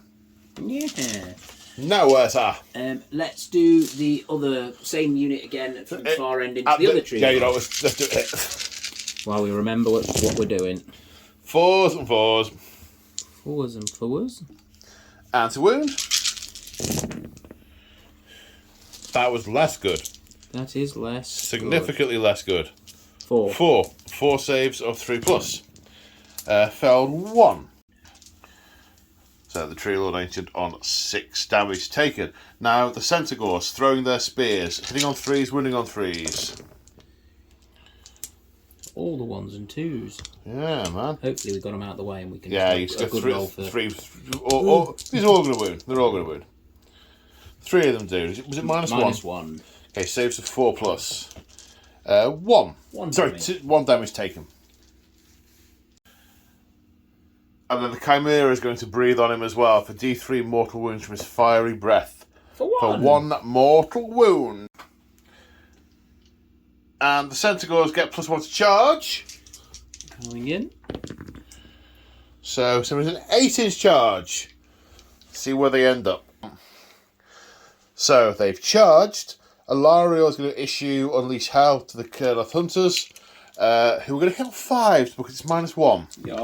Yeah. Now where's that? Let's do the other same unit again from the far end into the other tree. Yeah, let's do it. While we remember what we're doing. 4s and 4s. 4s and 4s. And to wound. That was less good. That is less. Significantly less good. 4. 4 saves of 3+. Failed 1. So the Tree Lord Ancient on 6 damage taken. Now the Centaurs throwing their spears, hitting on 3s, wounding on 3s. All the 1s and 2s. Yeah, man. Hopefully we got them out of the way and we can you just have a good roll for... 3. These are all going to wound. They're all going to wound. 3 of them do. Was it -1? -1. Okay, saves of 4+. 1. Sorry, damage. 1 damage taken. And then the Chimera is going to breathe on him as well for D3 mortal wounds from his fiery breath. For 1. For 1 mortal wound. And the Centaurs get +1 to charge. Coming in. So it's an 8-inch charge. See where they end up. So they've charged. Alariel is going to issue Unleash Hell to the Kurnoth Hunters, who are going to hit 5s because it's -1. Yeah.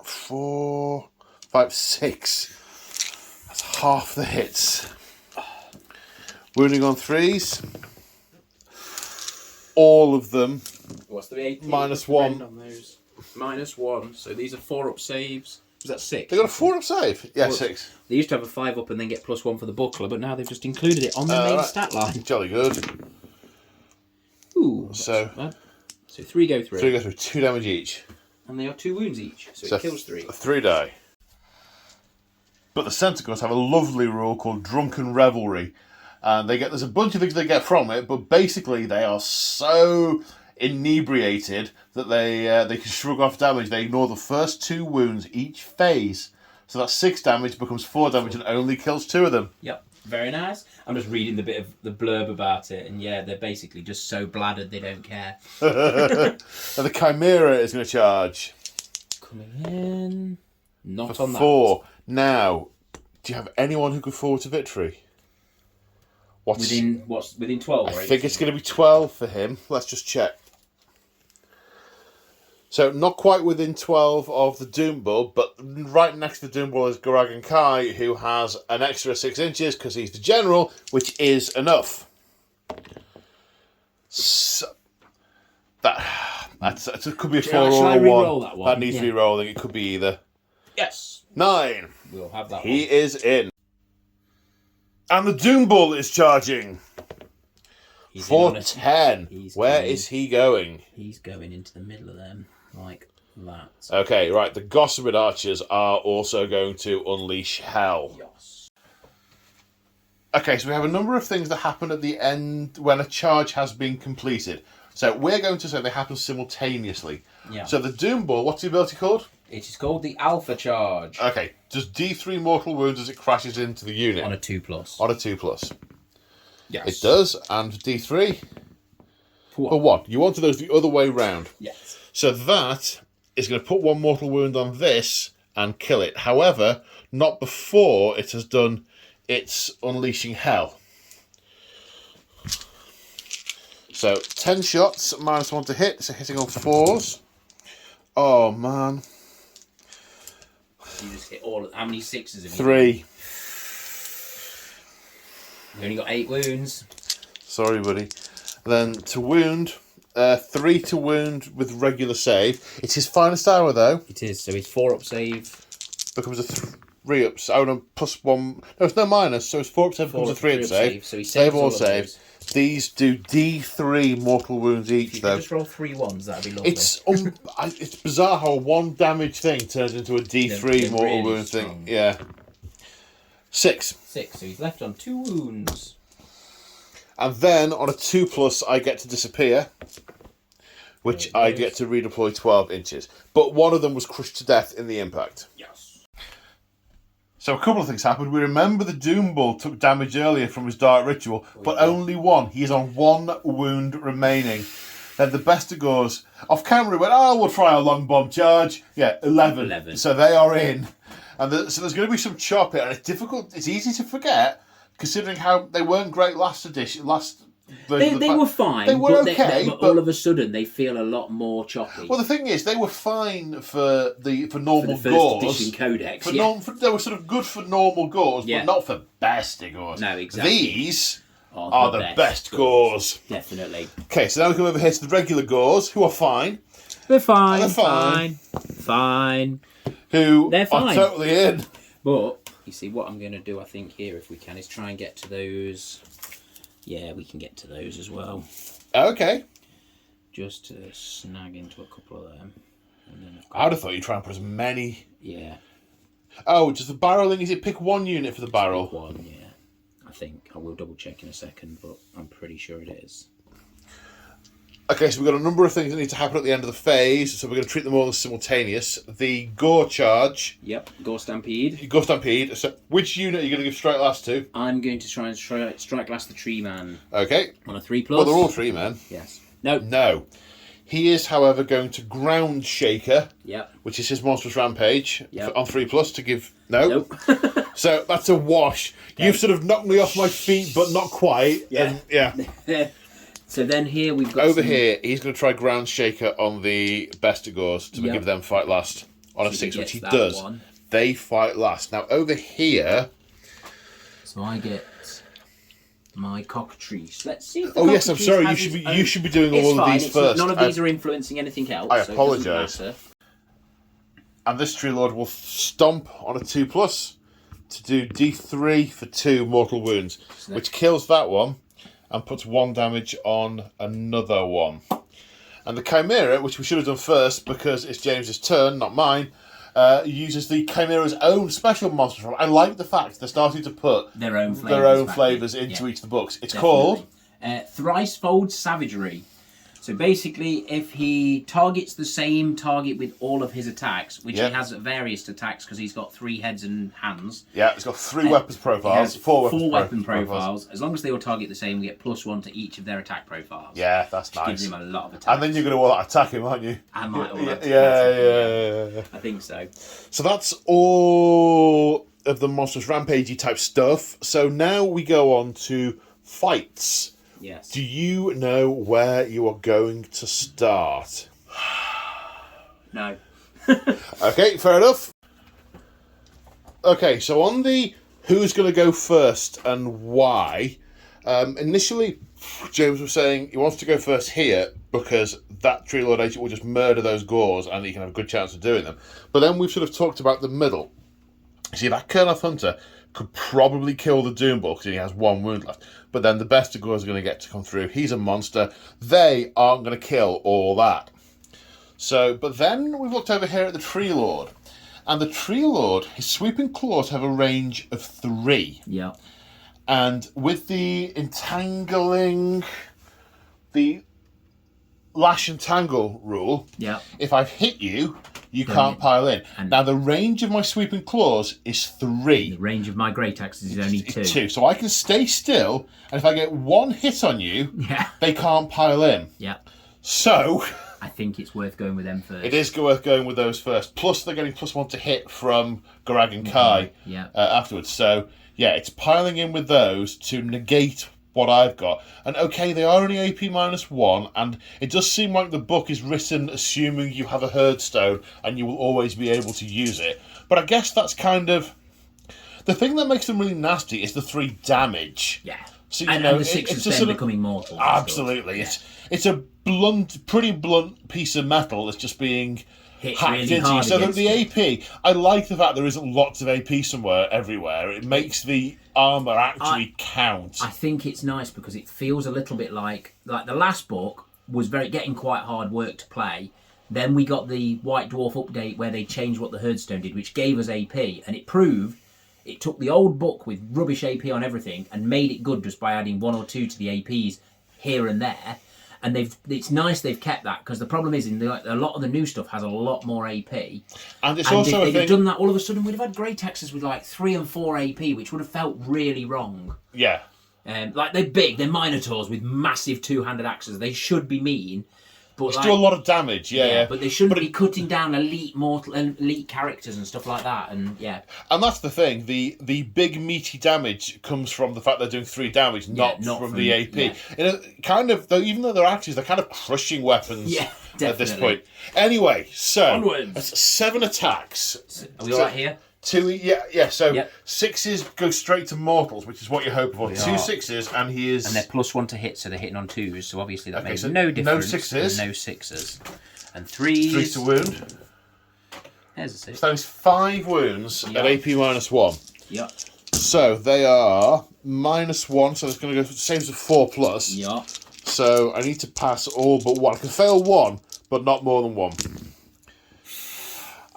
4, 5, 6. That's half the hits. Wounding on 3s. All of them. What's the AP? -1. On those? -1. So these are 4-up saves. Is that 6? They got a 4-up save. Yeah, 6. They used to have a 5-up and then get +1 for the buckler, but now they've just included it on their main stat line. Jolly good. Ooh. So 3 go through. 3 go through, 2 damage each. And they are 2 wounds each, so it kills 3. 3 die. But the Centaurs have a lovely rule called Drunken Revelry. And there's a bunch of things they get from it, but basically they are so inebriated that they can shrug off damage. They ignore the first 2 wounds each phase. So that 6 damage becomes 4 damage and only kills 2 of them. Yep, very nice. I'm just reading the bit of the blurb about it, and yeah, they're basically just so bladdered they don't care. And the Chimera is going to charge. Coming in. Not for on that. 4. Now, do you have anyone who could forward to victory? Within 12, I right? think it's going to be 12 for him. Let's just check. So not quite within 12 of the Doom Bull, but right next to the Doom Bull is Goragan Kai, who has an extra 6 inches because he's the general, which is enough. So, that could be a 4 or a 1. That needs to be rolling. It could be either. Yes. 9. We'll have that He is in. And the Doom Bull is charging. He's for 10. Where is he going? He's going into the middle of them, like that. Okay, right. The Gossamer Archers are also going to unleash hell. Yes. Okay, so we have a number of things that happen at the end when a charge has been completed. So we're going to say they happen simultaneously. Yeah. So the Doom Bull, what's the ability called? It is called the Alpha Charge. Okay. Does D3 mortal wounds as it crashes into the unit? On a 2+. On a 2+. Yes. It does, and D3? For 1. You wanted those the other way round. Yes. So that is going to put 1 mortal wound on this and kill it. However, not before it has done its unleashing hell. So 10 shots, -1 to hit, so hitting on 4s. Oh man. You just hit all. How many 6s have you 3. You've only got 8 wounds. Sorry, buddy. Then to wound, 3 to wound with regular save. It's his finest hour though. It is, so his 4-up save becomes a 3-up. Oh no, +1. No, it's no minus. So his 4-up save becomes a 3-up save. So he save saves or save. These do D3 mortal wounds each. If you though. could just roll 3 1s, that'd be lovely. It's bizarre how a 1 damage thing turns into a D3 They're mortal really wound strong. thing. Yeah. 6. 6, so he's left on 2 wounds. And then on a 2+, I get to disappear, which I get to redeploy 12 inches. But one of them was crushed to death in the impact. Yes. So a couple of things happened. We remember the Doom Bull took damage earlier from his Dark Ritual, but only 1. He is on 1 wound remaining. Then the Bestigors, off camera, went, we'll try a long bomb charge. Yeah, 11. So they are in. And so there's going to be some chop here, and it's difficult. It's easy to forget, considering how they weren't great last edition. They were fine. They were okay, but all of a sudden they feel a lot more choppy. Well, the thing is, they were fine for normal for the gores. first edition codex. They were sort of good for normal gores, but not for Bestigors. No, exactly. These are the best gores. Definitely. Okay, so now we come over here to the regular gores, who are fine. They're fine. Fine. They're fine. Are totally in. But you see, what I'm going to do, I think here, if we can, is try and get to those. Yeah, we can get to those as well. Okay. Just to snag into a couple of them. And then I would have thought you'd try and put as many. Yeah. Oh, just the barreling, is it pick 1 unit for the barrel? Pick 1, yeah. I think. I will double check in a second, but I'm pretty sure it is. Okay, so we've got a number of things that need to happen at the end of the phase, so we're going to treat them all as simultaneous. The Gore Charge. Yep, Gore Stampede. Gore Stampede. So which unit are you going to give Strike Last to? I'm going to try and strike last the Tree Man. Okay. On a 3+. Well, they're all Tree Men. Yes. No. No. He is, however, going to Ground Shaker. Yep. Which is his Monstrous Rampage. Yep. On 3+ to give... No. Nope. So that's a wash. Okay. You've sort of knocked me off my feet, but not quite. Yeah. And, yeah. So then here we've got over here, he's going to try Ground Shaker on the Bestigors to give them fight last on a 6, which he does. They fight last. Now over here... So I get my Cockatrice. Let's see if the yes, I'm sorry. You should be doing all of these first. None of these are influencing anything else. I apologise. And this Tree Lord will stomp on a 2+ to do D3 for 2 mortal wounds, which kills that one. And puts 1 damage on another one. And the Chimera, which we should have done first because it's James's turn, not mine, uses the Chimera's own special monster. I like the fact they're starting to put their own flavours into each of the books. It's called Thricefold Savagery. So basically, if he targets the same target with all of his attacks, which he has various attacks because he's got 3 heads and hands. Yeah, he's got 3 weapons profiles, 4 weapon profiles. As long as they all target the same, we get +1 to each of their attack profiles. Yeah, that's nice. Gives him a lot of attacks. And then you're going to all attack him, aren't you? I might all yeah. I think so. So that's all of the Monstrous Rampagey type stuff. So now we go on to fights. Yes. Do you know where you are going to start? No. Okay, fair enough. Okay, so on the who's going to go first and why, initially James was saying he wants to go first here because that Tree Lord agent will just murder those Gors and he can have a good chance of doing them. But then we've sort of talked about the middle. See, that Kernoth Hunter could probably kill the Doombull because he has 1 wound left. But then the best of Gors are going to get to come through. He's a monster. They aren't going to kill all that. So, but then we've looked over here at the Tree Lord. And the Tree Lord, his sweeping claws have a range of 3. Yeah. And with the entangling, the lash and tangle rule, Yeah. if I've hit you, you can't pile in. Now, the range of my sweeping claws is 3. The range of my great axes is only 2. 2. So I can stay still, and if I get 1 hit on you, they can't pile in. Yeah. So I think it's worth going with them first. it is worth going with those first. Plus, they're getting +1 to hit from Garag and Kai afterwards. So, yeah, it's piling in with those to negate what I've got. And, okay, they are only AP -1, and it does seem like the book is written assuming you have a Herdstone and you will always be able to use it. But I guess that's kind of... The thing that makes them really nasty is the 3 damage. Yeah. So, and the 6 is then becoming mortal. Absolutely. Yeah. It's a pretty blunt piece of metal that's just being hit hacked really into you. hard. So that the AP, I like the fact there isn't lots of AP somewhere, everywhere. It makes the armour actually count. I think it's nice because it feels a little bit like the last book was getting quite hard work to play. Then we got the White Dwarf update where they changed what the Herdstone did, which gave us AP, and it proved it took the old book with rubbish AP on everything and made it good just by adding 1 or 2 to the APs here and there. And it's nice they've kept that, because the problem is a lot of the new stuff has a lot more AP. And it's also if they'd have done that, all of a sudden we'd have had great axes with 3 and 4 AP, which would have felt really wrong. Yeah. They're big, they're Minotaurs with massive 2-handed axes. They should be mean. But do a lot of damage, yeah. But they shouldn't be cutting down elite characters and stuff like that, and And that's the thing. The big meaty damage comes from the fact they're doing 3 damage, not from the AP. Yeah. Even though they're axes, they're kind of crushing weapons at this point. Anyway, so onwards. That's 7 attacks. Are we all right here? 2, yeah. So 6s go straight to mortals, which is what you're hoping for. 2 6s, and he is. And they're +1 to hit, so they're hitting on 2s. So obviously that makes no difference. No 6s. No 6s. And 3s. 3 to wound. There's a 6. So it's 5 wounds at AP -1. Yep. So they are -1. So it's going to go saves of 4+. Yep. So I need to pass all but 1. I can fail 1, but not more than 1.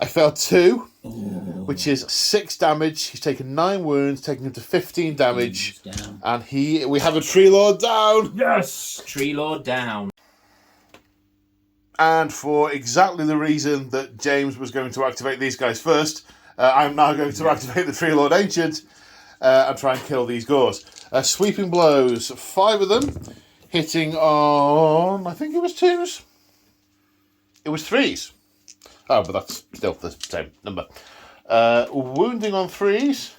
I failed 2, which is 6 damage. He's taken 9 wounds, taking him to 15 damage. And we have a Tree Lord down. Yes! Tree Lord down. And for exactly the reason that James was going to activate these guys first, I'm now going to activate the Tree Lord Ancient and try and kill these Gors. Sweeping blows, 5 of them, hitting on, I think it was 2s. It was 3s. Oh, but that's still the same number. Wounding on 3s.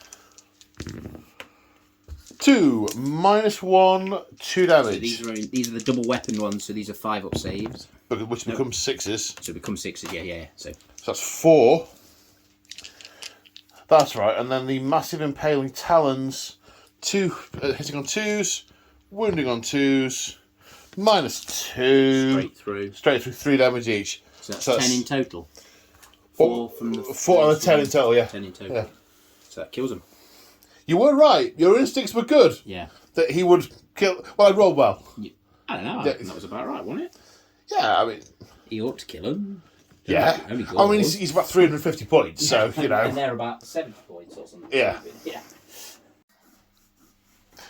2, -1, 2 damage. So these are the double weapon ones, so these are 5-up saves. Which becomes 6s. So it becomes 6s, yeah. So that's 4. That's right. And then the massive impaling talons, 2 hitting on 2s, wounding on 2s, -2. Straight through 3 damage each. So that's 10 in total. 4 out of 10 in total, yeah. 10 in total. Yeah. So that kills him. You were right. Your instincts were good. Yeah. That he would kill. Well, I rolled well. I don't know. I think that was about right, wasn't it? Yeah, I mean. He ought to kill him. Yeah. I mean, he's about 350 points, so, you know. And they're about 70 points or something. Yeah. Yeah.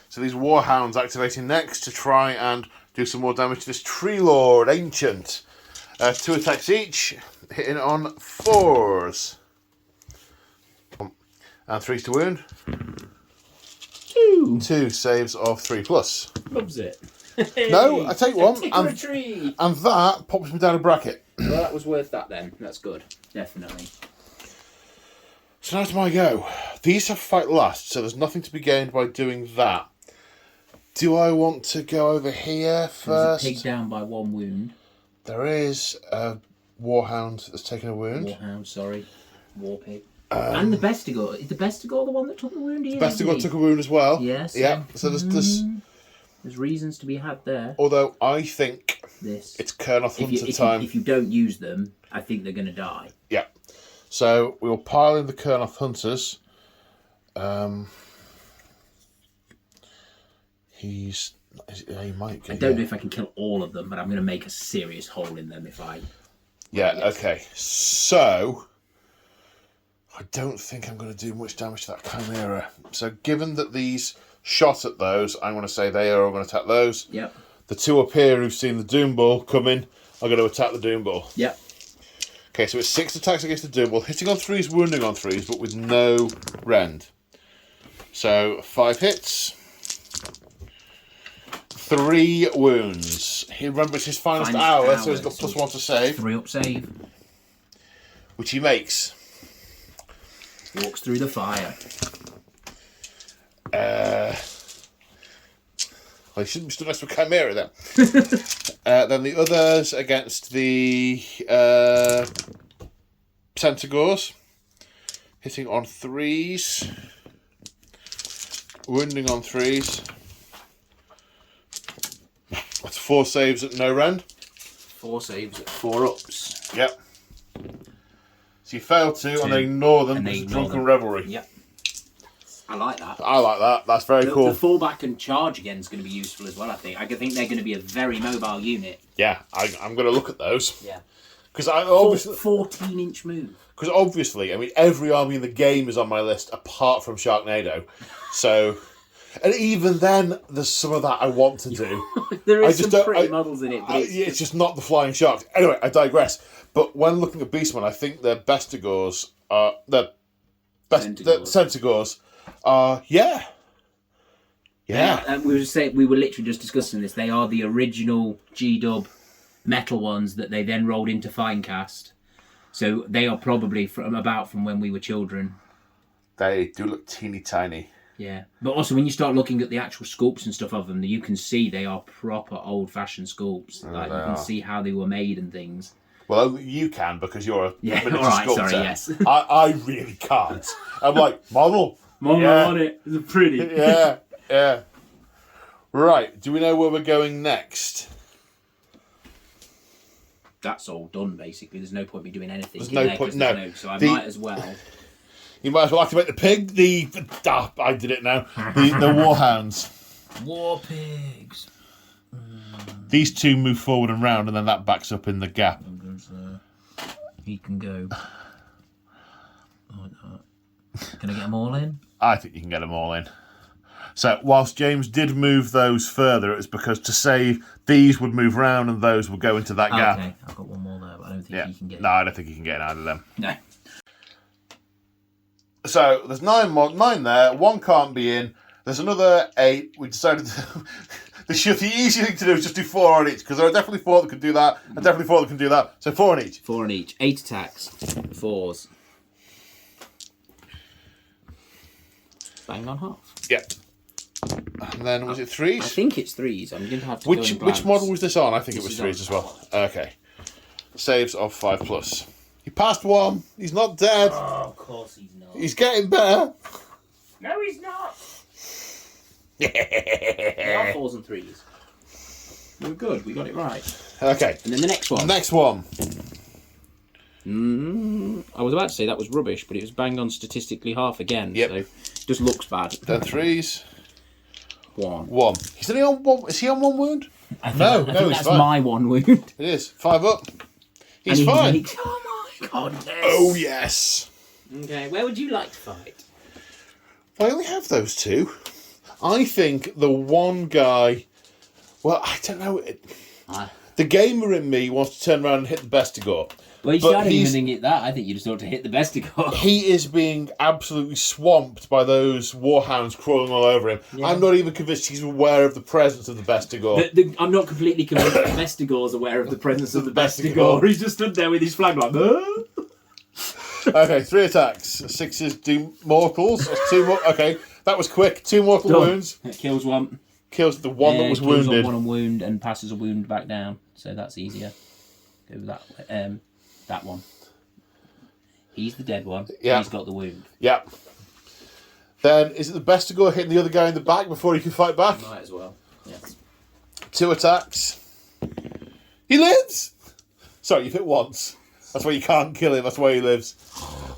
So these Warhounds activating next to try and do some more damage to this Tree Lord Ancient. 2 attacks each, hitting on 4s. And 3s to wound. 2 saves of 3+. Loves it. No, I take 1. And that pops me down a bracket. Well, that was worth that then. That's good. Definitely. So now it's my go. These have fight last, so there's nothing to be gained by doing that. Do I want to go over here first? There's a pig down by 1 wound. There is. Warhound that's taken a wound. Warhound, sorry. Warpig. And the Bestigor. Is the Bestigor the one that took the wound? Bestigor took a wound as well. Yes. Yeah. So there's reasons to be had there. Although I think it's Kurnoth Hunter time. If you don't use them, I think they're going to die. Yeah. So we'll pile in the Kurnoth Hunters. He might get. I don't know if I can kill all of them, but I'm going to make a serious hole in them if I. Yeah. Okay. So I don't think I'm going to do much damage to that Chimera. So given that these shot at those, I'm going to say they are all going to attack those. Yep. The two up here who've seen the Doom Ball coming are going to attack the Doom Ball. Yep. Okay, so it's 6 attacks against the Doom Ball, hitting on 3s, wounding on 3s, but with no rend. So 5 hits, 3 wounds. He remembers his finest hour, so he's got +1 to save. 3 up save. Which he makes. Walks through the fire. Well, he shouldn't be stood next to a Chimera then. Then the others against the Centaurs. Hitting on 3s. Wounding on 3s. That's 4 saves at no rend. 4 saves at 4 ups. Yep. So you fail 2 and they ignore them And because they of ignore drunken them. revelry. Yep. I like that. I like that. That's very cool. The fallback and charge again is going to be useful as well, I think. I think they're going to be a very mobile unit. Yeah, I'm going to look at those. Yeah. Because I obviously 14-inch move. Because obviously, I mean, every army in the game is on my list apart from Sharknado. So, and even then, there's some of that I want to do. There is some pretty models in it, but it's just not the flying sharks. Anyway, I digress. But when looking at Beastmen, I think the Bestigors are the Centaurs are yeah. we were literally just discussing this. They are the original G-Dub metal ones that they then rolled into Finecast. So they are probably from when we were children. They do look teeny tiny. Yeah, but also when you start looking at the actual sculpts and stuff of them, you can see they are proper old-fashioned sculpts. Like you can see how they were made and things. Well, you can because you're a miniature sculptor. Sorry, yes. I really can't. I'm like, model on it. It's pretty. Yeah. Right, do we know where we're going next? That's all done, basically. There's no point me doing anything. There's no point, no. So I might as well. You might as well activate the pig, I did it now. The Warhounds. War pigs. These two move forward and round, and then that backs up in the gap. He can go. Can I get them all in? I think you can get them all in. So, whilst James did move those further, it was because to save, these would move round and those would go into that gap. Okay, I've got one more there, but I don't think he can get No, I don't think he can get in either of them. No. So, there's 9 there, 1 can't be in. There's another 8. We decided the easy thing to do is just do 4 on each, because there are definitely 4 that can do that, and definitely 4 that can do that. So 4 on each. 4 on each. 8 attacks. 4s. Bang on half. Yeah. And then was it 3s? I think it's 3s. I'm going to have to Which model was this on? I think it was 3s as well. Okay. Saves of 5+. He passed 1. He's not dead. Oh, of course he's not. He's getting better. No, he's not. They are 4s and 3s. We're good. We got it right. Okay. And then the next one. Next one. I was about to say that was rubbish, but it was bang on statistically half again. Yep. So it just looks bad. Then 3s. 1. He's only on 1. Is he on 1 wound? I think he's that's fine. my 1 wound. It is. 5 up. He's fine. Oh my goodness. Oh, yes. Okay, where would you like to fight? I only have those 2. I think the one guy... Well, I don't know. The gamer in me wants to turn around and hit the Bestigor. Well, I don't even think it that. I think you just ought to hit the Bestigor. He is being absolutely swamped by those warhounds crawling all over him. Yeah. I'm not even convinced he's aware of the presence of the Bestigor. I'm not completely convinced that Bestigor's aware of the presence of the Bestigor. He's just stood there with his flag like, Okay, 3 attacks. 6s do mortals. That's 2 more. Okay, that was quick. 2 mortal wounds. It kills 1. Kills the one that was wounded. Kills 1 on wound and passes a wound back down. So that's easier. Go that way. That one. He's the dead one. Yeah. He's got the wound. Yeah. Then, is it the best to go hitting the other guy in the back before he can fight back? Might as well. Yes. 2 attacks. He lives! Sorry, you've hit once. That's why you can't kill him. That's why he lives.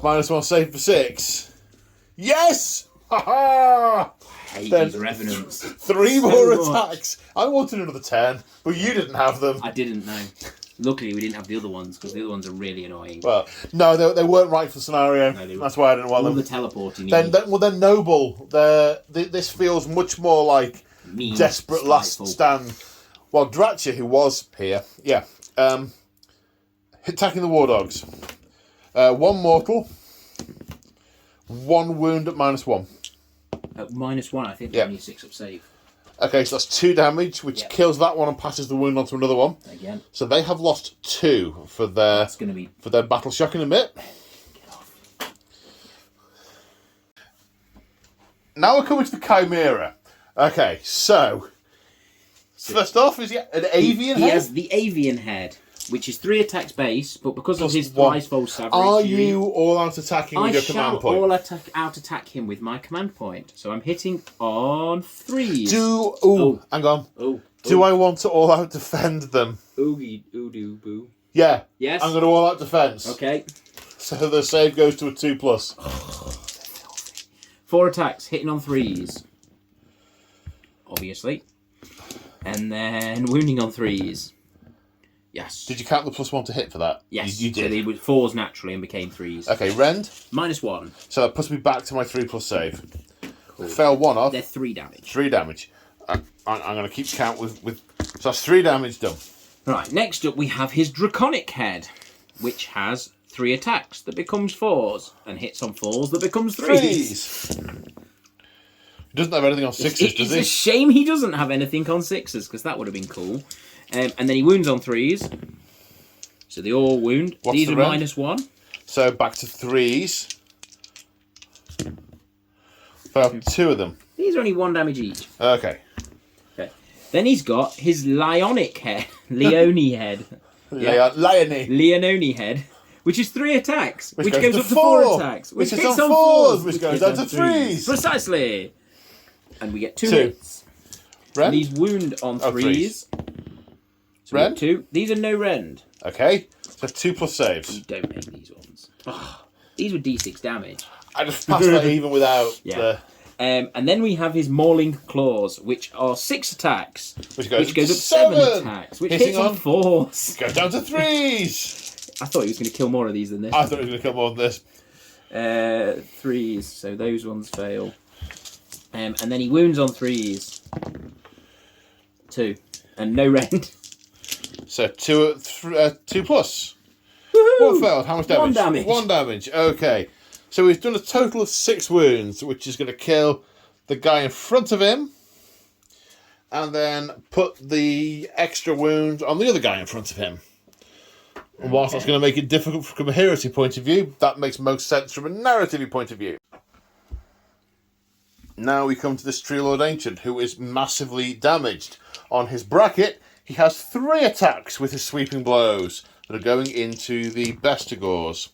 -1 save for 6. Yes! Ha ha! I hate these revenants. 3 So more much. attacks. I wanted another 10, but you didn't have them. I didn't know. Luckily, we didn't have the other ones because the other ones are really annoying. Well, no, they weren't right for the scenario. No, That's why I didn't want all them. the teleporting. They're noble. This feels much more like Mean, desperate last spiteful. stand. Well, Dratcha, who was here, yeah, attacking the war dogs. 1 mortal, 1 wound at -1. At -1, I think Yeah. only a 6-up save. Okay, so that's 2 damage, which Yep. kills that one and passes the wound on to another one. Again, So they have lost 2 for their that's going to be. battle shock in a bit. Now we're coming to the Chimera. Okay, so first off, is he an avian He head? has the avian head, which is 3 attacks base, but because Plus of his one. thrice-fold savage, Are you all out attacking with I your shall command point? all out-attack him with my command point. So I'm hitting on 3s. Hang on. Oh. Do I want to all out defend them? Oogie, oo-doo, boo. Yeah. Yes. I'm going to all out defense. Okay. So the save goes to a 2+. 4 attacks, hitting on 3s. Obviously. And then wounding on 3s. Yes. Did you count the +1 to hit for that? Yes. You did. So they were 4s naturally and became 3s. Okay, rend. -1. So that puts me back to my 3+ save. Cool. Fail 1 off. They're 3 damage. 3 damage. I'm going to keep count with. So that's 3 damage done. Right, next up we have his Draconic Head, which has 3 attacks that becomes 4s, and hits on 4s that becomes 3s. He doesn't have anything on 6s, does he? It's a shame he doesn't have anything on 6s, because that would have been cool. And then he wounds on 3s. So they all wound. What's These the are rend? -1. So back to 3s. Fail 2 of them. These are only 1 damage each. Okay. Then he's got his Leonic Head. Leone Head. Leone. Head. Which is 3 attacks. Which goes goes to up to 4 4, attacks. which Which hits hits on on 4s. which goes down to 3s. Precisely. And we get 2 2. hits. Rend? These wound on 3s. So Rend? 2. These are no rend. Okay. So 2+ saves. You don't make these ones. Oh, these were d6 damage. I just passed that even without the... And then we have his Mauling Claws, which are 6 attacks. Which goes up to 7 attacks. Which Hitting hits on 4s. Goes down to 3s. I thought he was going to kill more of these than this. I thought it was going to come on this. 3s, so those ones fail. And then he wounds on 3s. 2. And no rend. So 2+. Woohoo! 1 failed. How much damage? 1 damage. 1 damage. Okay. So we've done a total of 6 wounds, which is going to kill the guy in front of him. And then put the extra wound on the other guy in front of him. And whilst that's going to make it difficult from a heresy point of view, that makes most sense from a narrative point of view. Now we come to this Tree Lord Ancient, who is massively damaged. On his bracket, he has 3 attacks with his sweeping blows that are going into the Bestigors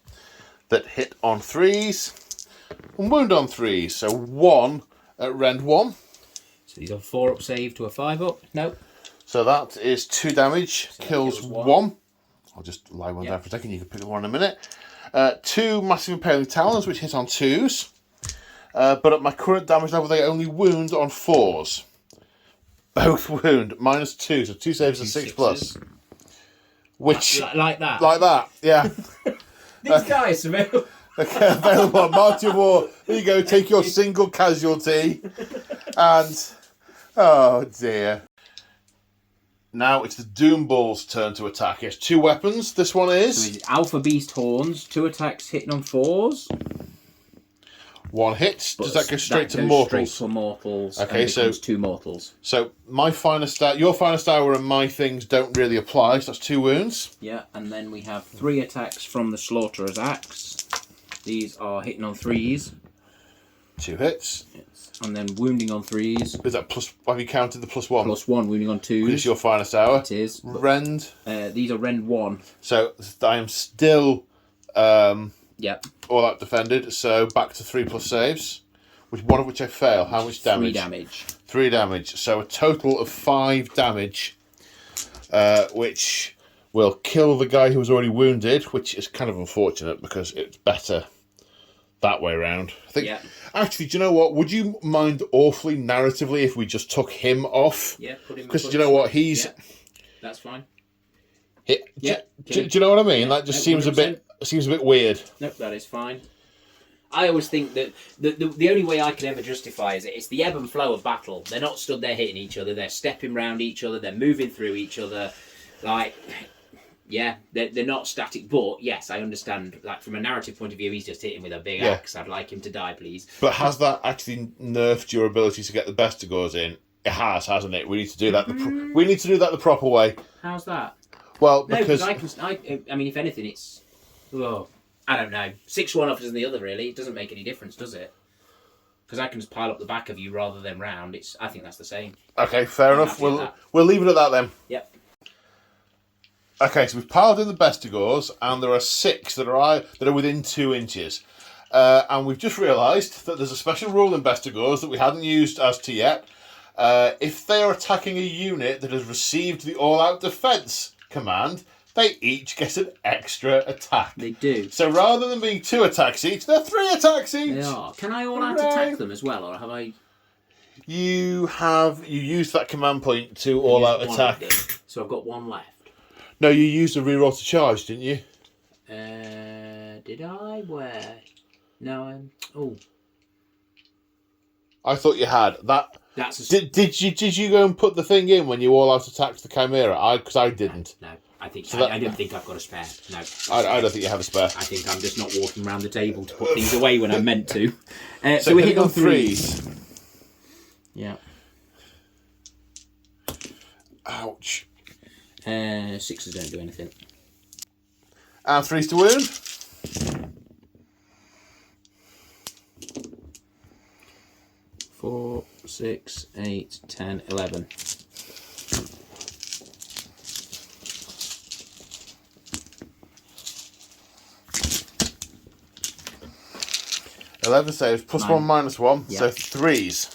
that hit on 3s and wound on 3s. So 1 at rend 1. So he's on 4-up save to a 5-up. No. So that is 2 damage, So kills kills 1. I'll just lie one down for a second, you can pick the one in a minute. 2 massive impaling talons, which hit on 2s. But at my current damage level, they only wound on 4s. Both wound, -2, so 2 saves and 6+. Which, like that. like that, yeah. These guys are Okay, available on March of War. There you go, take your single casualty. And, oh dear. Now it's the Doom Ball's turn to attack. He has 2 weapons. This one So is... he's Alpha Beast Horns, 2 attacks hitting on 4s. 1 hit. Does that go straight to goes mortals? Straight to mortals. Okay, and so- becomes 2 mortals. So my finest hour, your finest hour and my things don't really apply, so that's 2 wounds. Yeah, and then we have 3 attacks from the Slaughterer's Axe. These are hitting on 3s. 2 hits. Yes. And then wounding on 3s. Is that plus? Have you counted the +1? +1 wounding on 2s. It's your finest hour. It is. Rend. These are Rend 1. So I am still Yep. all out defended. So back to 3+ saves, one of which I fail. How much damage? 3 damage. 3 damage. So a total of 5 damage, which will kill the guy who was already wounded, which is kind of unfortunate because it's better that way around. I think. Yeah. Actually, do you know what? Would you mind awfully narratively if we just took him off? Yeah, put him. Because do you know what? He's. Yeah, that's fine. Do you know what I mean? Yeah, that just no, seems a bit weird. Nope, that is fine. I always think that the only way I can ever justify is it's the ebb and flow of battle. They're not stood there hitting each other. They're stepping round each other. They're moving through each other. Like, yeah, they're not static. But yes, I understand. Like from a narrative point of view, he's just hitting with a big axe. I'd like him to die, please. But has that actually nerfed your ability to get the Bestigors in? It has, hasn't it? We need to do that. We need to do that the proper way. How's that? Well, No, because I mean, if anything, it's. Oh, I don't know. 6-1 offers than the other. Really, it doesn't make any difference, does it? Because I can just pile up the back of you rather than round. I think that's the same. Okay, fair enough. We'll leave it at that then. Yep. Okay, so we've piled in the Bestigors, and there are 6 that are within 2 inches. And we've just realised that there's a special rule in Bestigors that we hadn't used as to yet. If they are attacking a unit that has received the all-out defence command, they each get an extra attack. They do. So rather than being 2 attacks each, they're 3 attacks each. They are. Can I all-out attack them as well, or have I? You used that command point to all-out attack. So I've got 1 left. No, you used a reroll to charge, didn't you? Did I? Where? No. Oh. I thought you had that. Did you go and put the thing in when you all-out attacked the Chimera? Because I didn't. No. I think I don't think I've got a spare. No. I don't think you have a spare. I think I'm just not walking around the table to put things away when I'm meant to. So we're hitting on 3s. Yeah. Ouch. 6s don't do anything. And 3s to wound. 4, 6, 8, 10, 11. +11 saves, +1, -1, Yep. so 3s.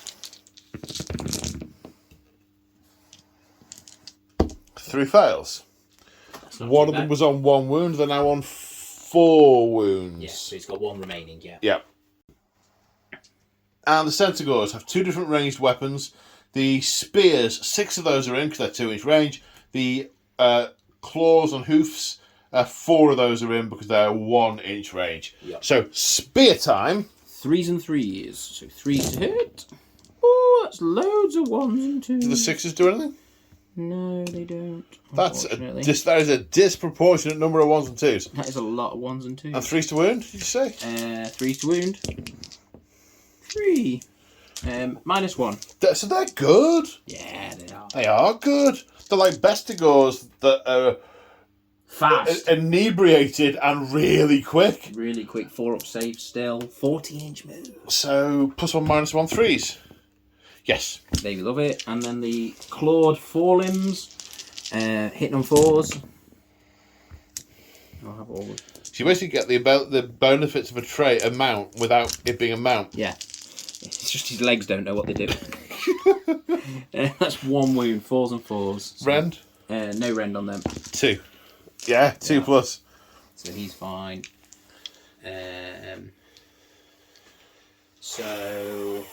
3 fails. One of them was on 1 wound, they're now on 4 wounds. Yes, so he's got 1 remaining, yeah. Yep. And the Centaurs have 2 different ranged weapons. The spears, 6 of those are in because they're 2-inch range. The claws and hoofs, 4 of those are in because they're 1-inch range. Yep. So, spear time. 3s and 3s. So 3s to hit. Oh, that's loads of 1s and 2s. Do the 6s do anything? No, they don't. That is a disproportionate number of 1s and 2s. That is a lot of 1s and 2s. And 3s to wound, did you say? 3s to wound. 3. -1. So they're good. Yeah, they are. They are good. They're like Bestigors that are Fast. Inebriated and really quick. Really quick 4-up save still. 40-inch move. So, +1, -1, 3s. Yes. They love it. And then the clawed forelimbs. Hitting on 4s. I'll have all. So you basically get the benefits of a mount without it being a mount. Yeah. It's just his legs don't know what they do. That's 1 wound, 4s and 4s. So, Rend? No rend on them. 2. Yeah, 2 plus. So he's fine. So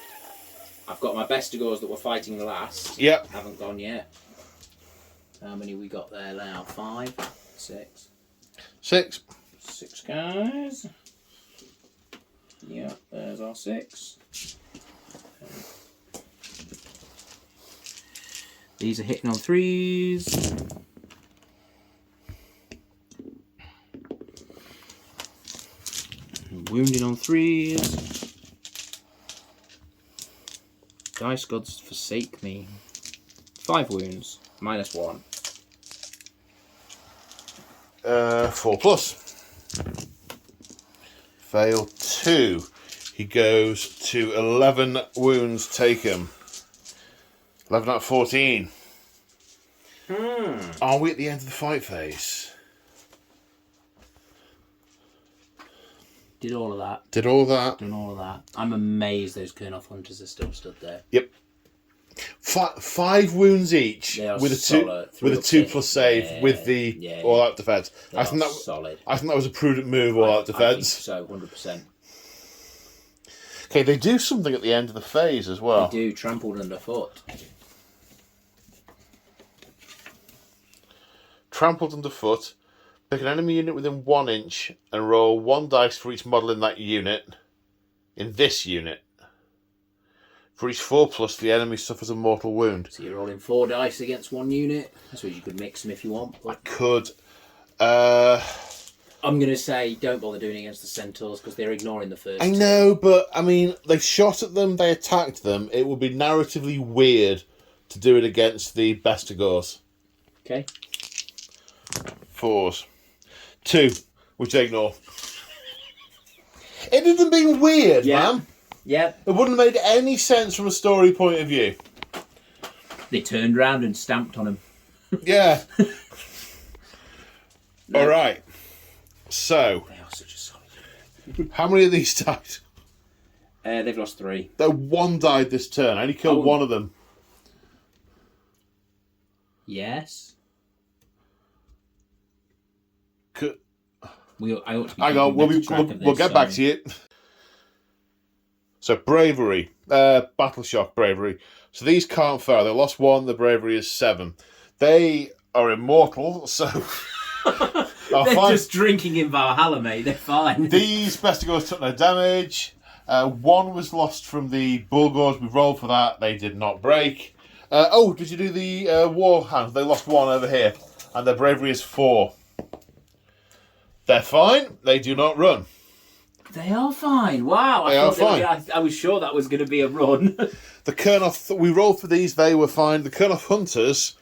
I've got my Bestigors that were fighting last. Yep. Haven't gone yet. How many we got there now? 5, 6. 6. 6 guys. Yeah, there's our 6. These are hitting on 3s. Wounding on 3s. Dice gods forsake me. 5 wounds. -1. 4 plus. Fail 2. He goes to 11 wounds taken. 11 out of 14. Are we at the end of the fight phase? Did all of that. Did all that. Done all of that. I'm amazed those Kurnoth hunters are still stood there. Yep. 5 wounds each with a 2+ save with the all-out defense. I think that was a prudent move. All-out defense. So 100%. Okay, they do something at the end of the phase as well. They do, trampled underfoot. Trampled underfoot. Pick an enemy unit within 1 inch and roll 1 dice for each model in that unit. In this unit. For each 4+, the enemy suffers a mortal wound. So you're rolling 4 dice against 1 unit. I suppose you could mix them if you want. I could. I'm going to say don't bother doing it against the centaurs because they're ignoring the first. I know, but I mean, they shot at them, they attacked them. It would be narratively weird to do it against the Bestigors. Okay. 4s. 2, which they ignore. It would have been weird, man. Yeah. It wouldn't have made any sense from a story point of view. They turned round and stamped on him. Yeah. No. All right. So. They are such a solid. How many of these died? They've lost 3. One died this turn. I only killed one of them. Yes. Hang on, we'll get back to you. So bravery, battle shock bravery. So these can't fail. They lost 1. The bravery is 7. They are immortal. So they're just drinking in Valhalla, mate. They're fine. These Bestigors took no damage. 1 was lost from the Bulgors. We rolled for that. They did not break. Did you do the war hounds? They lost 1 over here, and their bravery is 4. They're fine. They do not run. They are fine. Wow. They are fine. I was sure that was going to be a run. The Kurnoth, we rolled for these. They were fine. The Kurnoth hunters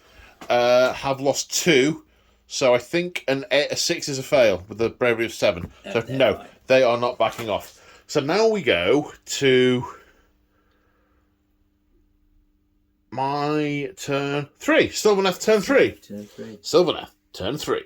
have lost 2. So I think a 6 is a fail with the bravery of 7. So no, fine. They are not backing off. So now we go to my turn 3. Sylvaneth, turn 3. Sylvaneth, turn 3.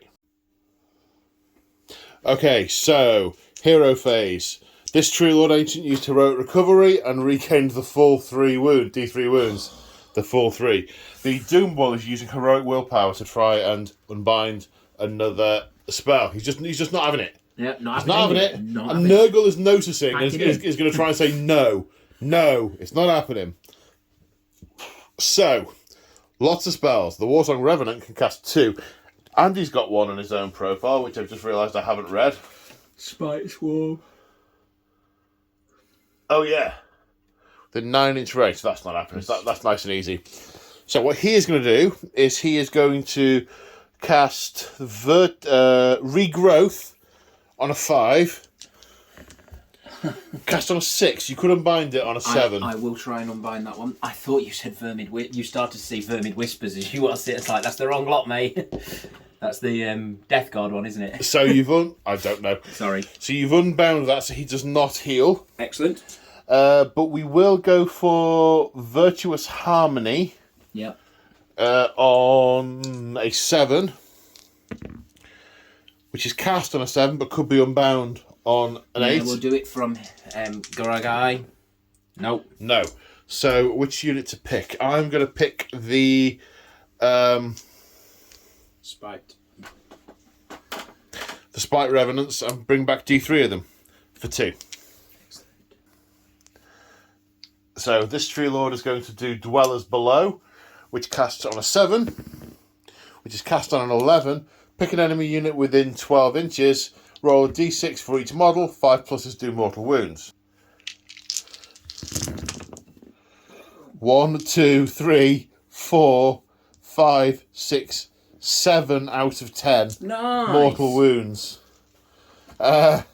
Okay, so hero phase. This True Lord Ancient used heroic recovery and regained the full D3 wounds. The full 3. The Doom Bull is using heroic willpower to try and unbind another spell. He's just not having it. Yeah, not having it. And Nurgle is noticing and is going to try and say no, it's not happening. So, lots of spells. The Warsong Revenant can cast 2. Andy's got 1 on his own profile, which I've just realised I haven't read. Spite Swarm. Oh, yeah. The 9-inch race. That's not happening. That's nice and easy. So what he is going to do is he is going to cast Regrowth on a 5. Cast on a 6. You could unbind it on a 7. I will try and unbind that one. I thought you said Vermid. You started to see Vermid Whispers as you watched it. It's like, that's the wrong lot, mate. That's the Death Guard one, isn't it? So I don't know. Sorry. So you've unbound that, so he does not heal. Excellent. But we will go for Virtuous Harmony. Yep. On a 7. Which is cast on a 7, but could be unbound on an 8. We'll do it from Garagai. Nope. No. So, which unit to pick? I'm going to pick the... Spite. The Spite Revenants and bring back D3 of them for 2. Excellent. So, this Tree Lord is going to do Dwellers Below, which casts on a 7, which is cast on an 11. Pick an enemy unit within 12 inches. Roll a d6 for each model. 5 pluses do mortal wounds. 1, 2, 3, 4, 5, 6, 7 out of 10 mortal wounds. I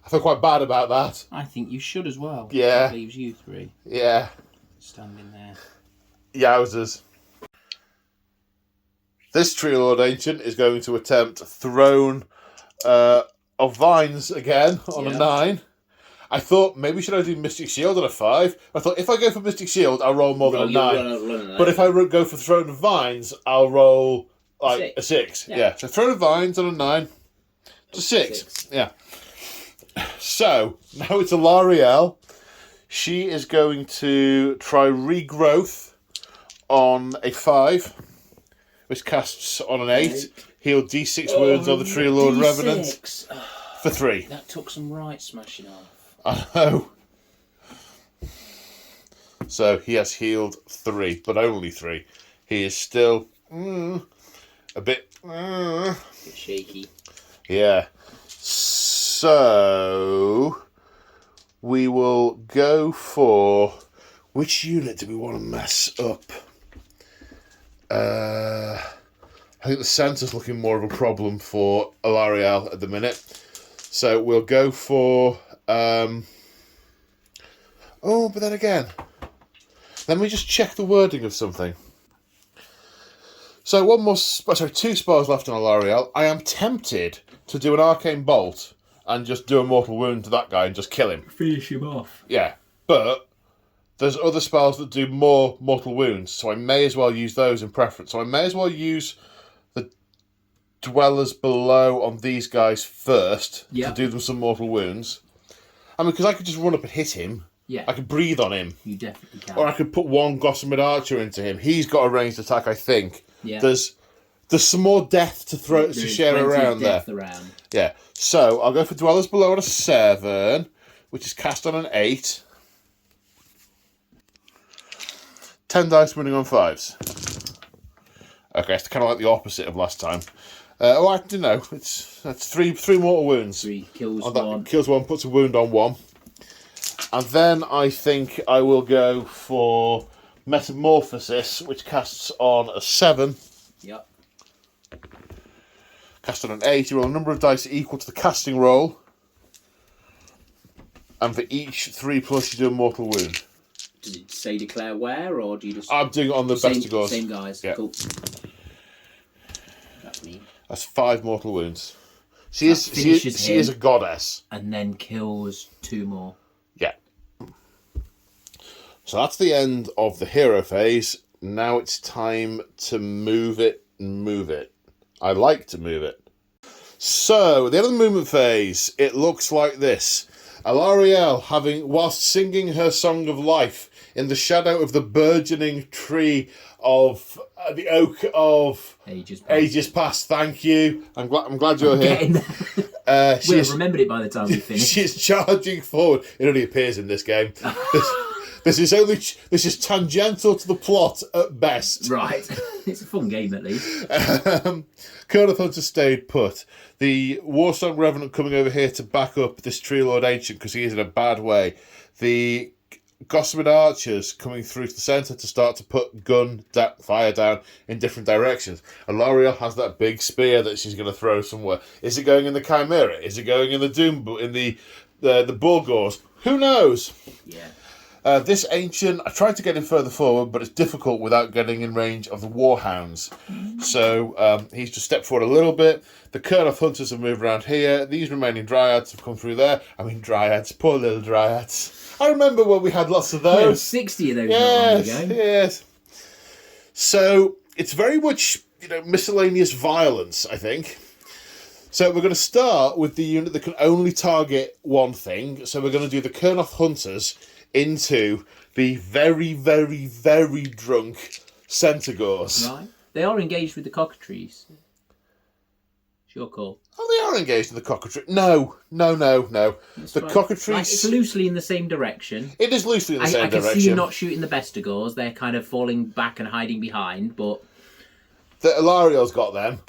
feel quite bad about that. I think you should as well. Yeah. That leaves you 3. Yeah. Standing there. Yowzers. This Tree Lord Ancient is going to attempt Throne of Vines again on a 9. I thought maybe should I do Mystic Shield on a 5? I thought if I go for Mystic Shield, I'll roll more than a 9. But if I go for Throne of Vines, I'll roll like a 6. Yeah. So Throne of Vines on a 9. It's a 6. Yeah. So now it's Alarielle. She is going to try Regrowth on a 5, which casts on an 8. Heal D6 wounds on the Tree Lord Revenant for 3. That took some right smashing off. I know. So he has healed 3, but only 3. He is still a bit shaky. Yeah. So we will go for which unit do we want to mess up? I think the centre's looking more of a problem for Alarielle at the minute. So we'll go for but then again, let me just check the wording of something. So 2 spells left on Alarielle. I am tempted to do an Arcane Bolt and just do a mortal wound to that guy and just kill him. Finish him off. Yeah, but there's other spells that do more mortal wounds, so I may as well use those in preference. So I may as well use the Dwellers Below on these guys first to do them some mortal wounds. I mean, because I could just run up and hit him. Yeah. I could breathe on him. You definitely can. Or I could put one Gossamer Archer into him. He's got a ranged attack, I think. Yeah. There's some more death to share around there. Yeah. So I'll go for Dwellers Below on a 7, which is cast on an 8. 10 dice winning on 5s. Okay, it's kind of like the opposite of last time. I don't know. That's three mortal wounds. 3 kills one. Kills 1, puts a wound on 1. And then I think I will go for Metamorphosis, which casts on a 7. Yep. Cast on an 8. You roll a number of dice equal to the casting roll. And for each 3+, you do a mortal wound. Does it say declare where, or do you just... I'm doing it on the Bestigors. Same guys. Yeah. Cool. That's me. That's 5 mortal wounds. She is a goddess. And then kills 2 more. Yeah. So that's the end of the hero phase. Now it's time to move it. I like to move it. So, the end of the movement phase, it looks like this. Alarielle, whilst singing her song of life in the shadow of the burgeoning tree of the oak of ages past. Thank you. I'm glad you're here. We'll have remembered it by the time we finish. She's charging forward. It only appears in this game. This is tangential to the plot at best. Right. It's a fun game at least. Colonel Hunter stayed put. The Warsong Revenant coming over here to back up this Tree Lord Ancient because he is in a bad way. The Gossamer Archers coming through to the centre to start to put fire down in different directions. Alarielle has that big spear that she's going to throw somewhere. Is it going in the Chimera? Is it going in the the Bulgors? Who knows? Yeah. This Ancient, I tried to get him further forward, but it's difficult without getting in range of the Warhounds. So he's just stepped forward a little bit. The Kurnoth Hunters have moved around here. These remaining Dryads have come through there. I mean, Dryads, poor little Dryads. I remember when we had lots of those. We had 60 of those not long ago. Yes. So it's very much miscellaneous violence, I think. So we're going to start with the unit that can only target one thing. So we're going to do the Kurnoth Hunters into the very, very, very drunk Centaurs. Right. They are engaged with the cockatrices. It's your call. Oh, they are engaged with the cockatrice. No. That's the right. cockatrice... Like, it's loosely in the same direction. It is loosely in the same direction. I can see you not shooting the Bestigors. They're kind of falling back and hiding behind, but... The Ilariel's got them.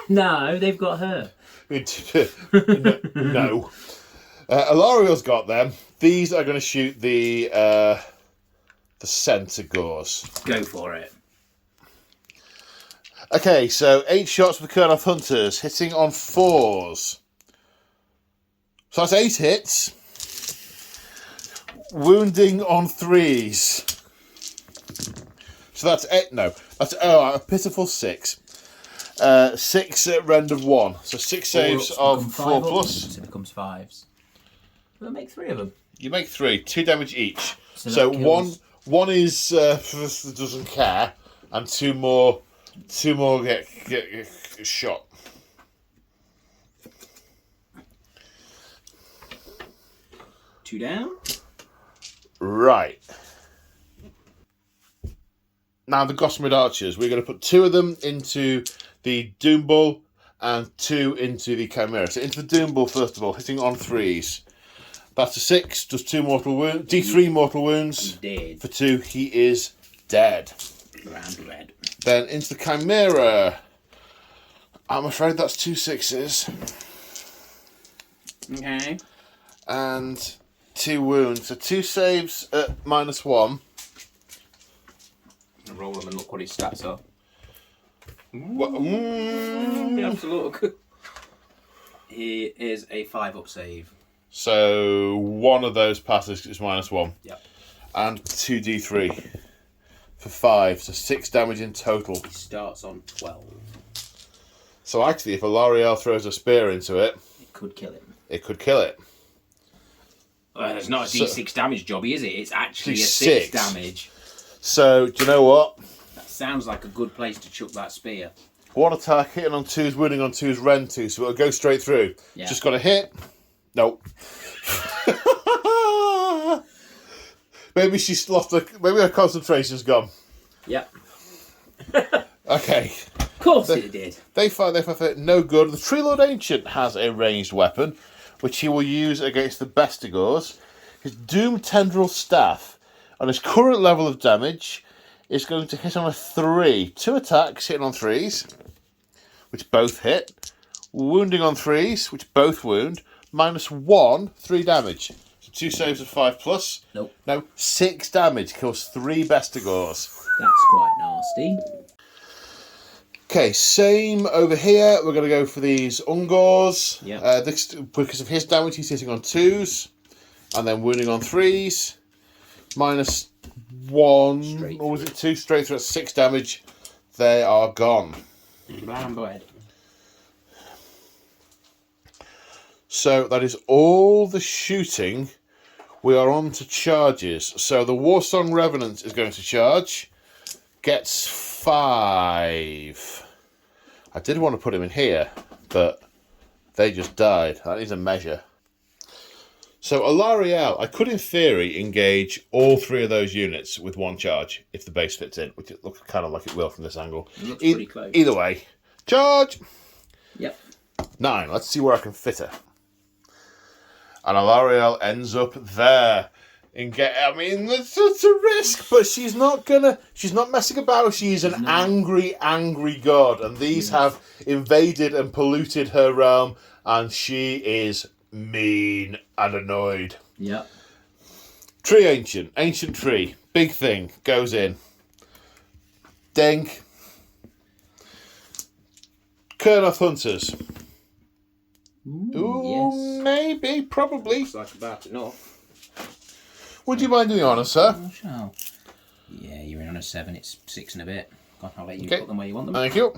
No, they've got her. No. Ilariel's got them. These are going to shoot the Centaurs. Go for it. Okay, so 8 shots for the Kurnoth Hunters, hitting on 4s. So that's 8 hits. Wounding on 3s. So that's 8. No, that's a pitiful 6. 6 at rend of 1. So 6 saves of 4+. So it becomes 5s. We'll make 3 of them. You make 3, 2 damage each. So So that kills- one is doesn't care, and two more get shot. Two down. Right. Now the Gossamer Archers, we're going to put 2 of them into the Doom Bull and 2 into the Chimera. So into the Doom Bull first of all, hitting on 3s. That's a 6, does 2 mortal wounds, D3 mortal wounds. Dead. For 2, he is dead. Round red. Then into the Chimera. I'm afraid that's 2 6s. Okay. And 2 wounds. So 2 saves at -1. I'll roll them and look what his stats are. Have a look. He is a 5-up save. So one of those passes is -1. Yep. And 2d3 for 5. So 6 damage in total. He starts on 12. So actually, if Alariel throws a spear into it, It could kill him. it could kill it. Well, it's not a D6 damage jobby, is it? It's actually a D6 6 damage. So, do you know what? That sounds like a good place to chuck that spear. One attack, hitting on 2s, winning on 2s, rend 2, so it'll go straight through. Yeah. Just got to hit. Nope. Maybe she's lost maybe her concentration's gone. Yep. Okay. Of course it did. They fight it. No good. The Tree Lord Ancient has a ranged weapon, which he will use against the Bestigors. His Doom Tendril Staff, on his current level of damage, is going to hit on a 3. 2 attacks, hitting on 3s, which both hit. Wounding on 3s, which both wound. -1, 3 damage. So 2 saves of 5+. Nope. No, 6 damage. Kills 3 Bestigors. That's quite nasty. Okay, same over here. We're going to go for these Ungors. Yeah. Because of his damage, he's hitting on 2s. And then wounding on 3s. -1. Straight or was it 2? Straight through at 6 damage. They are gone. Round red. So that is all the shooting. We are on to charges. So the Warsong Revenant is going to charge. Gets 5. I did want to put him in here, but they just died. That is a measure. So Alariel, I could in theory engage all 3 of those units with 1 charge if the base fits in, which it looks kind of like it will from this angle. It looks pretty close. Either way, charge! Yep. 9. Let's see where I can fit her. And Alariel ends up there. I mean, it's a risk, but she's not messing about. She's an angry god, and these have invaded and polluted her realm, and she is mean and annoyed. Yep. Tree ancient tree, big thing, goes in. Ding. Kurnoth Hunters. Ooh, yes. maybe, probably. Looks like about enough. Would you mind doing honour, sir? I shall. Yeah, you're in on a 7. It's 6 and a bit. I'll let you Okay. put them where you want them. Thank you.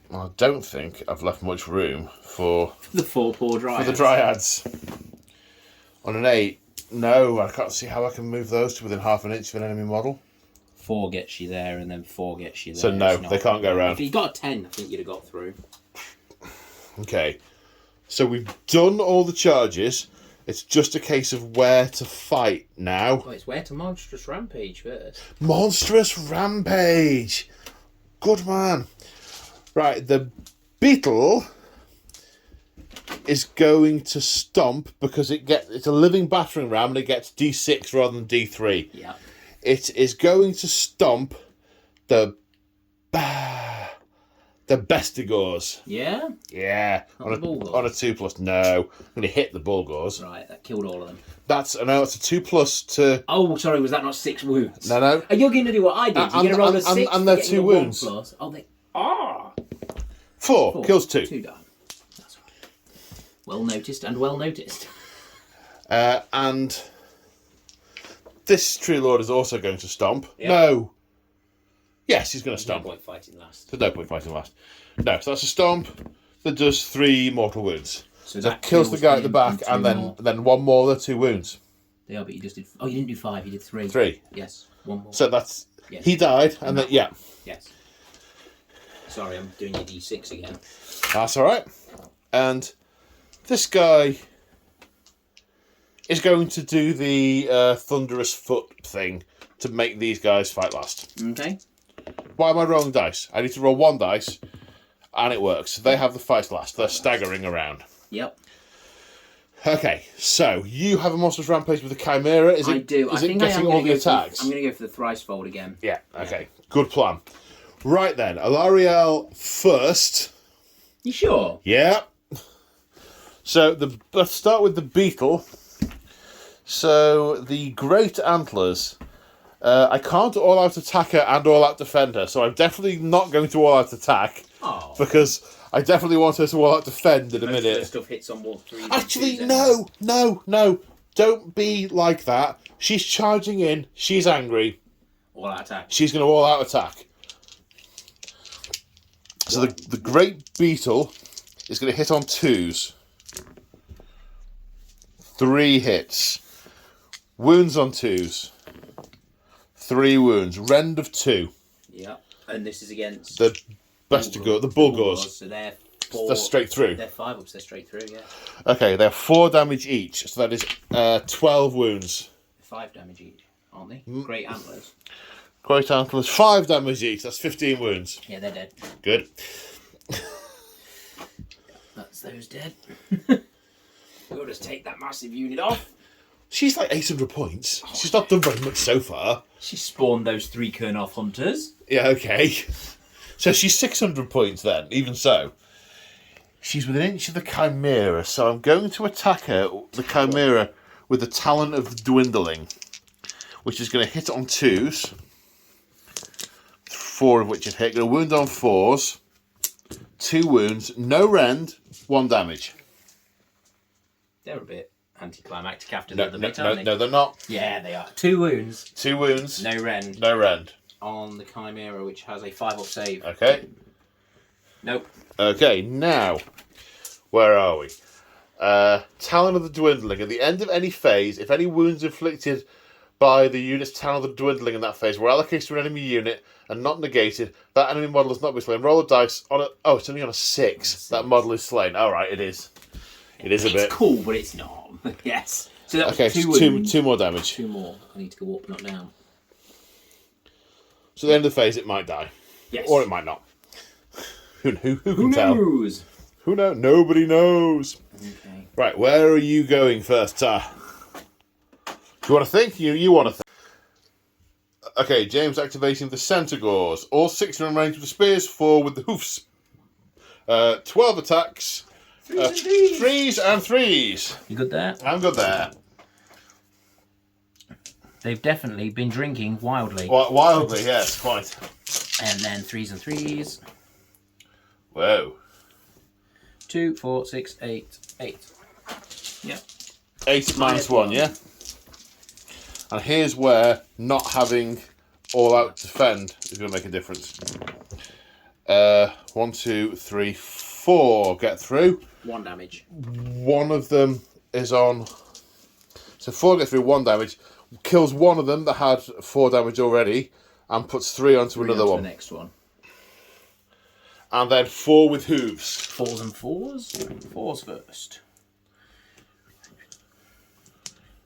Well, I don't think I've left much room for The 4 poor dryads. the Dryads. On an 8, no, I can't see how I can move those to within half an inch of an enemy model. 4 gets you there, and then 4 gets you there. So no, It's not- they can't go around. If you got a 10, I think you'd have got through. Okay, so we've done all the charges. It's just a case of where to fight now. Oh, it's where to monstrous rampage first. Monstrous Rampage! Good man. Right, the Beetle is going to stomp because it's a living battering ram and it gets D6 rather than D3. Yeah. It is going to stomp the Bestigors. Yeah? Yeah. Not the Bulgors. On a 2+. No. I'm going to hit the Bulgors. Right, that killed all of them. It's a 2+ to... Oh, sorry, was that not 6 wounds? No. Are you going to do what I did? You're going to roll a 6 and they're for getting 2 a 1 wounds. plus. Oh, they are. 4. Kills 2. 2 down. That's right. Well noticed and well noticed. And this Tree Lord is also going to stomp. Yep. No. Yes, he's going to No stomp. point fighting last. There's no point fighting last. No, so that's a stomp that does 3 mortal wounds. So So that kills the guy at the him back, and and then one more, the 2 wounds. Yeah, but you just did. Oh, you didn't do 5. You did 3. 3. Yes, one more. So that's Yes. he died, and then yeah. Yes. Sorry, I'm doing your D6 again. That's all right. And this guy is going to do the thunderous foot thing to make these guys fight last. Okay. Why am I rolling dice? I need to roll 1 dice, and it works. They have the fight last. They're staggering around. Yep. Okay, so you have a monstrous rampage with the Chimera. I do. Is I it think getting all the attacks? I'm going to go for the thrice fold again. Yeah, okay. Good plan. Right then, Alariel first. You sure? Yeah. So let's start with the beetle. So the great antlers. I can't all-out attacker and all-out defender, so I'm definitely not going to all-out attack. Oh. Because I definitely want her to all-out defend in a minute. Most of the stuff hits on what 3. Actually, no. Don't be like that. She's charging in. She's angry. All-out attack. She's going to all-out attack. So the great beetle is going to hit on 2s. 3 hits. Wounds on 2s. 3 wounds. Rend of 2. Yeah. And this is against The Bestigur, the Bulgars. So they're They're straight through. They're 5 ups. They're straight through. Yeah. Okay, they're 4 damage each. So that is 12 wounds. 5 damage each, aren't they? Great antlers. Great antlers, 5 damage each. That's 15 wounds. Yeah, they're dead. Good. That's those dead. We'll just take that massive unit off. She's like 800 points. She's not done very much so far. She spawned those 3 Kurnoth hunters. Yeah, okay. So she's 600 points then, even so. She's within an inch of the Chimera, so I'm going to attack her, the Chimera, with the Talon of the Dwindling, which is going to hit on 2s. 4 of which it hit. Going to wound on 4s. 2 wounds. No rend. 1 damage. They're a bit anticlimactic after the other bit, aren't they? No, they're not. Yeah, they are. 2 wounds. 2 wounds. No rend. No rend. On the Chimera, which has a 5 up save. Okay. Nope. Okay, now, where are we? Talon of the Dwindling. At the end of any phase, if any wounds inflicted by the unit's Talon of the Dwindling in that phase were allocated to an enemy unit and not negated, that enemy model has not been slain. Roll a dice on a... Oh, it's only on a 6. That model is slain. All right, it is. It is a bit... It's cool, but it's not. Yes. So that was Okay, 2 so wounds. 2 more damage. 2 more. I need to go up, not down. So at the end of the phase, it might die. Yes. Or it might not. Who can Who tell? knows? Who knows? Nobody knows. Okay. Right, where are you going first, Tar? Do you want to think? You want to think. Okay, James activating the Centaurs. All 6 are in range with the spears, 4 with the hoofs. 12 attacks. 3s and 3s. 3s and 3s. You good there? I'm good there. They've definitely been drinking wildly. Wildly, yes, quite. And then 3s and 3s. Whoa. 2, 4, 6, 8, 8. Yep. 8 minus 1, yeah? And here's where not having all-out defend is going to make a difference. 1, 2, 3, 4 get through. 1 damage. One of them is on... So 4 get through, 1 damage. Kills one of them that had 4 damage already and puts 3 onto another one. The next one. And then 4 with hooves. 4s and 4s. 4s first.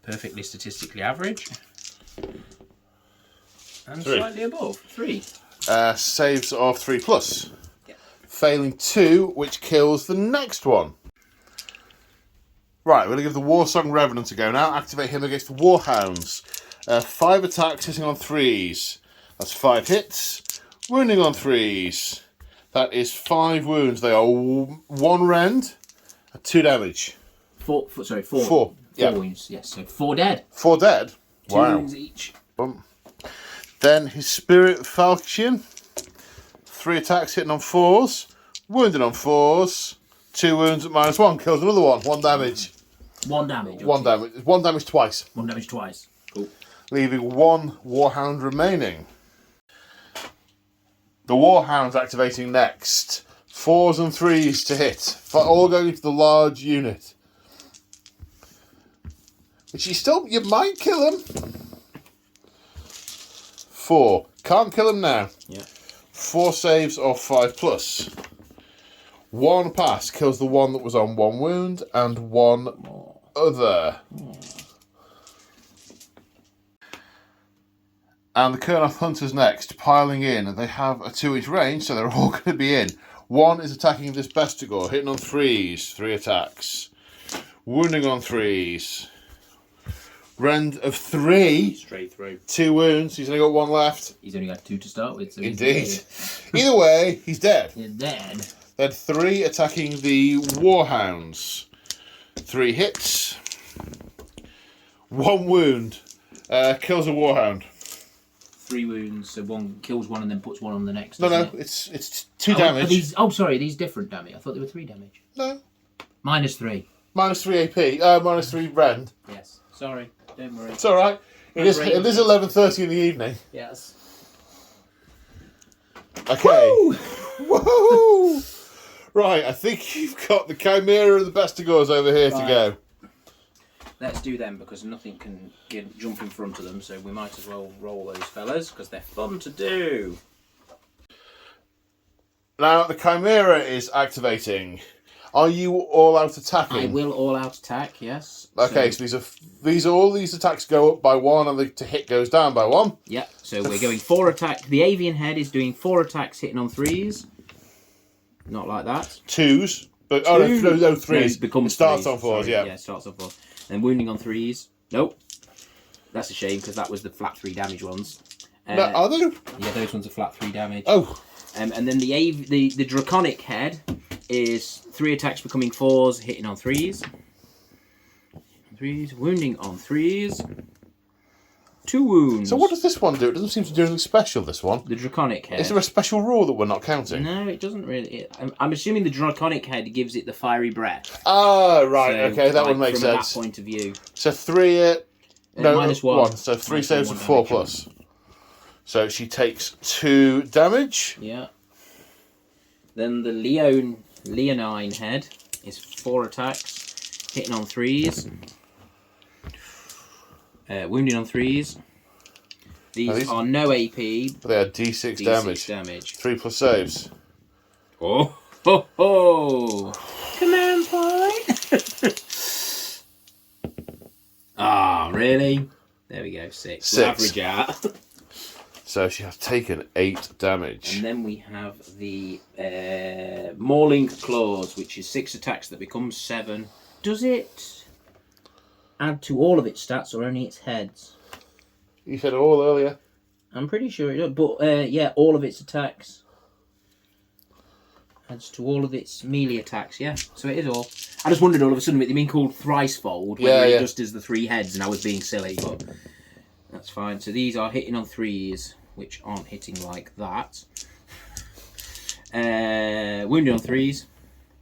Perfectly statistically average. And 3. slightly above. 3. Saves of 3 plus. Yeah. Failing 2, which kills the next one. Right, we're going to give the Warsong Revenant a go now. Activate him against the Warhounds. 5 attacks hitting on 3s. That's 5 hits. Wounding on 3s. That is 5 wounds. They are 1 rend, 2 damage. 4. Sorry, 4. 4. Yeah. 4 wounds. Yes, so 4 dead. 4 dead. 2 Wow. wounds each. Boom. Then his Spirit Falchion. 3 attacks hitting on 4s. Wounded on 4s. 2 wounds at -1. Kills another one. 1 damage. 1 damage. 1 damage. 1 damage twice. 1 damage twice. Cool. Leaving 1 Warhound remaining. The Warhound's activating next. 4s and 3s to hit. All going into the large unit. But you might kill him. 4. Can't kill him now. Yeah. 4 saves or 5+. 1 pass kills the one that was on 1 wound and 1 other. And the Kurnoth Hunter's next, piling in. They have a 2-inch range, so they're all going to be in. 1 is attacking this Bestigor, hitting on 3s, 3 attacks. Wounding on 3s. Rend of 3. Straight through. 2 wounds. He's only got 1 left. He's only got 2 to start with. So Indeed. Either way, he's dead. He's dead. Then 3 attacking the Warhounds. 3 hits. 1 wound. Kills a Warhound. 3 wounds, so 1 kills 1 and then puts 1 on the next. No, it? it's 2 damage. Sorry, these different damage. I thought they were 3 damage. No. -3. -3 AP. -3 Rend. Yes. Sorry. Don't worry. It's alright. It is 11:30 in the evening. Yes. Okay. Woo! Woohoo! Right, I think you've got the Chimera and the Bestigors over here to go. Let's do them because nothing can jump in front of them, so we might as well roll those fellas because they're fun to do. Now the Chimera is activating. Are you all out attacking? I will all out attack, yes. Okay, so all these attacks go up by 1 and the hit goes down by 1. Yeah, so we're going 4 attack. The avian head is doing 4 attacks hitting on 3s. Not like that. 2s. But no, 3s. No, it starts 3s. on 4s, yeah. Yeah, it starts on 4s. And wounding on 3s. Nope. That's a shame because that was the flat 3 damage ones. No, are they? Yeah, those ones are flat 3 damage. Oh. And then the draconic head is 3 attacks becoming 4s, hitting on 3s. 3s, wounding on 3s. 2 wounds. So what does this one do? It doesn't seem to do anything special, this one. The draconic head. Is there a special rule that we're not counting? No, it doesn't really. I'm assuming the draconic head gives it the fiery breath. Ah, right, So, okay, that one makes from sense. that point of view. So 3... no, -1. So 3 -1 saves of 4 plus. So she takes 2 damage. Yeah. Then the leonine head is 4 attacks, hitting on 3s. Wounding on 3s. These are no AP. But they are D6 damage. 3 plus saves. Oh, ho, ho. Command point. Ah, really? There we go, 6. 6. We'll average out. So she has taken 8 damage. And then we have the Mauling Claws, which is 6 attacks that become 7. Does it add to all of its stats or only its heads? You said all earlier. I'm pretty sure it does, but yeah, all of its attacks. Adds to all of its melee attacks, yeah. So it is all. I just wondered all of a sudden with it being called Thricefold, whether it just does the 3 heads, and I was being silly, but that's fine. So these are hitting on 3s, which aren't hitting like that. Wounded on 3s.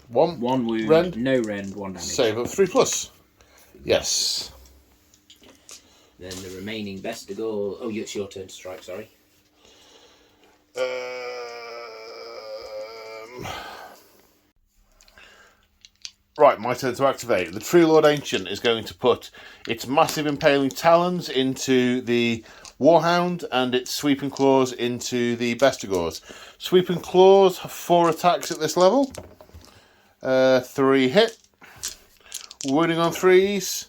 1 wound, rend. no rend, 1 damage. Save of 3 plus. Yes. Then the remaining Bestigor. Oh, it's your turn to strike, sorry. Right, my turn to activate. The True Lord Ancient is going to put its massive impaling talons into the Warhound and its sweeping claws into the Bestigors. Sweeping claws have 4 attacks at this level. 3 hit. Wounding on 3s.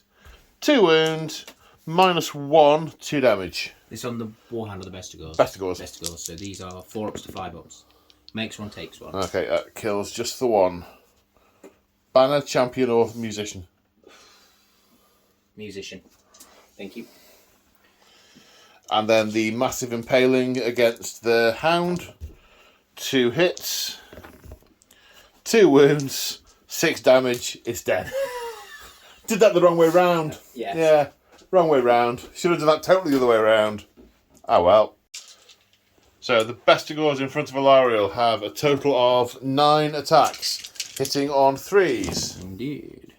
2 wound. -1, 2 damage. This on the Warhound or the Bestigors? Bestigors. Bestigors. So these are 4 ups to 5 ups. Makes 1, takes 1. Okay, that kills just the one. Banner, champion, or musician? Musician. Thank you. And then the massive impaling against the hound. 2 hits. 2 wounds. 6 damage. It's dead. Did that the wrong way round. Yes. Yeah, wrong way round. Should have done that totally the other way around. Oh well. So the Bestigors in front of Alariel have a total of 9 attacks, hitting on 3s. Indeed.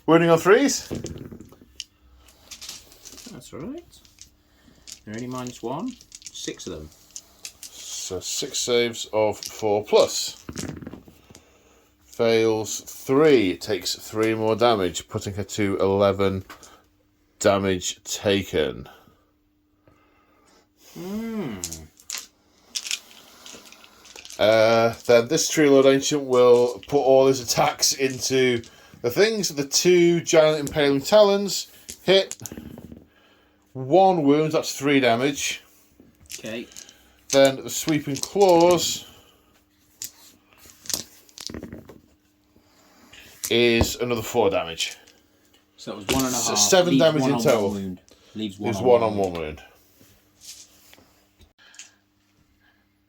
Wounding on 3s. That's alright. They're only -1. 6 of them. So 6 saves of 4+. Fails 3. It takes 3 more damage, putting her to 11 damage taken. Then this Tree Lord Ancient will put all his attacks into the things. The 2 giant impaling talons hit 1 wound, that's 3 damage. Okay. Then the sweeping claws is another 4 damage. So it was 1.5. So 7 damage in total. Wound. Leaves Leaves 1 on 1 wound.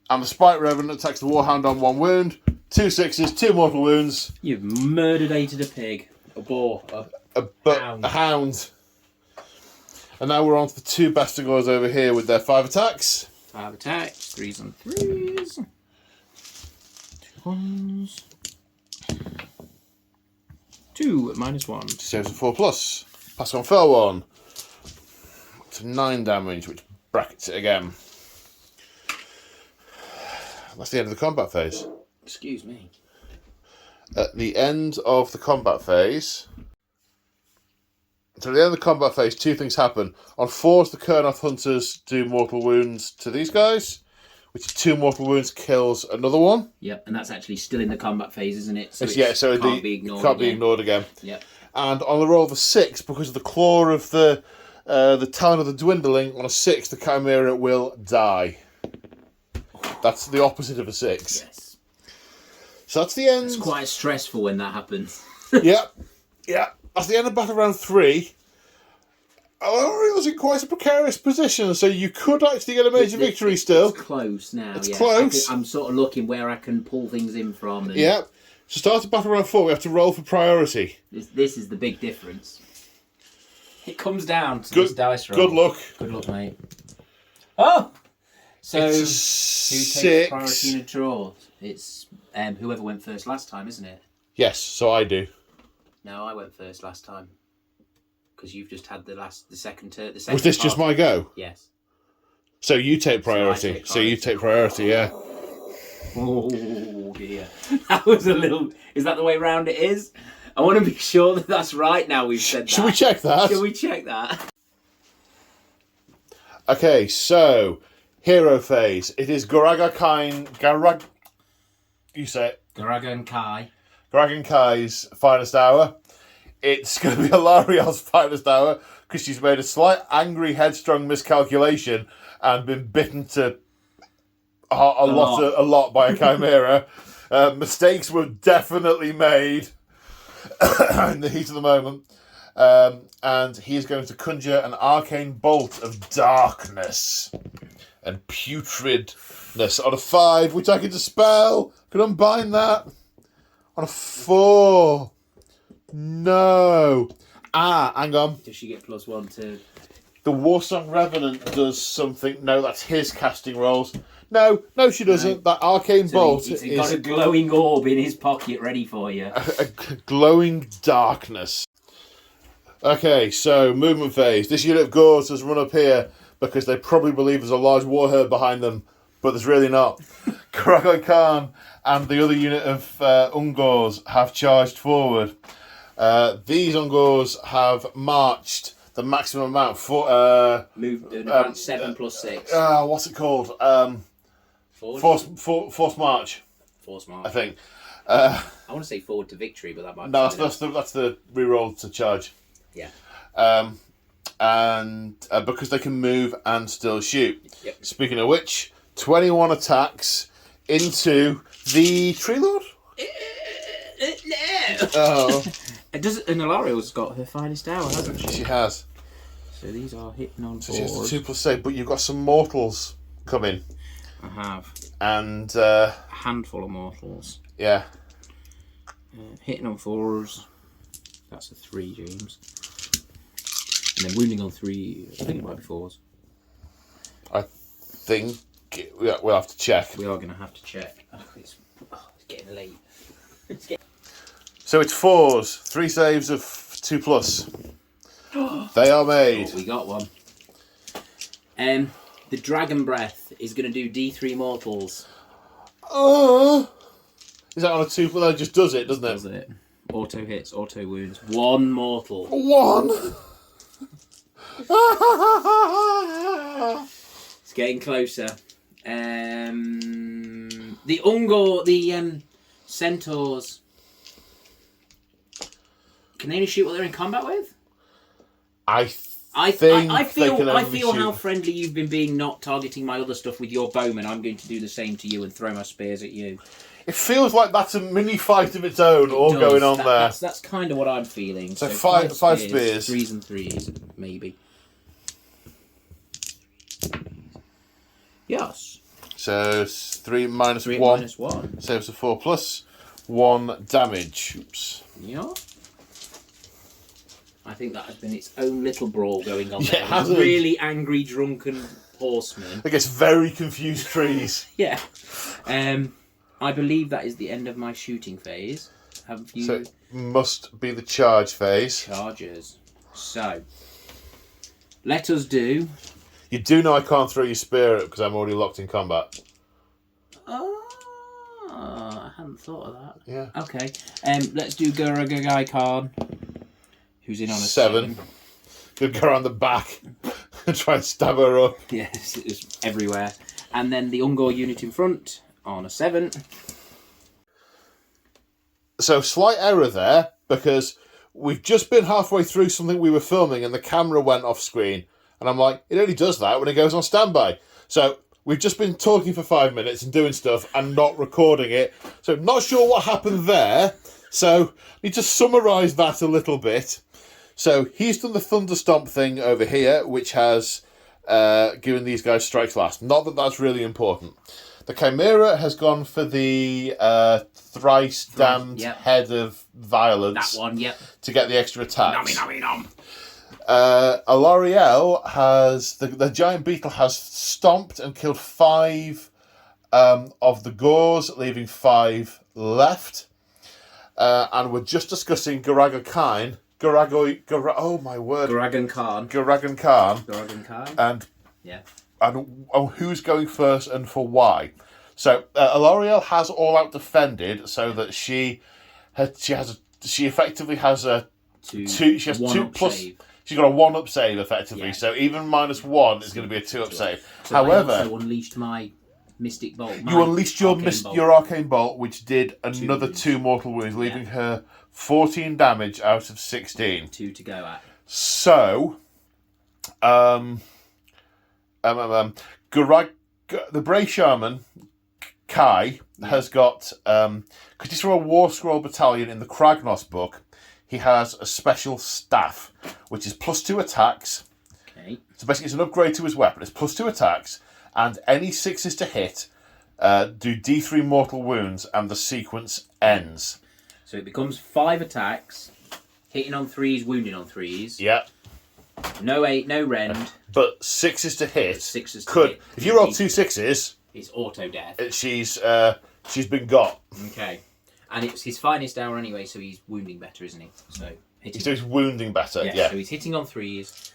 And the Spike Revenant attacks the Warhound on 1 wound. 2 sixes, 2 mortal wounds. You've murdered-ated a pig. A boar. A hound. And now we're on to the 2 Bastigors over here with their 5 attacks. 5 attacks. 3s and 3s. 2 1s. 2 -1. Saves a 4+. Pass on fell 1. Up to 9 damage, which brackets it again. That's the end of the combat phase. Excuse me. At the end of the combat phase... So at the end of the combat phase, 2 things happen. On 4s, the Kurnoth Hunters do mortal wounds to these guys, which is 2 mortal wounds kills another one. Yep, and that's actually still in the combat phase, isn't it? So so it can't be ignored. Can't be ignored again. Yep. And on the roll of a 6, because of the claw of the talon of the dwindling, on a 6, the Chimera will die. That's the opposite of a 6. Yes. So that's the end. It's quite stressful when that happens. Yeah. That's the end of battle round 3. However, it was in quite a precarious position, so you could actually get a major victory still. It's close now. It's close. I'm sort of looking where I can pull things in from. And Yeah. To start at battle round 4, we have to roll for priority. This is the big difference. It comes down to this dice roll. Good luck. Good luck, mate. Oh! So, It's a who 6. takes priority in a draw? It's whoever went first last time, isn't it? Yes, so I do. No, I went first last time. Because you've just had the second turn. Was this just my go? Yes. So you take priority. So you take priority, yeah. Oh dear. That was a little... Is that the way round it is? I want to be sure that that's right now we've said that. Should we check that? Should we check that? Okay, so... Hero phase. It is you say it. Garagan Kai. Garagan Kai's finest hour. It's going to be Hilariel's finest hour because she's made a slight, angry, headstrong miscalculation and been bitten to a lot by a chimera. Mistakes were definitely made in the heat of the moment. And he is going to conjure an arcane bolt of darkness and putridness on a 5, which I can dispel. Can unbind that. On a 4. No. Hang on. Does she get +1 to... The Warsong Revenant does something. No, that's his casting rolls. No, she doesn't. That arcane bolt he's is got a glowing orb in his pocket ready for you. a glowing darkness. Okay, so movement phase. This unit of Gors has run up here because they probably believe there's a large war herd behind them, but there's really not. Karagai Khan and the other unit of Ungors have charged forward. These Ungors have marched the maximum amount for... Moved about 7 + 6. What's it called? Force march. Force march. I think. I want to say forward to victory, but that might be... No, that's the reroll to charge. Yeah. And because they can move and still shoot. Yep. Speaking of which, 21 attacks into the Tree Lord. No. Oh. And Ilariel's got her finest hour, hasn't she? She has. So these are hitting on So she has board. the 2+8, but you've got some mortals coming. I have. And, a handful of mortals. yeah. Hitting on 4s. That's a 3, James. And then wounding on 3. I think it might be 4s. I think we'll have to check. We are going to have to check. It's getting late. So it's 4s. 3 saves of 2+. They are made. Oh, we got one. The Dragon Breath is going to do D3 mortals. Is that on a 2? Well, it just does it, doesn't it? Does it? Auto hits, auto wounds. 1 mortal. 1! It's getting closer. The Ungor, the centaurs. Can they only shoot what they're in combat with? I feel how friendly you've been being, not targeting my other stuff with your bowmen. I'm going to do the same to you and throw my spears at you. It feels like that's a mini fight of its own going on there. That's kind of what I'm feeling. So 5 spears. 3s and 3s, maybe. Yes. So 3 minus 3 1. minus 1. Saves a 4 plus 1 damage. Oops. Yeah. I think that has been its own little brawl going on Yeah, there. it has. Really angry, drunken horsemen. I guess very confused trees. Yeah. I believe that is the end of my shooting phase. Have you... So it must be the charge phase. Charges. So, let us do... You do know I can't throw your spear up because I'm already locked in combat. Oh, I hadn't thought of that. Yeah. Okay. Let's do Guragagai Khan, who's in on a 7. Could go around the back and try and stab her up. Yes, it was everywhere. And then the Ungor unit in front on a 7. So slight error there because we've just been halfway through something we were filming and the camera went off screen. And I'm like, it only does that when it goes on standby. So we've just been talking for 5 minutes and doing stuff and not recording it. So not sure what happened there. So need to summarise that a little bit. So he's done the Thunder Stomp thing over here, which has given these guys strikes last. Not that that's really important. The Chimera has gone for the thrice damned head of violence. That one, yep. To get the extra attacks. Nommy, nommy, nom. Alariel has... The giant beetle has stomped and killed 5 of the Gors, leaving 5 left. And we're just discussing Garaga Khan. Oh my word. Garagan Khan. Garagan Khan. Garagan Khan. And... Yeah. And who's going first and for why. So Alariel has all out defended, so that she effectively has a two. She has 2 plus. Save. She's got a 1-up save effectively. Yeah. So even -1 is going to be a 2-up save. So however, I also unleashed my Mystic Bolt. You unleashed your Arcane Bolt, which did another 2 mortal wounds, leaving her 14 damage out of 16. 2 to go at. So, the Bray Shaman, Kai, has got, because he's from a War Scroll Battalion in the Kragnos book, he has a special staff, which is +2 attacks. Okay. So basically it's an upgrade to his weapon. It's +2 attacks, and any 6s to hit do D3 mortal wounds, and the sequence ends. So it becomes 5 attacks, hitting on 3s, wounding on 3s. Yeah. No 8, no rend. But 6s to hit. 6s to could hit. If you roll 2 6s, it's auto death. She's been got. Okay. And it's his finest hour anyway, so he's wounding better, isn't he? So he's doing better. Yeah. So he's hitting on 3s.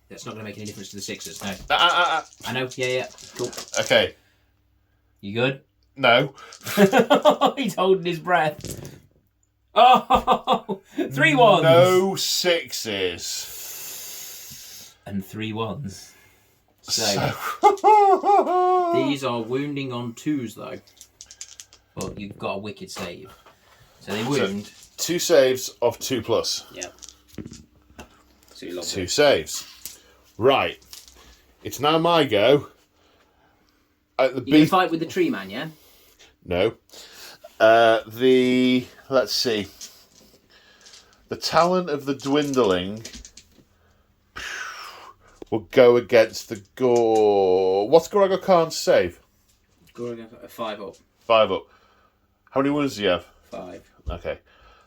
That's not going to make any difference to the 6s. No. I know. Yeah. Cool. Okay. You good? No. He's holding his breath. Oh, 3 1s. No 6s. And 3 1s. So these are wounding on 2s though. But you've got a wicked save. So they wound. So 2 saves of 2+. Yeah. So you 2 saves. Right. It's now my go. You can fight with the tree man, yeah? No. Let's see. The Talon of the Dwindling will go against the Gore. What's Garaga Khan's save? Garaga 5 up. 5 up. How many wounds do you have? 5. Okay.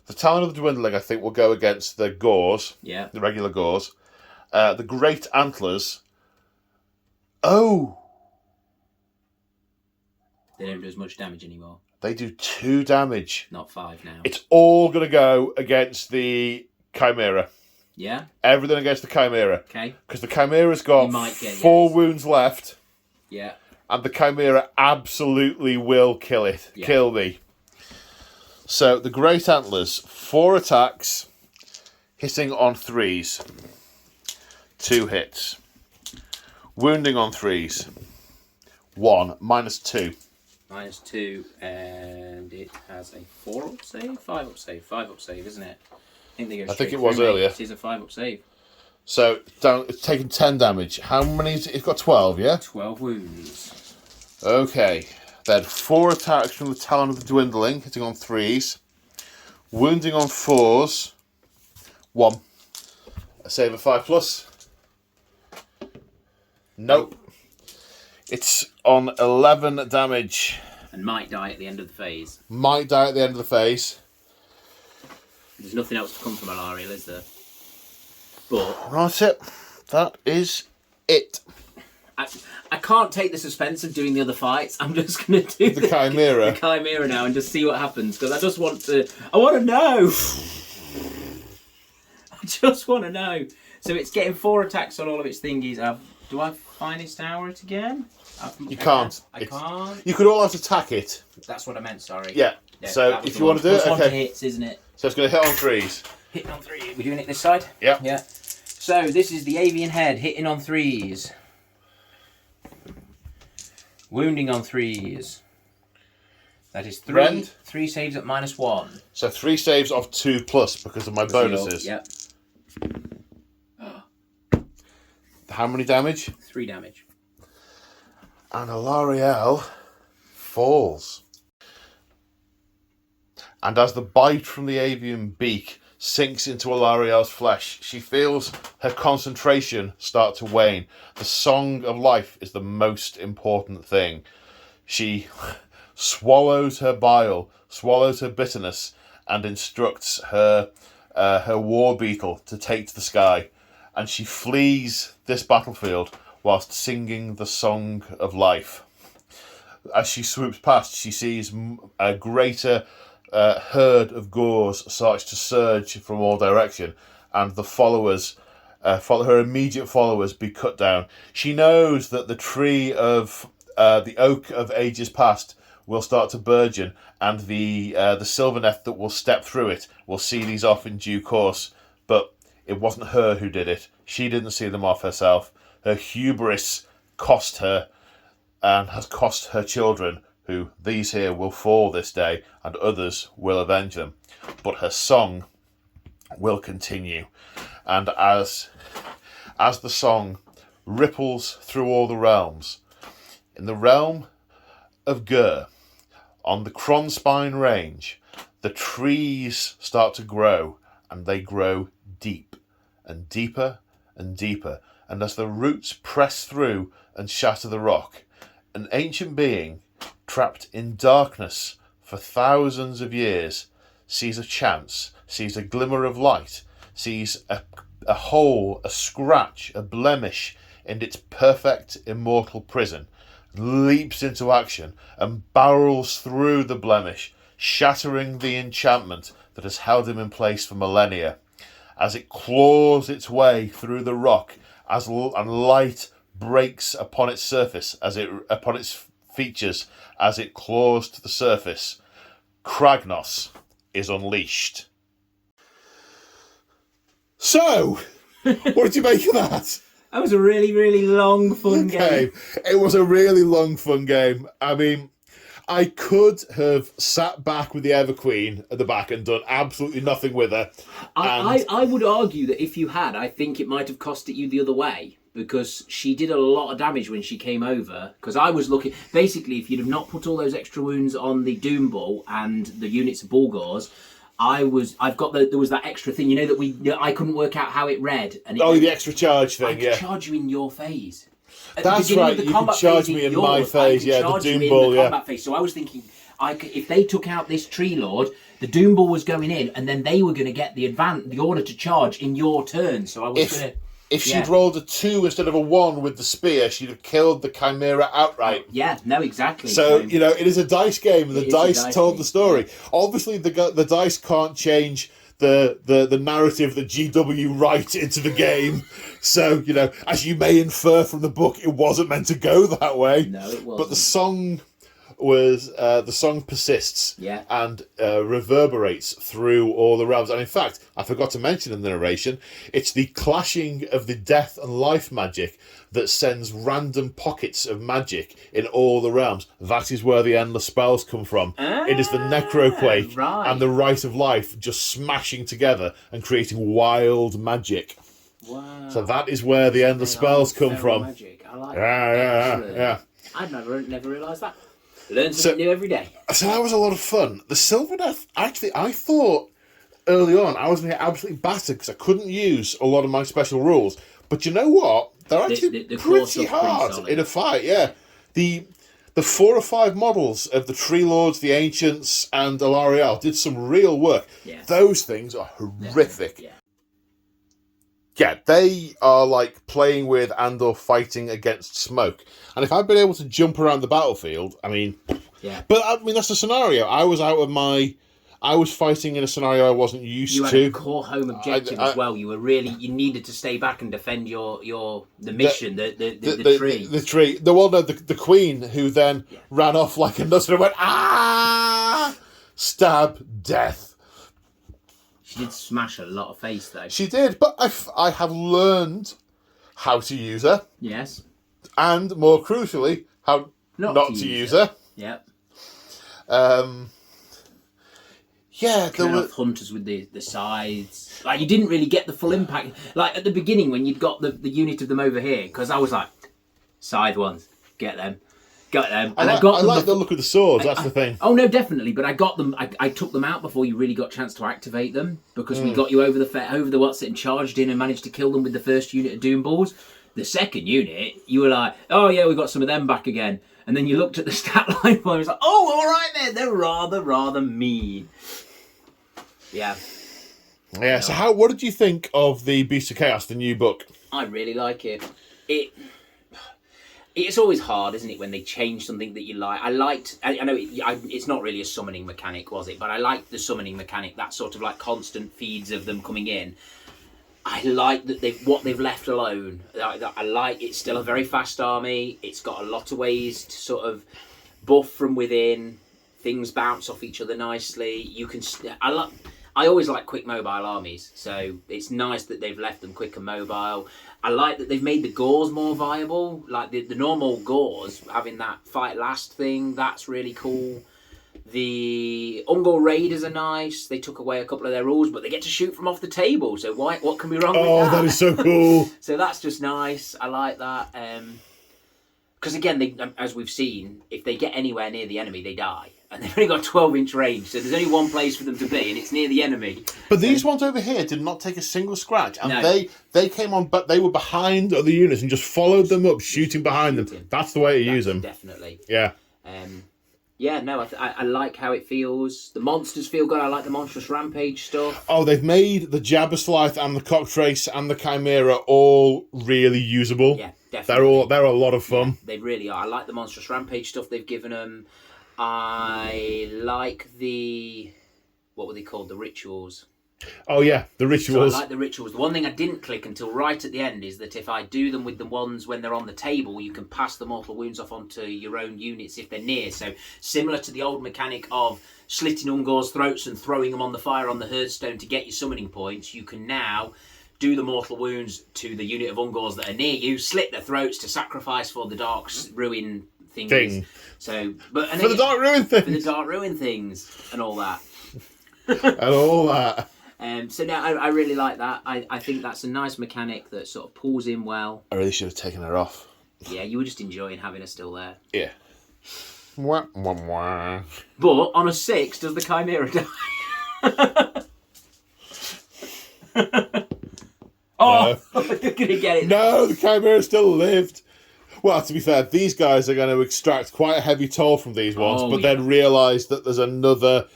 The Talon of the Dwindling, I think, will go against the Gores. Yeah. The regular Gores. The Great Antlers. Oh! They don't do as much damage anymore. They do 2 damage. Not 5 now. It's all going to go against the Chimera. Yeah. Everything against the Chimera. Okay. Because the Chimera's got four wounds left. Yeah. And the Chimera absolutely will kill it. Yeah. Kill me. So the Great Antlers, 4 attacks, hitting on 3s. 2 hits. Wounding on 3s. 1, -2. -2, and it has a 4-up save? 5-up save? 5-up save, isn't it? I think it was earlier. It is a 5-up save. So it's taken 10 damage. How many? It's got 12, yeah? 12 wounds. Okay. Then 4 attacks from the Talon of the Dwindling, hitting on 3s. Wounding on 4s. 1. A save of 5+. Nope. It's on 11 damage. And might die at the end of the phase. Might die at the end of the phase. There's nothing else to come from Alariel, is there? But That's it. That is it. I can't take the suspense of doing the other fights. I'm just going to do the Chimera. The Chimera now and just see what happens. Because I just want to... I want to know! I just want to know. So it's getting 4 attacks on all of its thingies. Do I Finest Hour it again? You can't. I can't. You could almost attack it. That's what I meant, sorry. Yeah. So if you want to do it, okay. Hits, isn't it? So it's going to hit on 3s. Hitting on 3. We're doing it this side? Yeah. Yeah. So this is the Avian Head hitting on 3s. Wounding on 3s. That is 3. Rend? 3 saves at -1. So 3 saves of 2+ because of my bonuses. Yep. How many damage? 3 damage. And Alariel falls. And as the bite from the avian beak sinks into Alariel's flesh, she feels her concentration start to wane. The song of life is the most important thing. She swallows her bile, swallows her bitterness, and instructs her war beetle to take to the sky. And she flees this battlefield whilst singing the song of life. As she swoops past, she sees a greater herd of Gors starts to surge from all direction, and the followers, her immediate followers, be cut down. She knows that the tree of the oak of ages past will start to burgeon, and the Sylvaneth that will step through it will see these off in due course. But it wasn't her who did it. She didn't see them off herself. Her hubris cost her, and has cost her children, who these here will fall this day, and others will avenge them. But her song will continue. And as the song ripples through all the realms, in the realm of Gur, on the Kronspine range, the trees start to grow, and they grow deep, and deeper, and deeper. And as the roots press through and shatter the rock, an ancient being, trapped in darkness for thousands of years, sees a chance, sees a glimmer of light, sees a hole, a scratch, a blemish in its perfect immortal prison, leaps into action and barrels through the blemish, shattering the enchantment that has held him in place for millennia. As it claws its way through the rock, and light breaks upon its surface, upon its features, as it claws to the surface, Kragnos is unleashed. So, what did you make of that? That was a really, really long, fun game. It was a really long, fun game. I mean, I could have sat back with the Everqueen at the back and done absolutely nothing with her. I would argue that if you had, I think it might have cost it you the other way, because she did a lot of damage when she came over. Because I was looking, basically, if you'd have not put all those extra wounds on the Doom Bull and the units of Bulgars, there was that extra thing, that I couldn't work out how it read. And the extra charge thing, I could charge you in your phase. That's right, you could charge me in my phase, the Doom Bull, combat phase. So I was thinking, if they took out this Tree Lord, the Doom Bull was going in, and then they were going to get the order to charge in your turn. So I was going to... If she'd rolled a 2 instead of a 1 with the spear, she'd have killed the Chimera outright. Yeah, no, exactly. So, it is a dice game, and the dice told the story. Yeah. Obviously, the dice can't change the narrative that GW write into the game. So, as you may infer from the book, it wasn't meant to go that way. No, it wasn't. But the song persists and reverberates through all the realms. And in fact, I forgot to mention in the narration, it's the clashing of the death and life magic that sends random pockets of magic in all the realms. That is where the endless spells come from. It is the Necroquake and the Rite of Life just smashing together and creating wild magic. Wow. So that is where the endless spells come from. Magic. I like that. Yeah. I'd never realised that. Learn something new every day. So that was a lot of fun. The Sylvaneth, actually, I thought early on I was going to get absolutely battered because I couldn't use a lot of my special rules. But you know what? They're actually pretty hard in a fight, yeah. The 4 or 5 models of the Tree Lords, the Ancients, and Alariel did some real work. Yeah. Those things are horrific. Yeah, they are like playing with and or fighting against smoke. And if I'd been able to jump around the battlefield, I mean... Yeah. But, I mean, that's the scenario. I was fighting in a scenario I wasn't used to. You had a core home objective as well. You needed to stay back and defend the mission, the tree. The tree. The queen, who then ran off like a nut and went, ah! Stab, death. She did smash a lot of face, though. She did, but I have learned how to use her. Yes. And, more crucially, how not to use her. Yep. Yeah, there were hunters with the sides. Like, you didn't really get the full impact. Like, at the beginning, when you'd got the unit of them over here, because I was like, side ones, get them. And I like the look of the swords, that's the thing. Oh, no, definitely, but I got them, I took them out before you really got a chance to activate them, because we got you over the what's it and charged in and managed to kill them with the first unit of Doom Balls. The second unit, you were like, oh yeah, we got some of them back again. And then you looked at the stat line and I was like, oh, all right then, they're rather mean. Yeah. Yeah, so what did you think of the Beast of Chaos, the new book? I really like it. It's always hard, isn't it, when they change something that you like. I know it's not really a summoning mechanic, was it? But I liked the summoning mechanic, that sort of like constant feeds of them coming in. I like that what they've left alone. I like it's still a very fast army. It's got a lot of ways to sort of buff from within. Things bounce off each other nicely. You can. I always like quick mobile armies, so it's nice that they've left them quick and mobile. I like that they've made the Gores more viable. Like the normal Gores having that fight last thing. That's really cool. The Ungor Raiders are nice. They took away a couple of their rules, but they get to shoot from off the table. So what can be wrong with that? Oh, that is so cool. So that's just nice. I like that. Because again, as we've seen, if they get anywhere near the enemy, they die. And they've only got 12-inch range, so there's only one place for them to be, and it's near the enemy. But these ones over here did not take a single scratch, and they came on, but they were behind other units and just followed them up, shooting behind them. That's the way to use them. Definitely. Yeah. I like how it feels. The monsters feel good. I like the monstrous rampage stuff. Oh, they've made the Jabberslith and the Cocktrace and the Chimera all really usable. Yeah, definitely. They're a lot of fun. Yeah, they really are. I like the monstrous rampage stuff they've given them. I like what were they called? The rituals. Oh yeah, the rituals. So I like the rituals. The one thing I didn't click until right at the end is that if I do them with the ones when they're on the table, you can pass the mortal wounds off onto your own units if they're near. So similar to the old mechanic of slitting Ungor's throats and throwing them on the fire on the Hearthstone to get your summoning points, you can now do the mortal wounds to the unit of Ungors that are near you, slit their throats to sacrifice for the Dark Ruin thing. So, for the Dark Ruin things. For the Dark Ruin things and all that. And all that. So now I really like that. I think that's a nice mechanic that sort of pulls in well. I really should have taken her off. Yeah, you were just enjoying having her still there. Yeah. Wah, wah, wah. But on a 6, does the Chimera die? Oh, no. You're going to get it. No, the Chimera still lived. Well, to be fair, these guys are going to extract quite a heavy toll from these ones, but then realise that there's another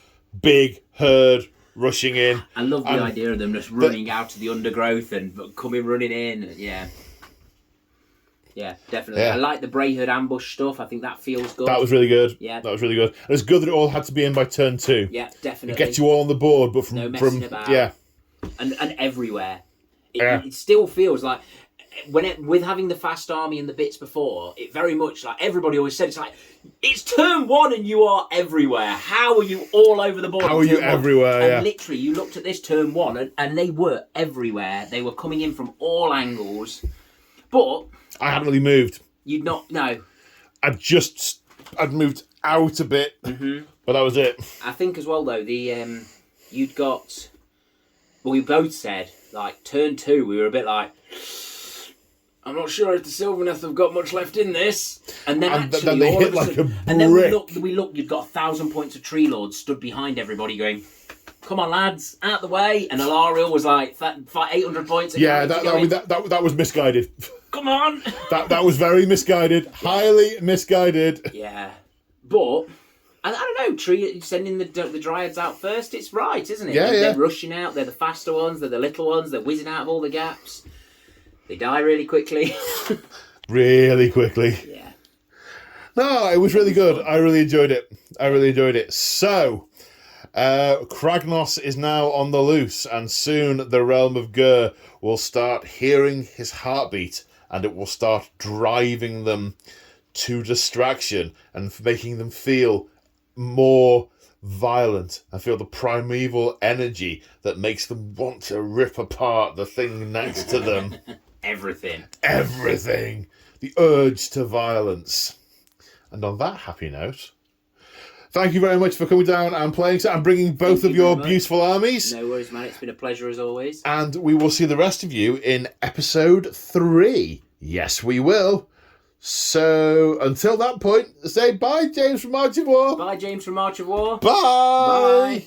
big herd rushing in. I love the idea of them just running out of the undergrowth and coming running in. Yeah, Yeah, definitely. Yeah. I like the Brayhood ambush stuff. I think that feels good. That was really good. Yeah. That was really good. And it's good that it all had to be in by turn 2. Yeah, definitely. It gets you all on the board, but no messing about. yeah. And everywhere. Yeah. It still feels like with having the fast army and the bits before, it very much like everybody always said, it's like it's turn 1 and you are everywhere. How are you all over the board? How are you everywhere? And literally, you looked at this turn 1 and they were everywhere. They were coming in from all angles. But I hadn't really moved. You'd not no. I'd moved out a bit, but that was it. I think as well though you'd got. Well, we both said like turn 2. We were a bit like. I'm not sure if the Sylvaneth have got much left in this. And then actually, then they hit like a brick. And then we looked, you'd got 1,000 points of Tree Lords stood behind everybody going, come on, lads, out the way. And Alariel was like 800 points. Yeah, that was misguided. Come on. that was very misguided. Highly misguided. Yeah. But, I don't know, sending the Dryads out first, it's right, isn't it? Yeah, They're rushing out, they're the faster ones, they're the little ones, they're whizzing out of all the gaps. They die really quickly. Really quickly. Yeah. No, it was really good. I really enjoyed it. So, Kragnos is now on the loose, and soon the realm of Gur will start hearing his heartbeat, and it will start driving them to distraction and making them feel more violent and feel the primeval energy that makes them want to rip apart the thing next to them. Everything. The urge to violence. And on that happy note, thank you very much for coming down and playing and bringing both of your beautiful armies. No worries, man. It's been a pleasure as always. And we will see the rest of you in episode 3. Yes, we will. So, until that point, say bye, James from March of War. Bye, James from March of War. Bye. Bye.